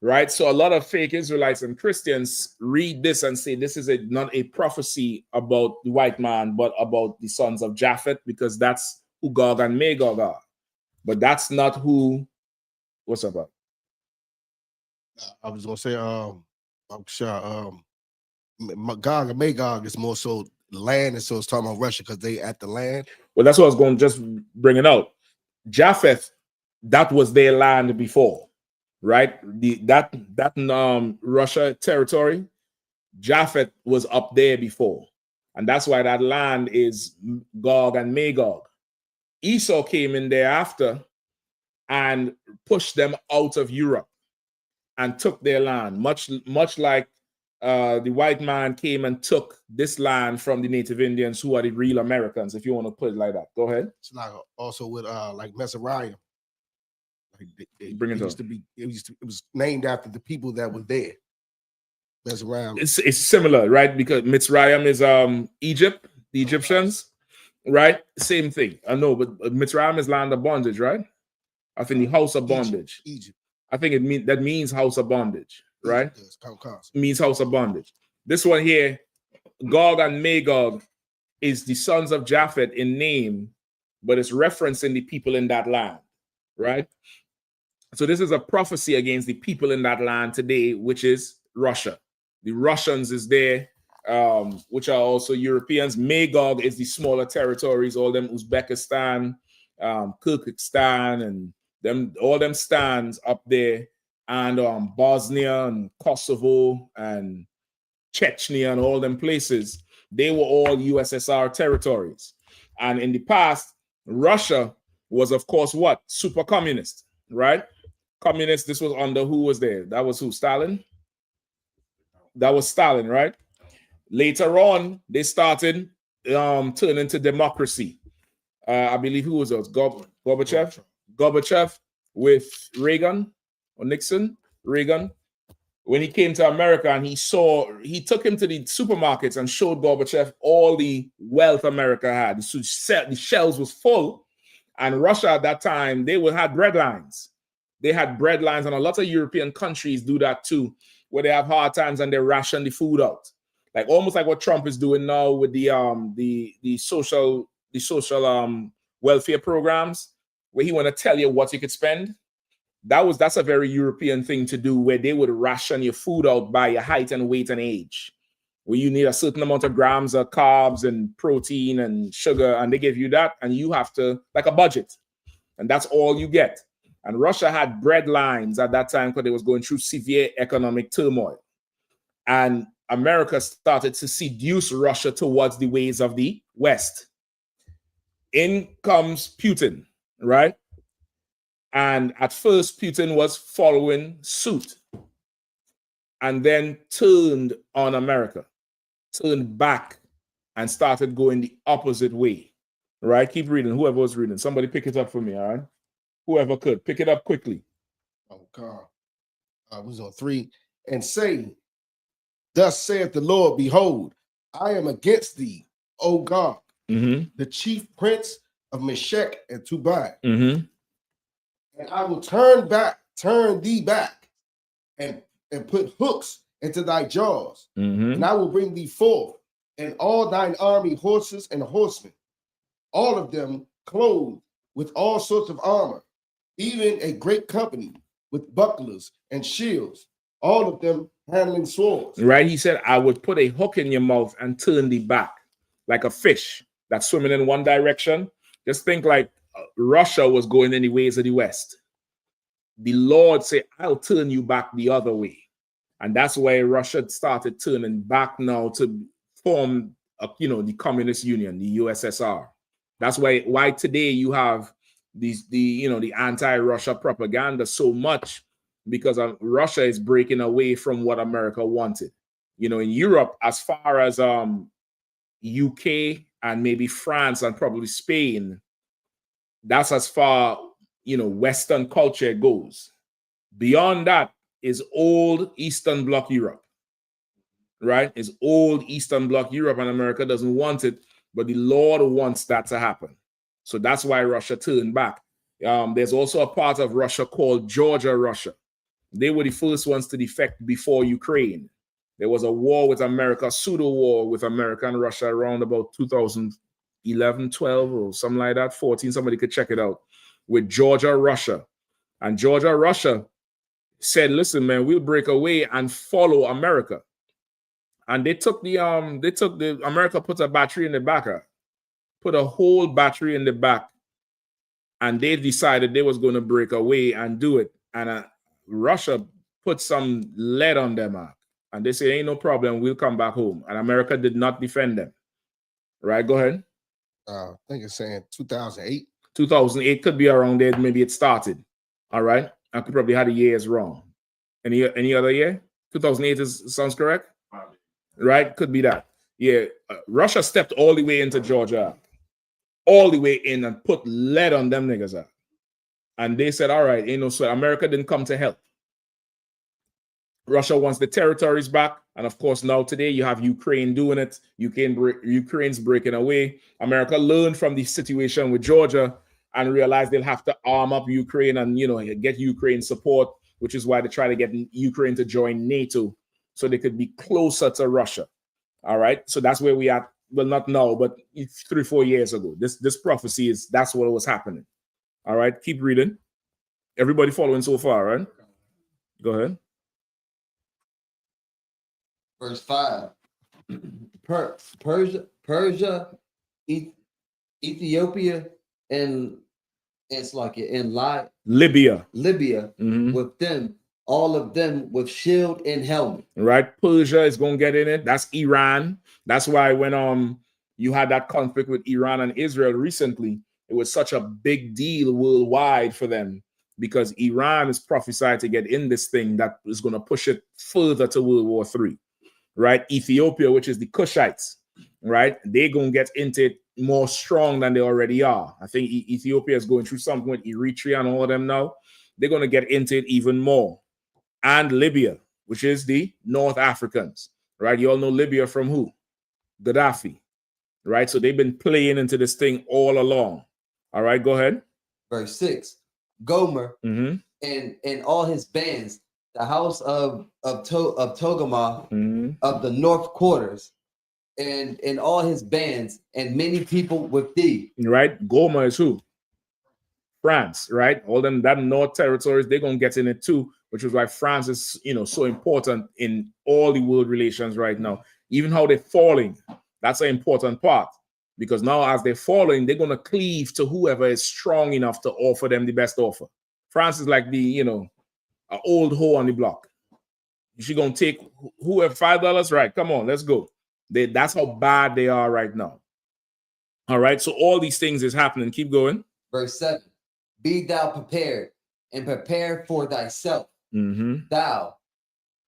Right, so a lot of fake Israelites and Christians read this and say this is not a prophecy about the white man, but about the sons of Japheth, because that's who Gog and Magog are. But that's not who. What's up? I was gonna say, I'm sure Gog and Magog is more so land, and so it's talking about Russia because they at the land. Well, that's what I was going to just bring it out. Japheth, that was their land before. Right, that Russia territory, Japheth was up there before, and that's why that land is Gog and Magog. Esau came in there after and pushed them out of Europe and took their land, much like the white man came and took this land from the Native Indians, who are the real Americans, if you want to put it like that. Go ahead. It's like also with like Mesariah. Bring it up. It was named after the people that were there. That's around. It's similar, right? Because Mitzrayim is Egypt, the Egyptians, right? Same thing. I know, but Mitzrayim is land of bondage, right? I think the house of bondage. Egypt. I think that means house of bondage, right? It means house of bondage. This one here, Gog and Magog, is the sons of Japheth in name, but it's referencing the people in that land, right? So this is a prophecy against the people in that land today, which is Russia. The Russians is there, which are also Europeans. Magog is the smaller territories, all them Uzbekistan, Kyrgyzstan, and all them stands up there, and Bosnia and Kosovo and Chechnya and all them places. They were all USSR territories. And in the past, Russia was, of course, what? Super communist, right? Communist, this was under who was there? That was who? Stalin? That was Stalin, right? Later on, they started turning to democracy. I believe who was those? Gorbachev with Reagan or Nixon, Reagan. When he came to America and he took him to the supermarkets and showed Gorbachev all the wealth America had. The shelves was full. And Russia at that time, they had bread lines. They had bread lines, and a lot of European countries do that too, where they have hard times and they ration the food out. Like almost like what Trump is doing now with the social welfare programs, where he want to tell you what you could spend. That's a very European thing to do, where they would ration your food out by your height and weight and age, where you need a certain amount of grams of carbs and protein and sugar, and they give you that, and you have to, like a budget, and that's all you get. And Russia had bread lines at that time because it was going through severe economic turmoil. And America started to seduce Russia towards the ways of the West. In comes Putin, right? And at first, Putin was following suit and then turned on America, turned back and started going the opposite way, right? Keep reading. Whoever was reading, somebody pick it up for me, all right? Whoever could, pick it up quickly. Oh, God. I was on 3. And say, thus saith the Lord, behold, I am against thee, O God, the chief prince of Meshach and Tubal. And I will turn thee back, and put hooks into thy jaws. And I will bring thee forth, and all thine army, horses and horsemen, all of them clothed with all sorts of armor, even a great company with bucklers and shields, all of them handling swords. Right? He said, I would put a hook in your mouth and turn thee back, like a fish that's swimming in one direction. Just think like Russia was going in the ways of the West. The Lord said, I'll turn you back the other way. And that's why Russia started turning back now to form, the Communist Union, the USSR. That's why today you have the anti-Russia propaganda so much, because Russia is breaking away from what America wanted. In Europe, as far as UK and maybe France and probably Spain, that's as far Western culture goes. Beyond that is old Eastern Bloc Europe, right? It's old Eastern Bloc Europe, and America doesn't want it, but the Lord wants that to happen. So that's why Russia turned back. There's also a part of Russia called Georgia Russia. They were the first ones to defect before Ukraine. There was a war with America, pseudo war with America and Russia around about 2011, 12 or something like that, 14. Somebody could check it out, with Georgia Russia. And Georgia Russia said, listen, man, we'll break away and follow America. And they took America put a battery in the back, put a whole battery in the back, and they decided they was going to break away and do it. And Russia put some lead on them, and they say, ain't no problem, we'll come back home. And America did not defend them. Right, go ahead. I think it's saying 2008. 2008 could be around there. Maybe it started. All right. I could probably have the years wrong. Any other year? 2008 sounds correct? Right? Could be that. Yeah. Russia stepped all the way into Georgia, all the way in, and put lead on them niggas out. And they said, all right, ain't no sweat. America didn't come to help. Russia wants the territories back. And of course, now today you have Ukraine doing it. Ukraine's breaking away. America learned from the situation with Georgia and realized they'll have to arm up Ukraine and, get Ukraine support, which is why they try to get Ukraine to join NATO so they could be closer to Russia. All right. So that's where we are. Well, not now, but 3-4 years ago. This prophecy that's what was happening. All right. Keep reading. Everybody following so far, right? Go ahead. Verse 5. Persia, Ethiopia, and it's like in Libya, with them, all of them with shield and helmet. Right, Persia is gonna get in it. That's Iran. That's why when you had that conflict with Iran and Israel recently, it was such a big deal worldwide for them, because Iran is prophesied to get in this thing that is going to push it further to World War III. Right, Ethiopia, which is the Cushites, right? They're gonna get into it more strong than they already are. I think Ethiopia is going through something with Eritrea and all of them now. They're going to get into it even more. And Libya, which is the North Africans, right? You all know Libya from who? Gaddafi, right? So they've been playing into this thing all along. All right, go ahead. Verse 6. Gomer and all his bands, the house of Togarmah of the north quarters, and all his bands, and many people with thee. Right? Gomer is who? France, right? All them that North territories, they're gonna get in it too, which is why France is, so important in all the world relations right now. Even how they're falling, that's an important part, because now as they're falling, they're gonna cleave to whoever is strong enough to offer them the best offer. France is like the, an old hoe on the block. She's gonna take whoever $5, right? Come on, let's go. That's how bad they are right now. All right, so all these things is happening. Keep going. Verse 7. Be thou prepared, and prepare for thyself, thou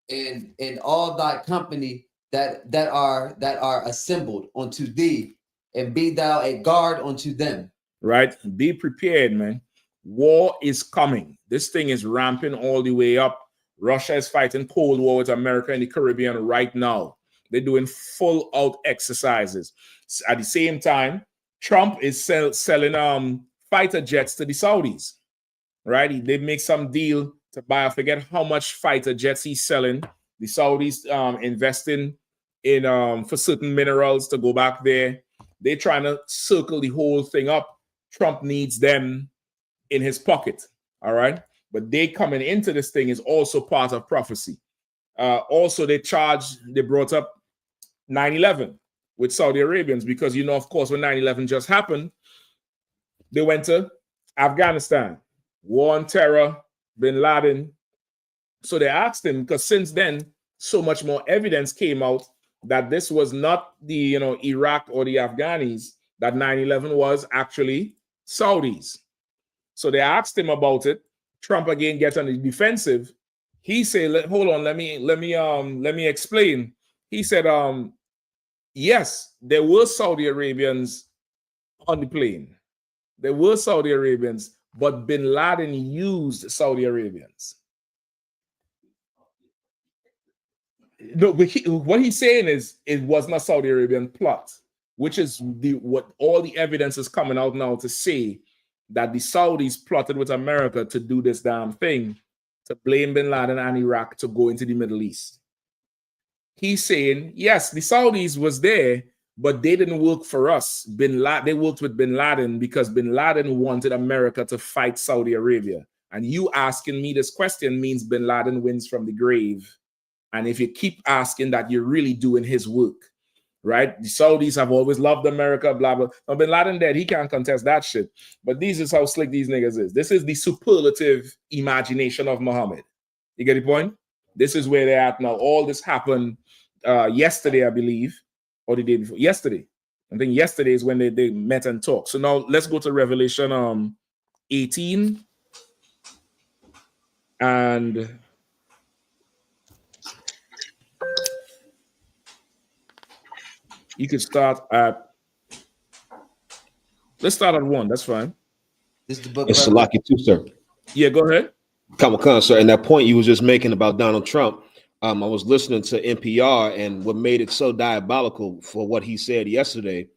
and all thy company that are assembled unto thee, and be thou a guard unto them. Right? Be prepared, man. War is coming. This thing is ramping all the way up. Russia is fighting Cold War with America in the Caribbean right now. They're doing full out exercises. At the same time, Trump is selling fighter jets to the Saudis, right? They make some deal to buy, I forget how much fighter jets he's selling. The Saudis investing in for certain minerals to go back there. They're trying to circle the whole thing up. Trump needs them in his pocket, all right? But they coming into this thing is also part of prophecy. Also, they brought up 9/11 with Saudi Arabians, because, of course, when 9/11 just happened, they went to Afghanistan, war on terror, bin Laden. So they asked him, because since then, so much more evidence came out that this was not the, Iraq or the Afghanis, that 9/11 was actually Saudis. So they asked him about it. Trump again gets on the defensive. He said, hold on, let me explain. He said, yes, there were Saudi Arabians on the plane. There were Saudi Arabians, but bin Laden used Saudi Arabians. No, but what he's saying is it was not Saudi Arabian plot, which is what all the evidence is coming out now to say, that the Saudis plotted with America to do this damn thing, to blame bin Laden and Iraq to go into the Middle East. He's saying, yes, the Saudis was there, but they didn't work for us. They worked with bin Laden because bin Laden wanted America to fight Saudi Arabia. And you asking me this question means bin Laden wins from the grave. And if you keep asking that, you're really doing his work, right? The Saudis have always loved America, blah, blah. Now, bin Laden dead, he can't contest that shit. But this is how slick these niggas is. This is the superlative imagination of Muhammad. You get the point? This is where they're at now. All this happened yesterday, I believe, or the day before. Yesterday. I think yesterday is when they met and talked. So now let's go to Revelation 18. And you could start at, let's start at 1. That's fine. This is the book. It's Salaki too, sir. Yeah, go ahead. Come on, sir. And that point you was just making about Donald Trump, I was listening to NPR, and what made it so diabolical for what he said yesterday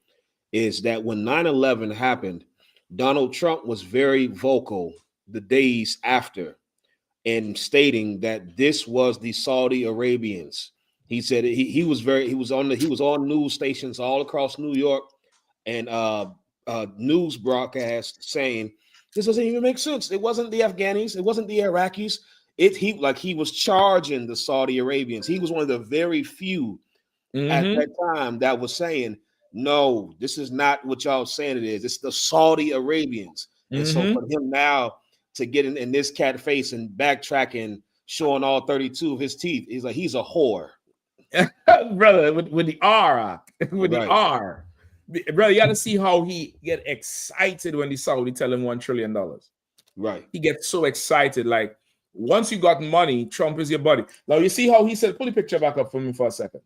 is that when 9/11 happened, Donald Trump was very vocal the days after in stating that this was the Saudi Arabians. He said he was on news stations all across New York and news broadcasts saying this doesn't even make sense. It wasn't the Afghanis, it wasn't the Iraqis. He was charging the Saudi Arabians. He was one of the very few at that time that was saying, no, this is not what y'all saying it is. It's the Saudi Arabians. And so for him now to get in this cat face and backtracking, showing all 32 of his teeth, he's like, he's a whore. Brother, with the R, with the R. Brother, you got to see how he get excited when the Saudi tell him $1 trillion. Right. He gets so excited. Like, once you got money, Trump is your buddy. Now, you see how he said, pull the picture back up for me for a second.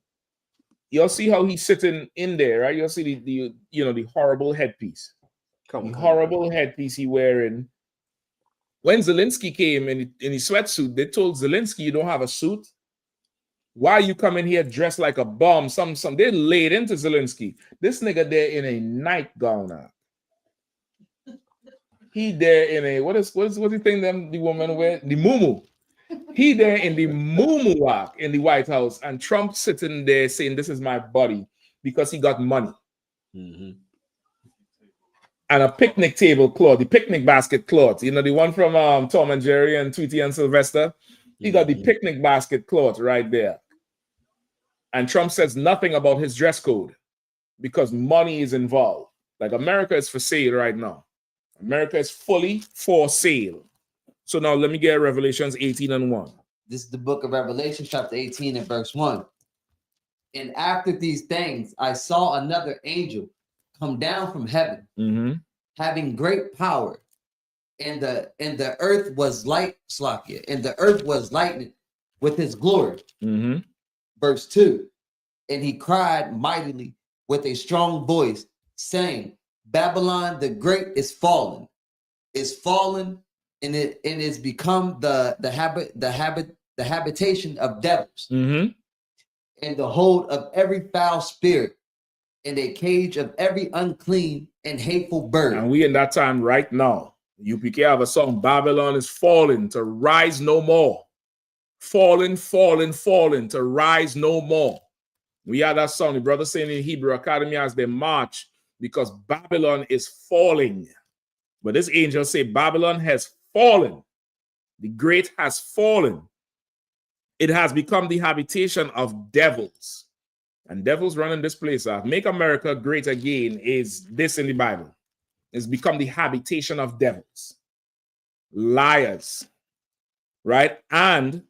you'll see how he's sitting in there, right? You'll see the the horrible headpiece. The horrible headpiece he wearing. When Zelensky came in his sweatsuit, they told Zelensky, you don't have a suit. Why you coming here dressed like a bomb? Some they laid into Zelensky. This nigga there in a nightgown now. He there in a what is the thing them the woman wear? The muumuu. He there in the muumuu walk in the White House, and Trump sitting there saying, "This is my body," because he got money. Mm-hmm. And a picnic table cloth, the picnic basket cloth, you know, the one from Tom and Jerry and Tweety and Sylvester. He got the picnic basket cloth right there. And Trump says nothing about his dress code because money is involved. Like America is for sale right now. America is fully for sale. So now let me get Revelations 18:1. This is the book of Revelation, chapter 18 and verse 1. And after these things, I saw another angel come down from heaven, having great power, and the earth was light, Slakia, and the earth was lightened with his glory. Verse 2. And he cried mightily with a strong voice, saying, Babylon the Great is fallen, and it is become the habitation of devils, and the hold of every foul spirit, and a cage of every unclean and hateful bird. And we in that time right now. UPK have a song, Babylon is falling to rise no more. Fallen, fallen, fallen to rise no more. We had that song, the brother saying in Hebrew Academy as they march, because Babylon is falling. But this angel say Babylon has fallen. The great has fallen. It has become the habitation of devils. And devils running this place out. Make America great again is this in the Bible. It's become the habitation of devils. Liars. Right? And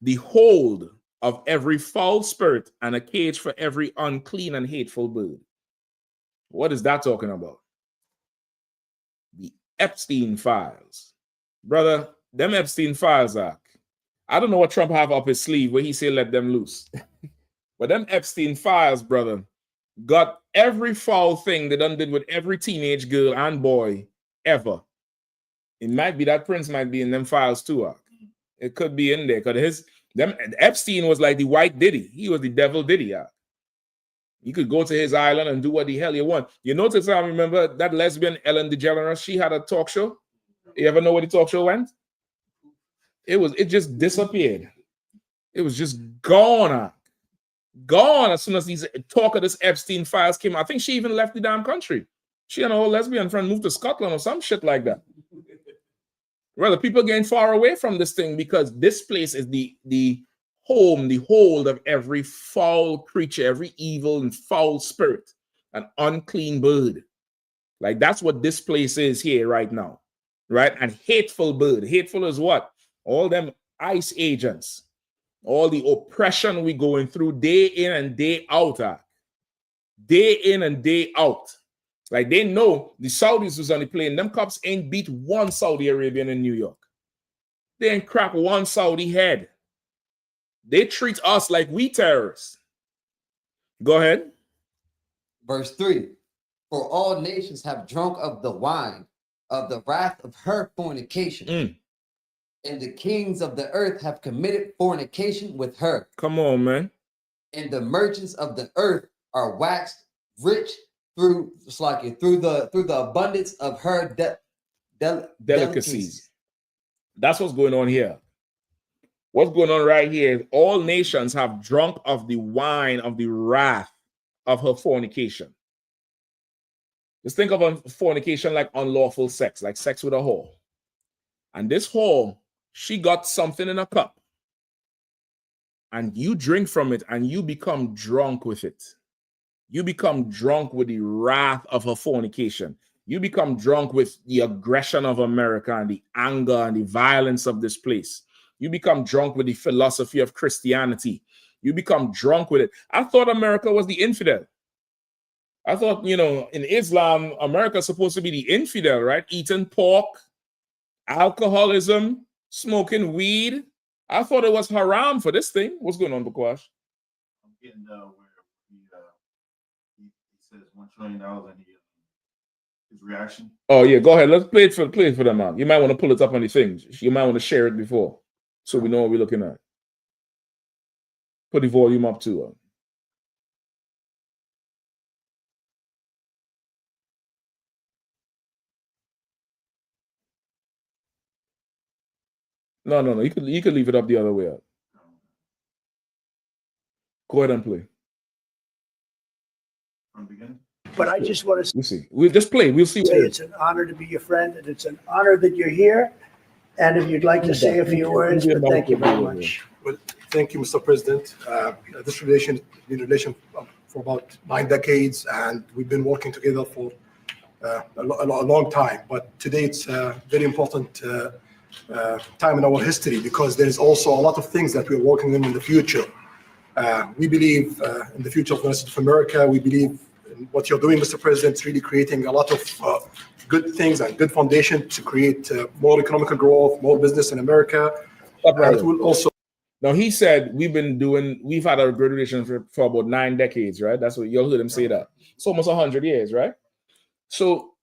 the hold of every foul spirit and a cage for every unclean and hateful bird. What is that talking about? The Epstein files. Brother, them Epstein files are. I don't know what Trump have up his sleeve where he say let them loose. But them Epstein files, brother, got every foul thing they done did with every teenage girl and boy ever. It might be that Prince might be in them files too. It could be in there because Epstein was like the white Diddy. He was the devil Diddy. You could go to his island and do what the hell you want. You notice, I remember that lesbian Ellen DeGeneres, she had a talk show. You ever know where the talk show went? It just disappeared. It was just gone. Gone as soon as these talk of this Epstein files came out. I think she even left the damn country. She and her whole lesbian friend moved to Scotland or some shit like that. Rather, people getting far away from this thing because this place is the home, the hold of every foul creature, every evil and foul spirit, an unclean bird. Like that's what this place is here right now, right? And hateful bird. Hateful is what? All them ICE agents. All the oppression we going through day in and day out. Day in and day out. Like they know the Saudis was on the plane. Them cops ain't beat one Saudi Arabian in New York. They ain't crack one Saudi head. They treat us like we terrorists. Go ahead. Verse 3. For all nations have drunk of the wine of the wrath of her fornication. And the kings of the earth have committed fornication with her. Come on, man. And the merchants of the earth are waxed rich through the abundance of her delicacies. That's what's going on here. What's going on right here is all nations have drunk of the wine of the wrath of her fornication. Just think of fornication like unlawful sex, like sex with a whore. And this whore, she got something in a cup. And you drink from it and you become drunk with it. You become drunk with the wrath of her fornication. You become drunk with the aggression of America and the anger and the violence of this place. You become drunk with the philosophy of Christianity. You become drunk with it. I thought America was the infidel. I thought, in Islam, America's supposed to be the infidel, right? Eating pork, alcoholism, smoking weed. I thought it was haram for this thing. What's going on, Bakwash? I'm getting where He says $1 trillion and his reaction. Oh yeah, go ahead. Let's play it for them, man. You might want to pull it up on the things. You might want to share it before, so we know what we're looking at. Put the volume up too. No. You could leave it up the other way up. Go ahead and play. From the beginning. But I just want to We'll see. We'll just play. We'll see. say it's an honor to be your friend, and it's an honor that you're here. And if you'd like to say a few words, but thank you very much. Well, thank you, Mr. President. This relation has been a relation for about 9 decades, and we've been working together for a long time. But today it's a very important time in our history, because there is also a lot of things that we're working on in the future. We believe in the future of the United States of America. We believe in what you're doing, Mr. President. It's really creating a lot of good things and good foundation to create more economical growth, more business in America. And it will also. Now he said we've had a good relationship for about 9 decades, right? That's what you heard him say that. It's almost 100 years, right? So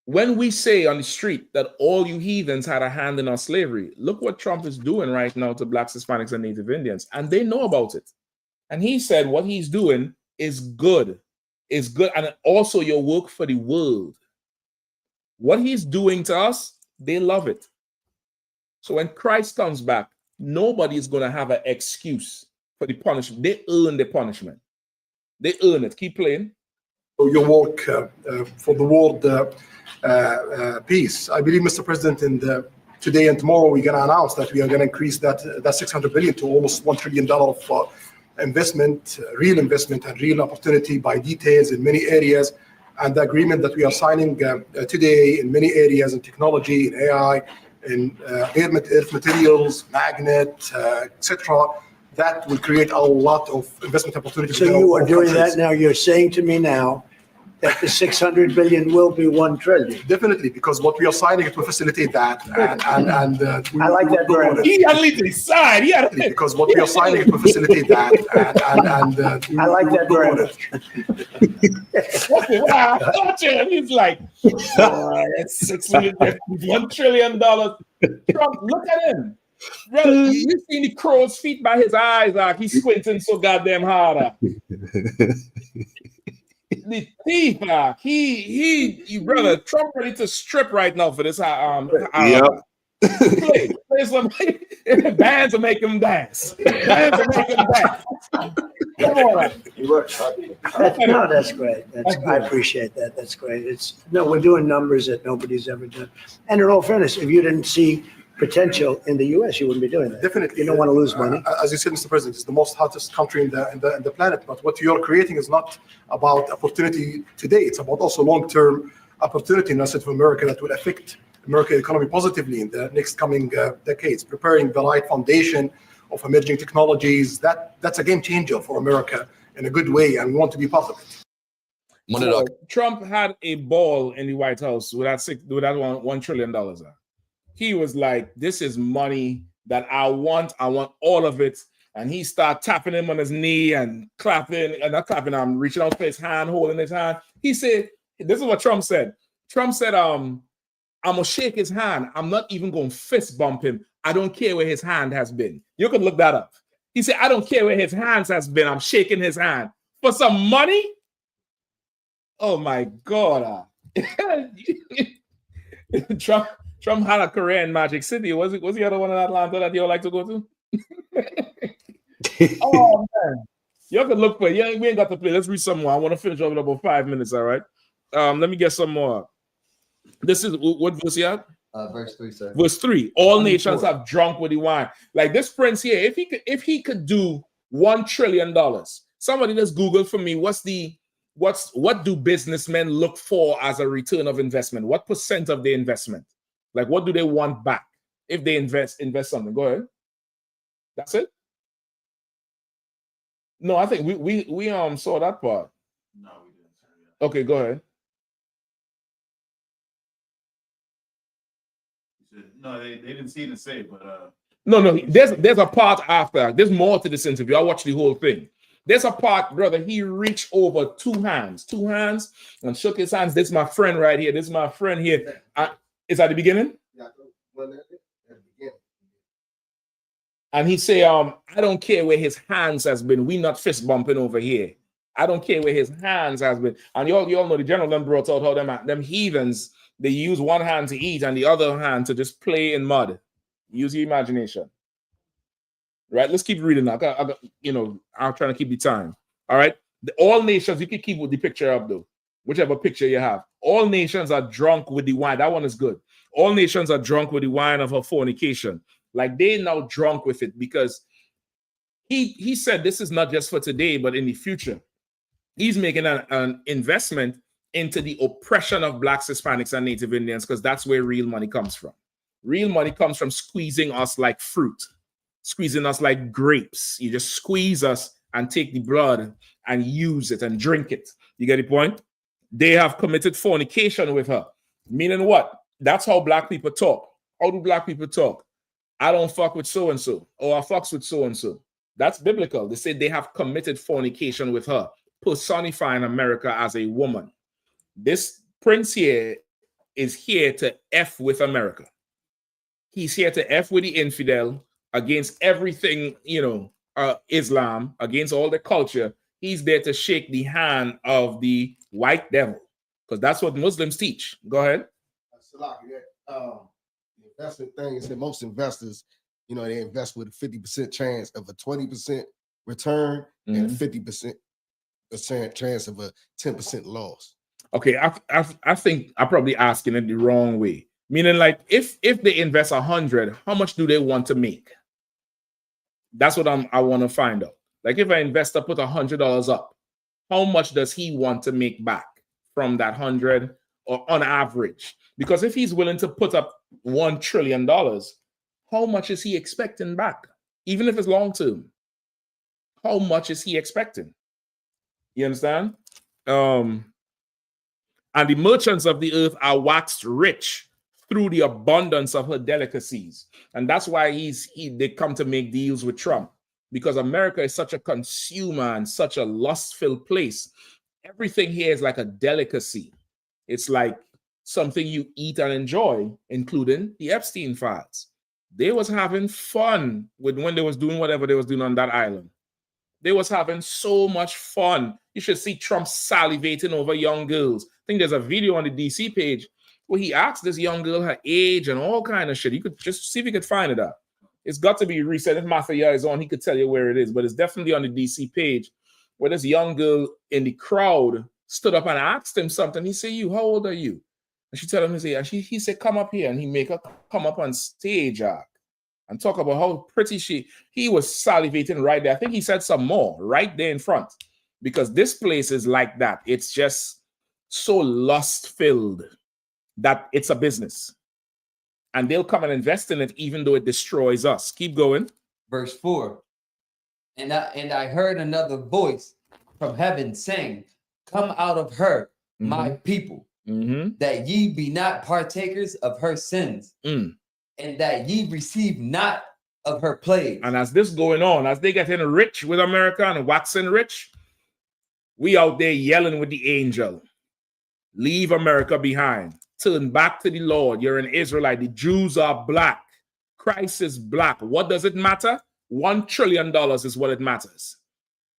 when we say on the street that all you heathens had a hand in our slavery, look what Trump is doing right now to Blacks, Hispanics, and Native Indians, and they know about it. And he said what he's doing is good, and also your work for the world. What he's doing to us, they love it. So when Christ comes back, nobody is going to have an excuse for the punishment. They earn the punishment. They earn it. Keep playing. Your work for the world peace. I believe, Mr. President, today and tomorrow we're going to announce that we are going to increase that $600 billion to almost $1 trillion of investment, real investment and real opportunity by details in many areas. And the agreement that we are signing today in many areas in technology, in AI, in earth materials, magnet, etc., that will create a lot of investment opportunities. So you are doing that now. You're saying to me now that the $600 billion will be $1 trillion. Definitely, because what we are signing it will facilitate that, and I like that very much. He got to leave to the side. Because what we are signing it will facilitate that, and I like that very much. Wow, he's like, that's $1 trillion. Trump, look at him. Brother, you seen the crow's feet by his eyes, like he's squinting so goddamn hard. The thief, like he, brother, Trump ready to strip right now for this. Yep. Play some bands to make him dance. Bands to make him dance. Come on. No, that's great. I appreciate that. That's great. We're doing numbers that nobody's ever done. And in all fairness, if you didn't see potential in the U.S., you wouldn't be doing that. Definitely, you don't want to lose money. As you said, Mr. President, it's the most hottest country in the planet. But what you're creating is not about opportunity today. It's about also long-term opportunity in the United States of America that will affect American economy positively in the next coming decades. Preparing the right foundation of emerging technologies. That's a game changer for America in a good way, and we want to be part of it. So Trump had a ball in the White House with that $1 trillion. He was like, this is money that I want all of it. And he started tapping him on his knee and clapping, and not clapping, I'm reaching out for his hand, holding his hand. He said, this is what Trump said. Trump said, I'm going to shake his hand. I'm not even going to fist bump him. I don't care where his hand has been. You can look that up. He said, I don't care where his hands has been. I'm shaking his hand. For some money? Oh my God. Trump had a career in Magic City. Was the other one in Atlanta that you would like to go to? Oh man, you can look for it. We ain't got to play. Let's read some more. I want to finish up in about 5 minutes. All right. Let me get some more. This is what verse you at? Verse 3, sir. Verse 3. All nations have drunk with the wine. Like this prince here, if he could do $1 trillion. Somebody just Google for me. What do businessmen look for as a return of investment? What percent of their investment? Like, what do they want back if they invest something? Go ahead. That's it. No, I think we saw that part. No, we didn't. Okay, go ahead. No, they didn't see the say, but no. There's a part after. There's more to this interview. I watched the whole thing. There's a part, brother. He reached over two hands, and shook his hands. This is my friend right here. This is my friend here. Is that the beginning? And he say, I don't care where his hands has been. We not fist bumping over here. I don't care where his hands has been. And you all know the general done brought out how them heathens, they use one hand to eat and the other hand to just play in mud. Use your imagination. Right? Let's keep reading now. I'm trying to keep the time. All right. All nations, you can keep with the picture up though. Whichever picture you have. All nations are drunk with the wine. That one is good. All nations are drunk with the wine of her fornication. Like they now drunk with it because he said this is not just for today, but in the future. He's making an investment into the oppression of Blacks, Hispanics, and Native Indians because that's where real money comes from. Real money comes from squeezing us like fruit, squeezing us like grapes. You just squeeze us and take the blood and use it and drink it. You get the point? They have committed fornication with her. Meaning what? That's how Black people talk. How do Black people talk? I don't fuck with so-and-so, or I fucks with so-and-so. That's biblical. They say they have committed fornication with her, personifying America as a woman. This prince here is here to F with America. He's here to F with the infidel against everything, Islam, against all the culture. He's there to shake the hand of the white devil because that's what Muslims teach. Go ahead. The investment thing is that most investors, they invest with a 50% chance of a 20% return and a 50% chance of a 10% loss. Okay, I think I'm probably asking it the wrong way. Meaning, like, if they invest 100, how much do they want to make? That's what I want to find out. Like, if an investor put $100 up, how much does he want to make back from that 100, or on average? Because if he's willing to put up $1 trillion, how much is he expecting back? Even if it's long term, how much is he expecting? You understand? And the merchants of the earth are waxed rich through the abundance of her delicacies. And that's why they come to make deals with Trump, because America is such a consumer and such a lustful place. Everything here is like a delicacy. It's like something you eat and enjoy, including the Epstein files. They was having fun when they was doing whatever they was doing on that island. They was having so much fun. You should see Trump salivating over young girls. I think there's a video on the DC page where he asked this young girl her age and all kind of shit. You could just see if you could find it out. It's got to be reset. If Mafia is on, he could tell you where it is, but it's definitely on the DC page where this young girl in the crowd stood up and asked him something. He said, how old are you? And she told him, he said, come up here. And he make her come up on stage and talk about how pretty he was salivating right there. I think he said some more right there in front, because this place is like that. It's just so lust-filled that it's a business. And they'll come and invest in it even though it destroys us. Keep going. Verse 4. And I heard another voice from heaven saying, come out of her, my people, that ye be not partakers of her sins, and that ye receive not of her plagues. And as this going on, as they getting rich with America and waxing rich, we out there yelling with the angel, leave America behind. Turn back to the Lord. You're an Israelite. The Jews are black. Christ is black. What does it matter? $1 trillion is what it matters.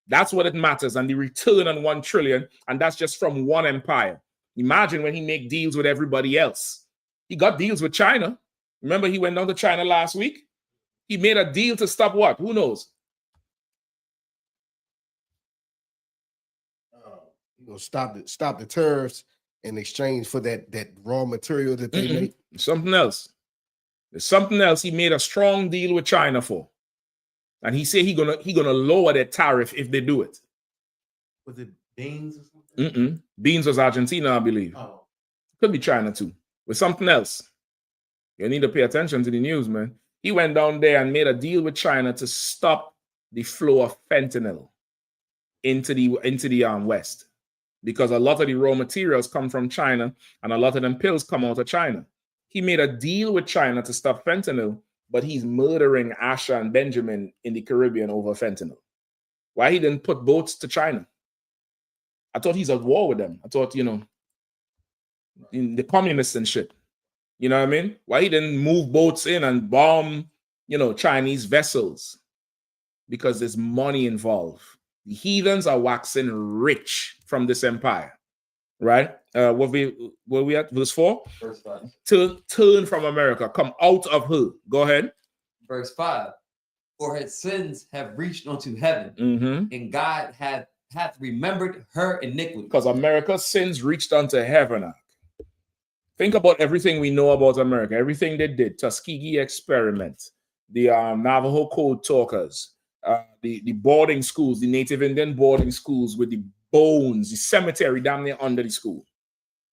That's what it matters. And the return on 1 trillion, and that's just from one empire. Imagine when he make deals with everybody else. He got deals with China. Remember, he went down to China last week. He made a deal to stop what? Who knows? Stop the tariffs in exchange for that raw material that they make. Something else. There's something else he made a strong deal with China for. And he said he gonna lower their tariff if they do it. Was it beans or something? Beans was Argentina, I believe. Oh. Could be China too. With something else. You need to pay attention to the news, man. He went down there and made a deal with China to stop the flow of fentanyl into the West. Because a lot of the raw materials come from China and a lot of them pills come out of China. He made a deal with China to stop fentanyl, but he's murdering Asha and Benjamin in the Caribbean over fentanyl. Why he didn't put boats to China? I thought he's at war with them. I thought, in the communists and shit. You know what I mean? Why he didn't move boats in and bomb, Chinese vessels? Because there's money involved. The heathens are waxing rich from this empire, right? What we at? Verse 4? Verse 5. Turn from America. Come out of her. Go ahead. Verse 5. For her sins have reached unto heaven, and God hath remembered her iniquity. Because America's sins reached unto heaven. Think about everything we know about America, everything they did, Tuskegee experiment, the Navajo code talkers, the boarding schools, the Native Indian boarding schools with the bones, the cemetery down there under the school.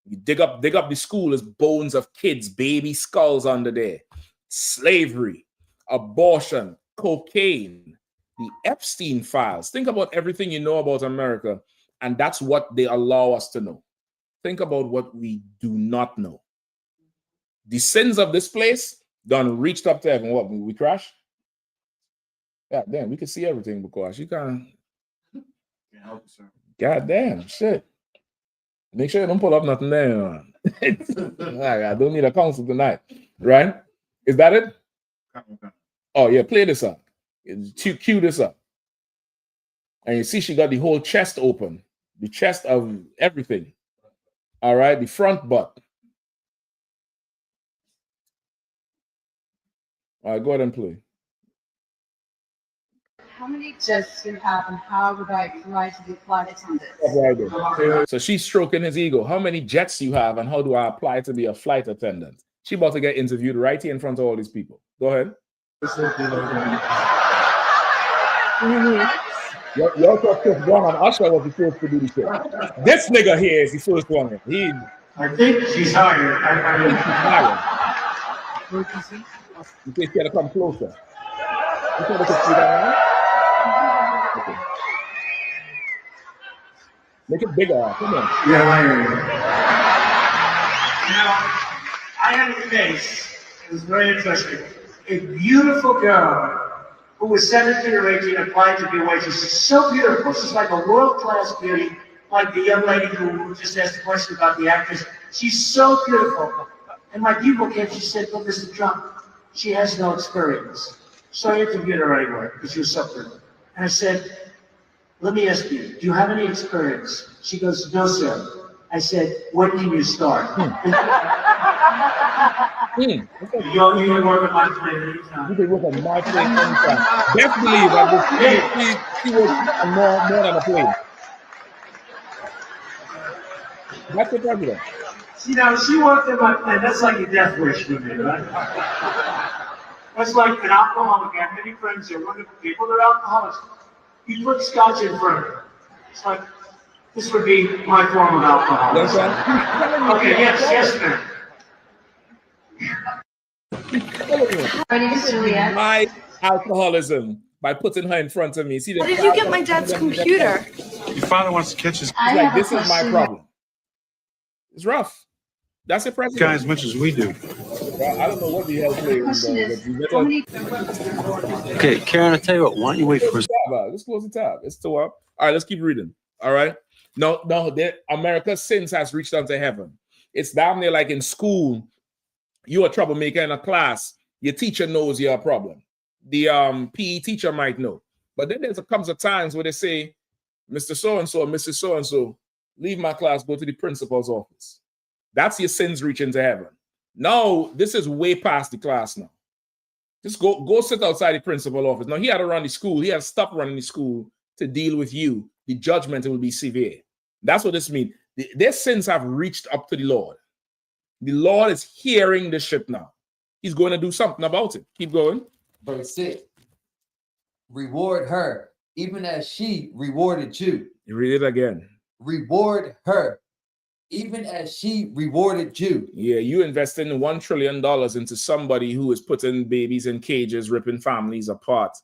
You dig up the school as bones of kids, baby skulls under there. Slavery, abortion, cocaine, the Epstein files. Think about everything you know about America, and that's what they allow us to know. Think about what we do not know. The sins of this place done reached up to heaven. What, we crashed? God damn, we can see everything because you can't help it, sir. God damn, shit. Make sure you don't pull up nothing there. I don't need a counsel tonight. Right? Is that it? Oh, yeah, play this up. Cue this up. And you see she got the whole chest open. The chest of everything. All right, the front butt. All right, go ahead and play. How many jets do you have, and how would I apply to be flight attendant? Right there. So she's stroking his ego. How many jets you have, and how do I apply to be a flight attendant? She about to get interviewed right here in front of all these people. Go ahead. Y'all thought Chris Brown and Usher was the first to do the shit. This nigga here is the first one. I think she's hired. She's hired. In case you gotta come closer. You think they can see that now? Okay. Make it bigger. Come on. Yeah, I hear you. Now, I had a case. It was very interesting. A beautiful girl who was 17 or 18 applied to be a waitress. She's so beautiful. She's like a world-class beauty, like the young lady who just asked the question about the actress. She's so beautiful. And my people came, she said, "Look, Mr. Trump, she has no experience." So I interviewed her anyway, because she was so beautiful. And I said, "Let me ask you, do you have any experience?" She goes, "No, sir." I said, "When can you start?" You can work at my plane anytime. You can work at my plane anytime. Best believe I she works more than a plane. That's the president. See, now, she worked at my plane. That's like a death wish for me, right? That's like an alcoholic. I have many friends here, wonderful people. They're alcoholics. You put scotch in front of them. It's like, this would be my form of alcohol. Okay, yes, ma'am. My alcoholism by putting her in front of me. See, How did you get my dad's computer? Your father wants to catch his. It's like, this is my problem. It's rough. That's the president. Guy as much as we do. Well, I don't know what the hell playing. Okay, Karen, I tell you what. Why don't you wait for us? Let's close the tab. It's still up. All right, let's keep reading. All right. No, America's sins has reached unto heaven. It's down there like in school. You're a troublemaker in a class. Your teacher knows you're a problem. The PE teacher might know. But then comes a times where they say, "Mr. So-and-so, Mrs. So-and-so, leave my class, go to the principal's office." That's your sins reaching to heaven. Now, this is way past the class now. Just go sit outside the principal's office. Now, he had to run the school. He had to stop running the school to deal with you. The judgment will be severe. That's what this means. Their sins have reached up to the Lord. The Lord is hearing this shit now. He's going to do something about it. Keep going. Verse 6. Reward her, even as she rewarded you. You read it again. Reward her, even as she rewarded you. Yeah, you invested in $1 trillion into somebody who is putting babies in cages, ripping families apart.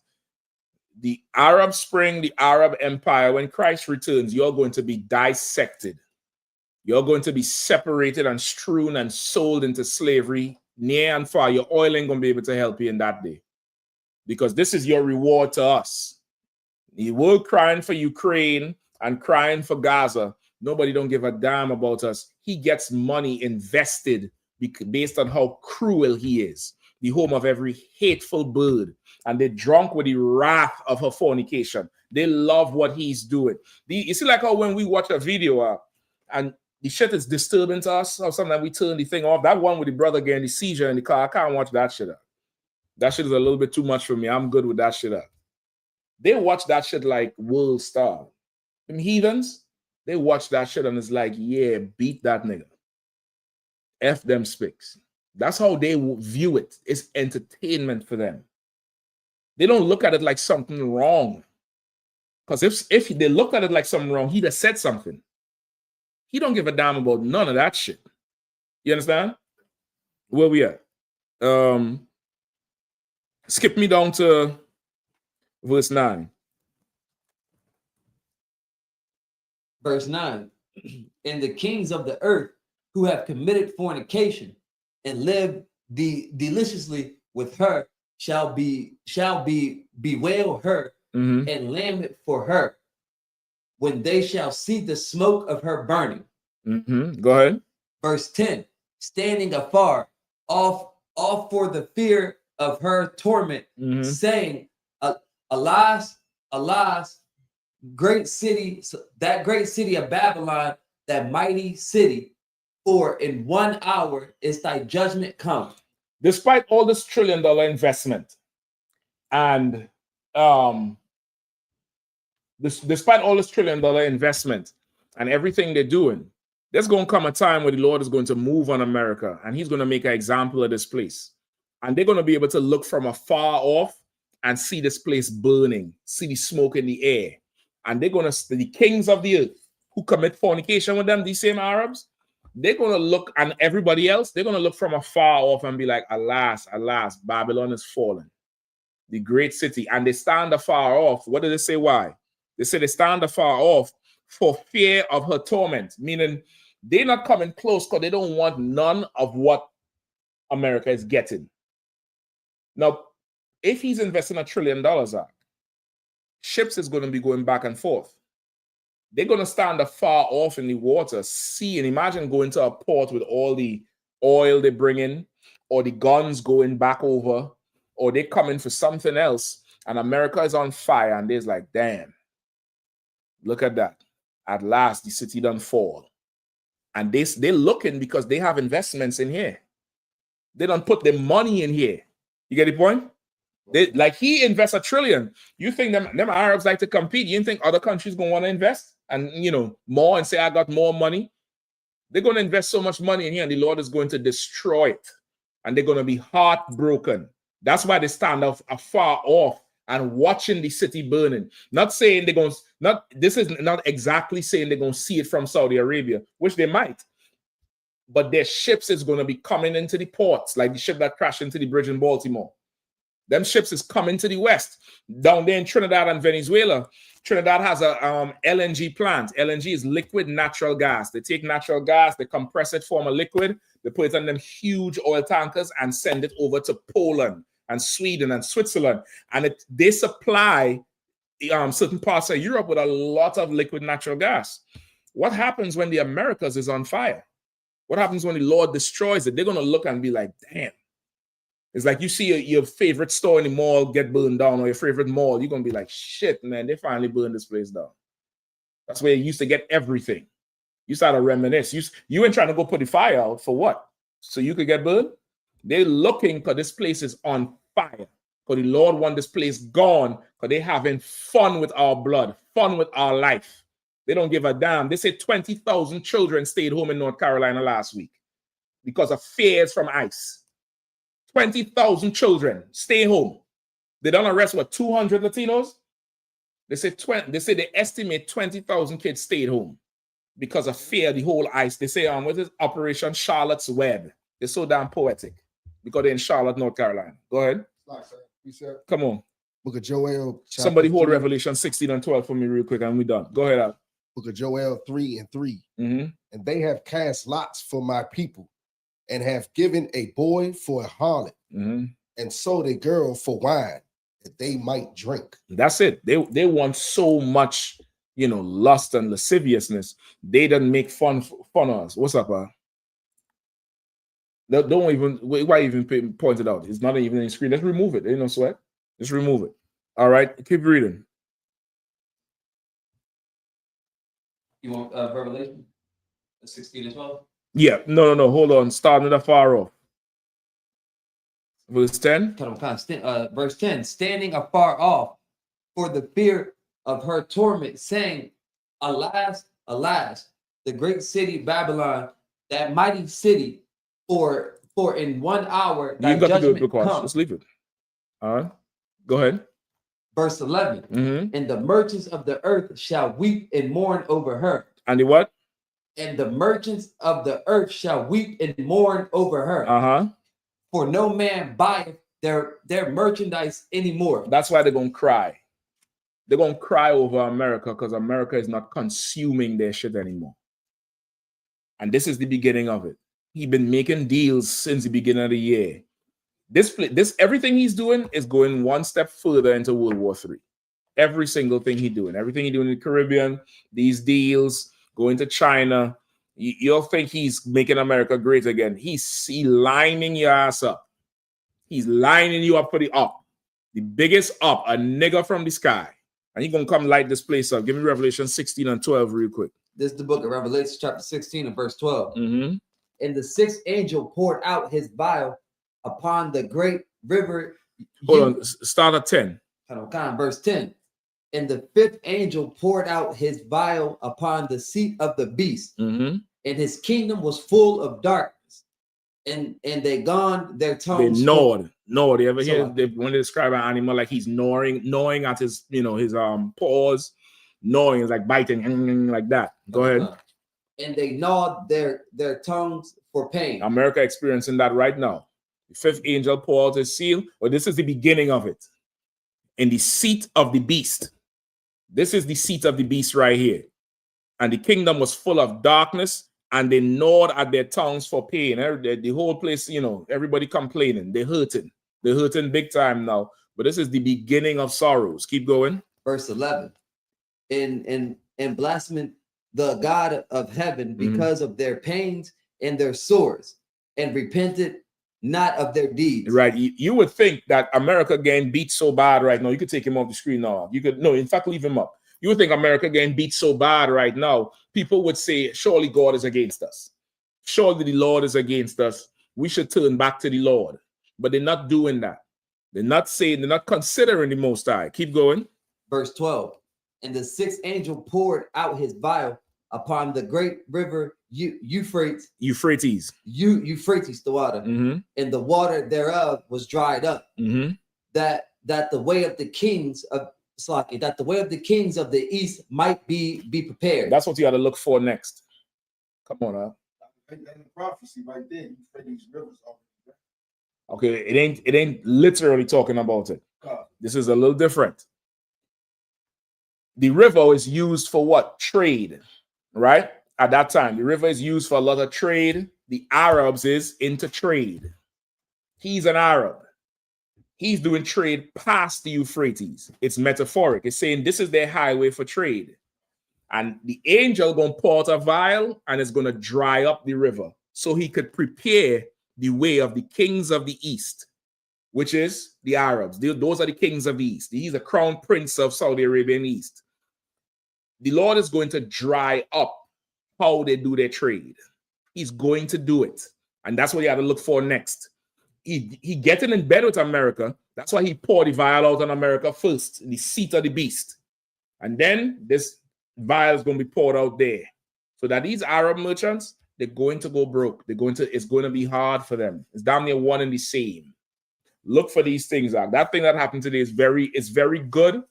The Arab Spring, the Arab Empire, when Christ returns, you're going to be dissected. You're going to be separated and strewn and sold into slavery near and far. Your oil ain't going to be able to help you in that day. Because this is your reward to us. The world crying for Ukraine and crying for Gaza. Nobody don't give a damn about us. He gets money invested based on how cruel he is. The home of every hateful bird. And they're drunk with the wrath of her fornication. They love what he's doing. You see, like how when we watch a video and the shit is disturbing to us, or sometimes we turn the thing off. That one with the brother getting the seizure in the car, I can't watch that shit up. That shit is a little bit too much for me. I'm good with that shit up. They watch that shit like world star. Them heathens, they watch that shit and it's like, yeah, beat that nigga. F them spics. That's how they view it. It's entertainment for them. They don't look at it like something wrong. Because if they looked at it like something wrong, he'd have said something. He don't give a damn about none of that shit. You understand? Where we at? Skip me down to verse 9. Verse 9. And the kings of the earth who have committed fornication and lived deliciously with her shall bewail her and lament for her when they shall see the smoke of her burning. Go ahead. Verse 10. Standing afar off for the fear of her torment, saying, alas, alas, great city, that great city of Babylon, that mighty city, for in 1 hour is thy judgment come. Despite all this $1 trillion investment, and despite all this $1 trillion investment and everything they're doing, there's going to come a time where the Lord is going to move on America, and he's going to make an example of this place. And they're going to be able to look from afar off and see this place burning, see the smoke in the air. And they're going to, the kings of the earth who commit fornication with them, these same Arabs, they're going to look, and everybody else, they're going to look from afar off and be like, alas, alas, Babylon is fallen, the great city. And they stand afar off. What do they say? Why? They say they stand afar off for fear of her torment, meaning they're not coming close because they don't want none of what America is getting. Now, if he's investing $1 trillion, ships is going to be going back and forth. They're going to stand afar off in the water, see, and imagine going to a port with all the oil they bring in, or the guns going back over, or they coming for something else, and America is on fire, and they're like, damn, look at that. At last, the city done fall. And they're looking because they have investments in here. They don't put their money in here. You get the point? They, like he invests $1 trillion. You think them Arabs like to compete? You think other countries gonna want to invest and more and say I got more money? They're gonna invest so much money in here, and the Lord is going to destroy it, and they're gonna be heartbroken. That's why they stand afar off and watching the city burning. Not saying they're going. This is not exactly saying they're gonna see it from Saudi Arabia, which they might. But their ships is going to be coming into the ports, like the ship that crashed into the bridge in Baltimore. Them ships is coming to the west. Down there in Trinidad and Venezuela, Trinidad has a LNG plant. LNG is liquid natural gas. They take natural gas, they compress it, form a liquid, they put it on them huge oil tankers and send it over to Poland and Sweden and Switzerland. And they supply certain parts of Europe with a lot of liquid natural gas. What happens when the Americas is on fire? What happens when the Lord destroys it? They're going to look and be like, damn. It's like you see your favorite store in the mall get burned down, or your favorite mall. You're going to be like, shit, man, they finally burned this place down. That's where you used to get everything. You start to reminisce. You ain't trying to go put the fire out for what? So you could get burned? They're looking because this place is on fire. Because the Lord want this place gone because they're having fun with our blood, fun with our life. They don't give a damn. They say 20,000 children stayed home in North Carolina last week because of fears from ICE. 20,000 children stay home. They don't arrest, 200 Latinos? They say they estimate 20,000 kids stayed home because of fear, the whole ICE. They say, what is Operation Charlotte's Web? They're so damn poetic because they're in Charlotte, North Carolina. Go ahead. Come on. Book of Joel. Somebody hold Revelation 16 and 12 for me real quick and we're done. Go ahead, Al. Book of Joel 3:3. And they have cast lots for my people and have given a boy for a harlot and sold a girl for wine. that they might drink. That's it. They want so much, lust and lasciviousness. They don't make fun of us. What's up, Don't even, why even point it out? It's not even in the screen. Let's remove it. Ain't no sweat. Just remove it. All right, keep reading. You want Revelation 16 as well? Yeah, no. Hold on. Starting at far off. Verse 10. Verse 10. Standing afar off for the fear of her torment, saying, Alas, alas, the great city Babylon, that mighty city, for in 1 hour thy You got to do it judgment because comes. just leave it. All right, go ahead. Verse 11. Mm-hmm. And the merchants of the earth shall weep and mourn over her. And the what? And the merchants of the earth shall weep and mourn over her. Uh-huh. For no man buyeth their merchandise anymore. That's why they're going to cry. They're going to cry over America because America is not consuming their shit anymore. And this is the beginning of it. He's been making deals since the beginning of the year. This everything he's doing is going one step further into World War III. Every single thing he's doing. Everything he's doing in the Caribbean, these deals, going to China. You'll think he's making America great again. He's lining your ass up. He's lining you up for the up. The biggest up, a nigga from the sky. And he's going to come light this place up. Give me Revelation 16 and 12 real quick. This is the book of Revelation, chapter 16 and verse 12. Mm-hmm. And the sixth angel poured out his vial upon the great river. Hold on, start at 10. Verse 10. And the fifth angel poured out his vial upon the seat of the beast, mm-hmm. and his kingdom was full of darkness. And they gone their tongues. They gnawed. You ever hear when they describe an animal like he's gnawing at his his paws, gnawing is like biting like that. Go ahead. And they gnawed their tongues for pain. America experiencing that right now. The fifth angel poured out his seal. Well, this is the beginning of it. In the seat of the beast. This is the seat of the beast right here. And the kingdom was full of darkness, and they gnawed at their tongues for pain. The whole place, everybody complaining. They're hurting. They're hurting big time now. But this is the beginning of sorrows. Keep going. Verse 11. And blaspheme the God of heaven because of their pains and their sores, and repented not of their deeds. Right. You would think that America getting beat so bad right now. You could take him off the screen now. You could, no, in fact, leave him up. You would think America getting beat so bad right now. People would say, surely God is against us. Surely the Lord is against us. We should turn back to the Lord. But they're not doing that. They're not considering the Most High. Keep going. Verse 12. And the sixth angel poured out his vial upon the great river Euphrates, the water, mm-hmm. and the water thereof was dried up. Mm-hmm. That the way of the kings of the east might be prepared. That's what you got to look for next. Come on, huh? And the prophecy right there, Euphrates rivers. Okay, it ain't literally talking about it. This is a little different. The river is used for what? Trade, right? At that time, the river is used for a lot of trade. The Arabs is into trade. He's an Arab. He's doing trade past the Euphrates. It's metaphoric. It's saying this is their highway for trade. And the angel going to pour out a vial and it's going to dry up the river so he could prepare the way of the kings of the east, which is the Arabs. Those are the kings of the east. He's a crown prince of Saudi Arabian East. The Lord is going to dry up how they do their trade. He's going to do it. And that's what you have to look for next. He getting in bed with America. That's why he poured the vial out on America first, in the seat of the beast. And then this vial is going to be poured out there. So that these Arab merchants, they're going to go broke. It's going to be hard for them. It's damn near one and the same. Look for these things out. That thing that happened today is very good.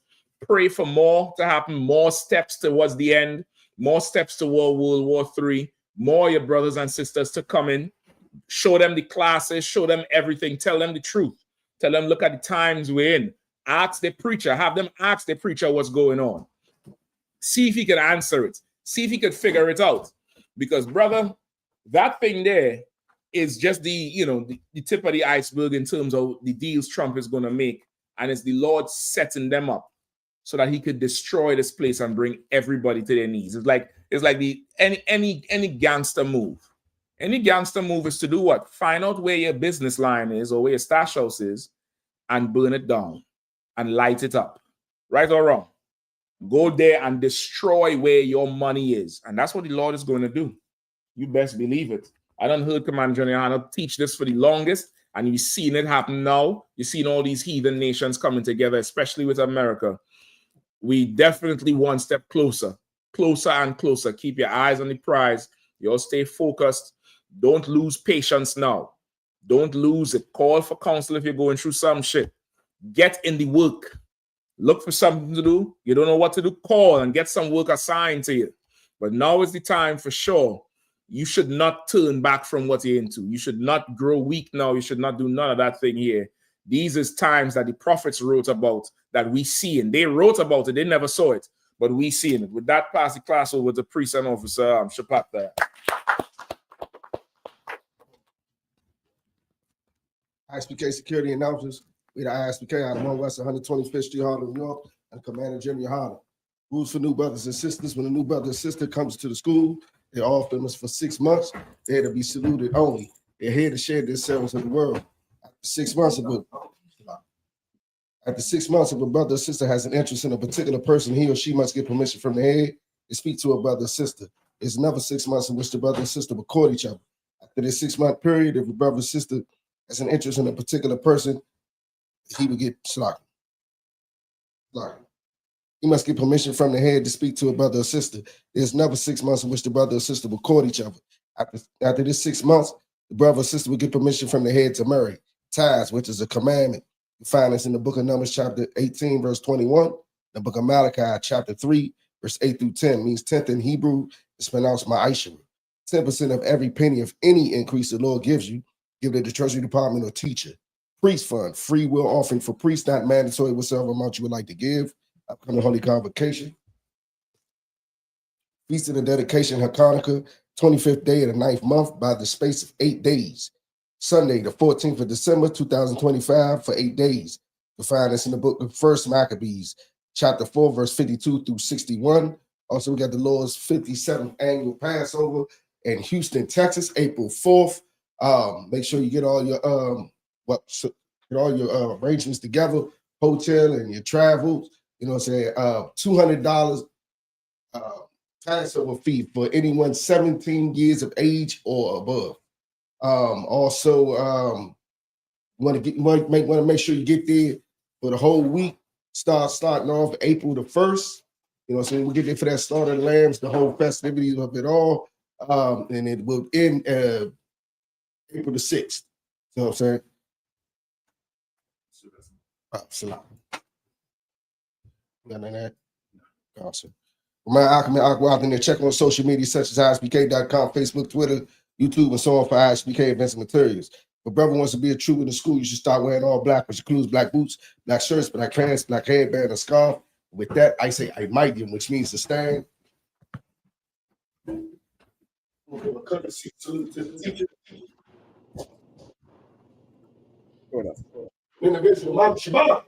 Pray for more to happen, more steps towards the end, more steps toward World War III, more your brothers and sisters to come in. Show them the classes, show them everything, tell them the truth. Tell them, look at the times we're in. Ask the preacher, have them ask the preacher what's going on. See if he can answer it. See if he could figure it out. Because, brother, that thing there is just the tip of the iceberg in terms of the deals Trump is going to make and it's the Lord setting them up so that he could destroy this place and bring everybody to their knees. It's like any gangster move. Any gangster move is to do what? Find out where your business line is or where your stash house is and burn it down and light it up. Right or wrong? Go there and destroy where your money is. And that's what the Lord is going to do. You best believe it. I done heard Commander Yahanna teach this for the longest, and you've seen it happen now. You've seen all these heathen nations coming together, especially with America. We definitely one step closer and closer. Keep your eyes on the prize. You all stay focused. Don't lose patience now. Don't lose it. Call for counsel if you're going through some shit. Get in the work. Look for something to do. You don't know what to do, call and get some work assigned to you. But now is the time for sure. You should not turn back from what you're into. You should not grow weak now. You should not do none of that thing here. These is times that the prophets wrote about that we see, and they wrote about it. They never saw it, but we see it. With that, pass the class over to priest and officer Shapat there. I.S.U.P.K security announcers. We the I.S.U.P.K out of 1 West 125th Street, Harlem, New York, and Commander General Yahanna. Rules for new brothers and sisters. When a new brother or sister comes to the school, they're off limits for 6 months. They're to be saluted only. They're here to share themselves with the world. After 6 months of a brother or sister has an interest in a particular person, he or she must get permission from the head to speak to a brother or sister. There's another 6 months in which the brother and sister will court each other. After this 6 month period, if a brother or sister has an interest in a particular person, he will get slaughtered. He must get permission from the head to speak to a brother or sister. There's another 6 months in which the brother or sister will court each other. After this 6 months, the brother or sister will get permission from the head to marry. Tithes, which is a commandment. You find this in the book of Numbers, chapter 18, verse 21. The book of Malachi, chapter 3, verse 8 through 10, means 10th in Hebrew. It's pronounced ma'ashara. 10% of every penny of any increase the Lord gives you, give it to the Treasury Department or teacher. Priest fund, free will offering for priests, not mandatory, whatsoever amount you would like to give. Upcoming Holy Convocation. Feast of the Dedication, Hanukkah, 25th day of the 9th month by the space of 8 days. Sunday, the 14th of December, 2025 for 8 days. You'll find this in the book of 1 Maccabees, chapter 4, verse 52 through 61. Also, we got the Lord's 57th annual Passover in Houston, Texas, April 4th. Make sure you get all your arrangements together, hotel and your travels. You know what I'm saying? $200 Passover fee for anyone 17 years of age or above. Also, want to make sure you get there for the whole week. Starting off April the 1st. You know what I'm saying? We'll get there for that Slaughter of the Lambs, the whole festivities of it all. And it will end April the 6th. You know what I'm saying? Salam. Got none of that? Awesome. Remind Aqua out there, check on social media such as ISUPK.com, Facebook, Twitter, YouTube, and so on for I.S.U.P.K events and materials. If a brother wants to be a true in the school, you should start wearing all black, which includes black boots, black shirts, black pants, black headband, and scarf. With that, I say Imaidium, which means to stand. We'll give a courtesy salute to the teacher. Individual Mount Shabbat.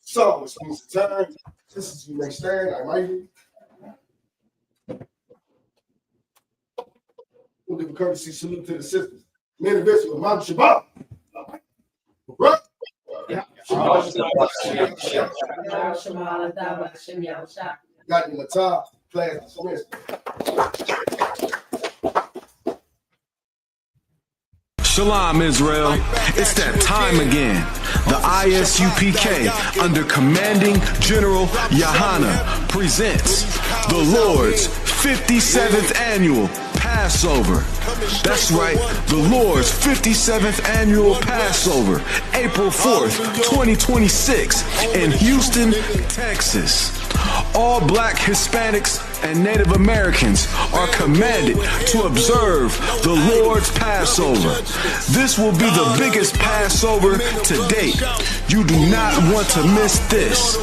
So, which means to turn. This is you may stand. Imaidium. We'll give a courtesy salute to the sisters. Individual Mount Shabbat. Right? Yeah. Got in the top, class dismissed. Shalom, Israel. It's that time again. The I.S.U.P.K under Commanding General Yahanna presents the Lord's 57th Annual Passover. That's right, the Lord's 57th Annual Passover, April 4th, 2026 in Houston, Texas. All black Hispanics and Native Americans are commanded to observe the Lord's Passover. This will be the biggest Passover to date. You do not want to miss this.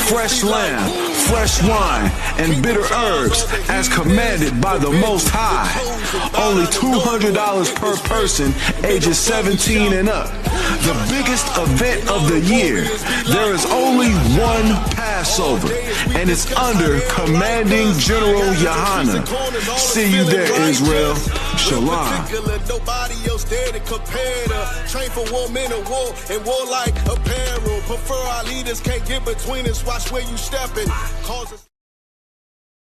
Fresh lamb, fresh wine, and bitter herbs as commanded by the Most High. Only $200 per person ages 17 and up. The biggest event of the year. There is only one Passover, and it's under Commanding General Yahanna. See you there, Israel. Shalom. Nobody else there to compare to. Train for war, men of war, and warlike apparel. Prefer our leaders, can't get between us. Watch where you stepping.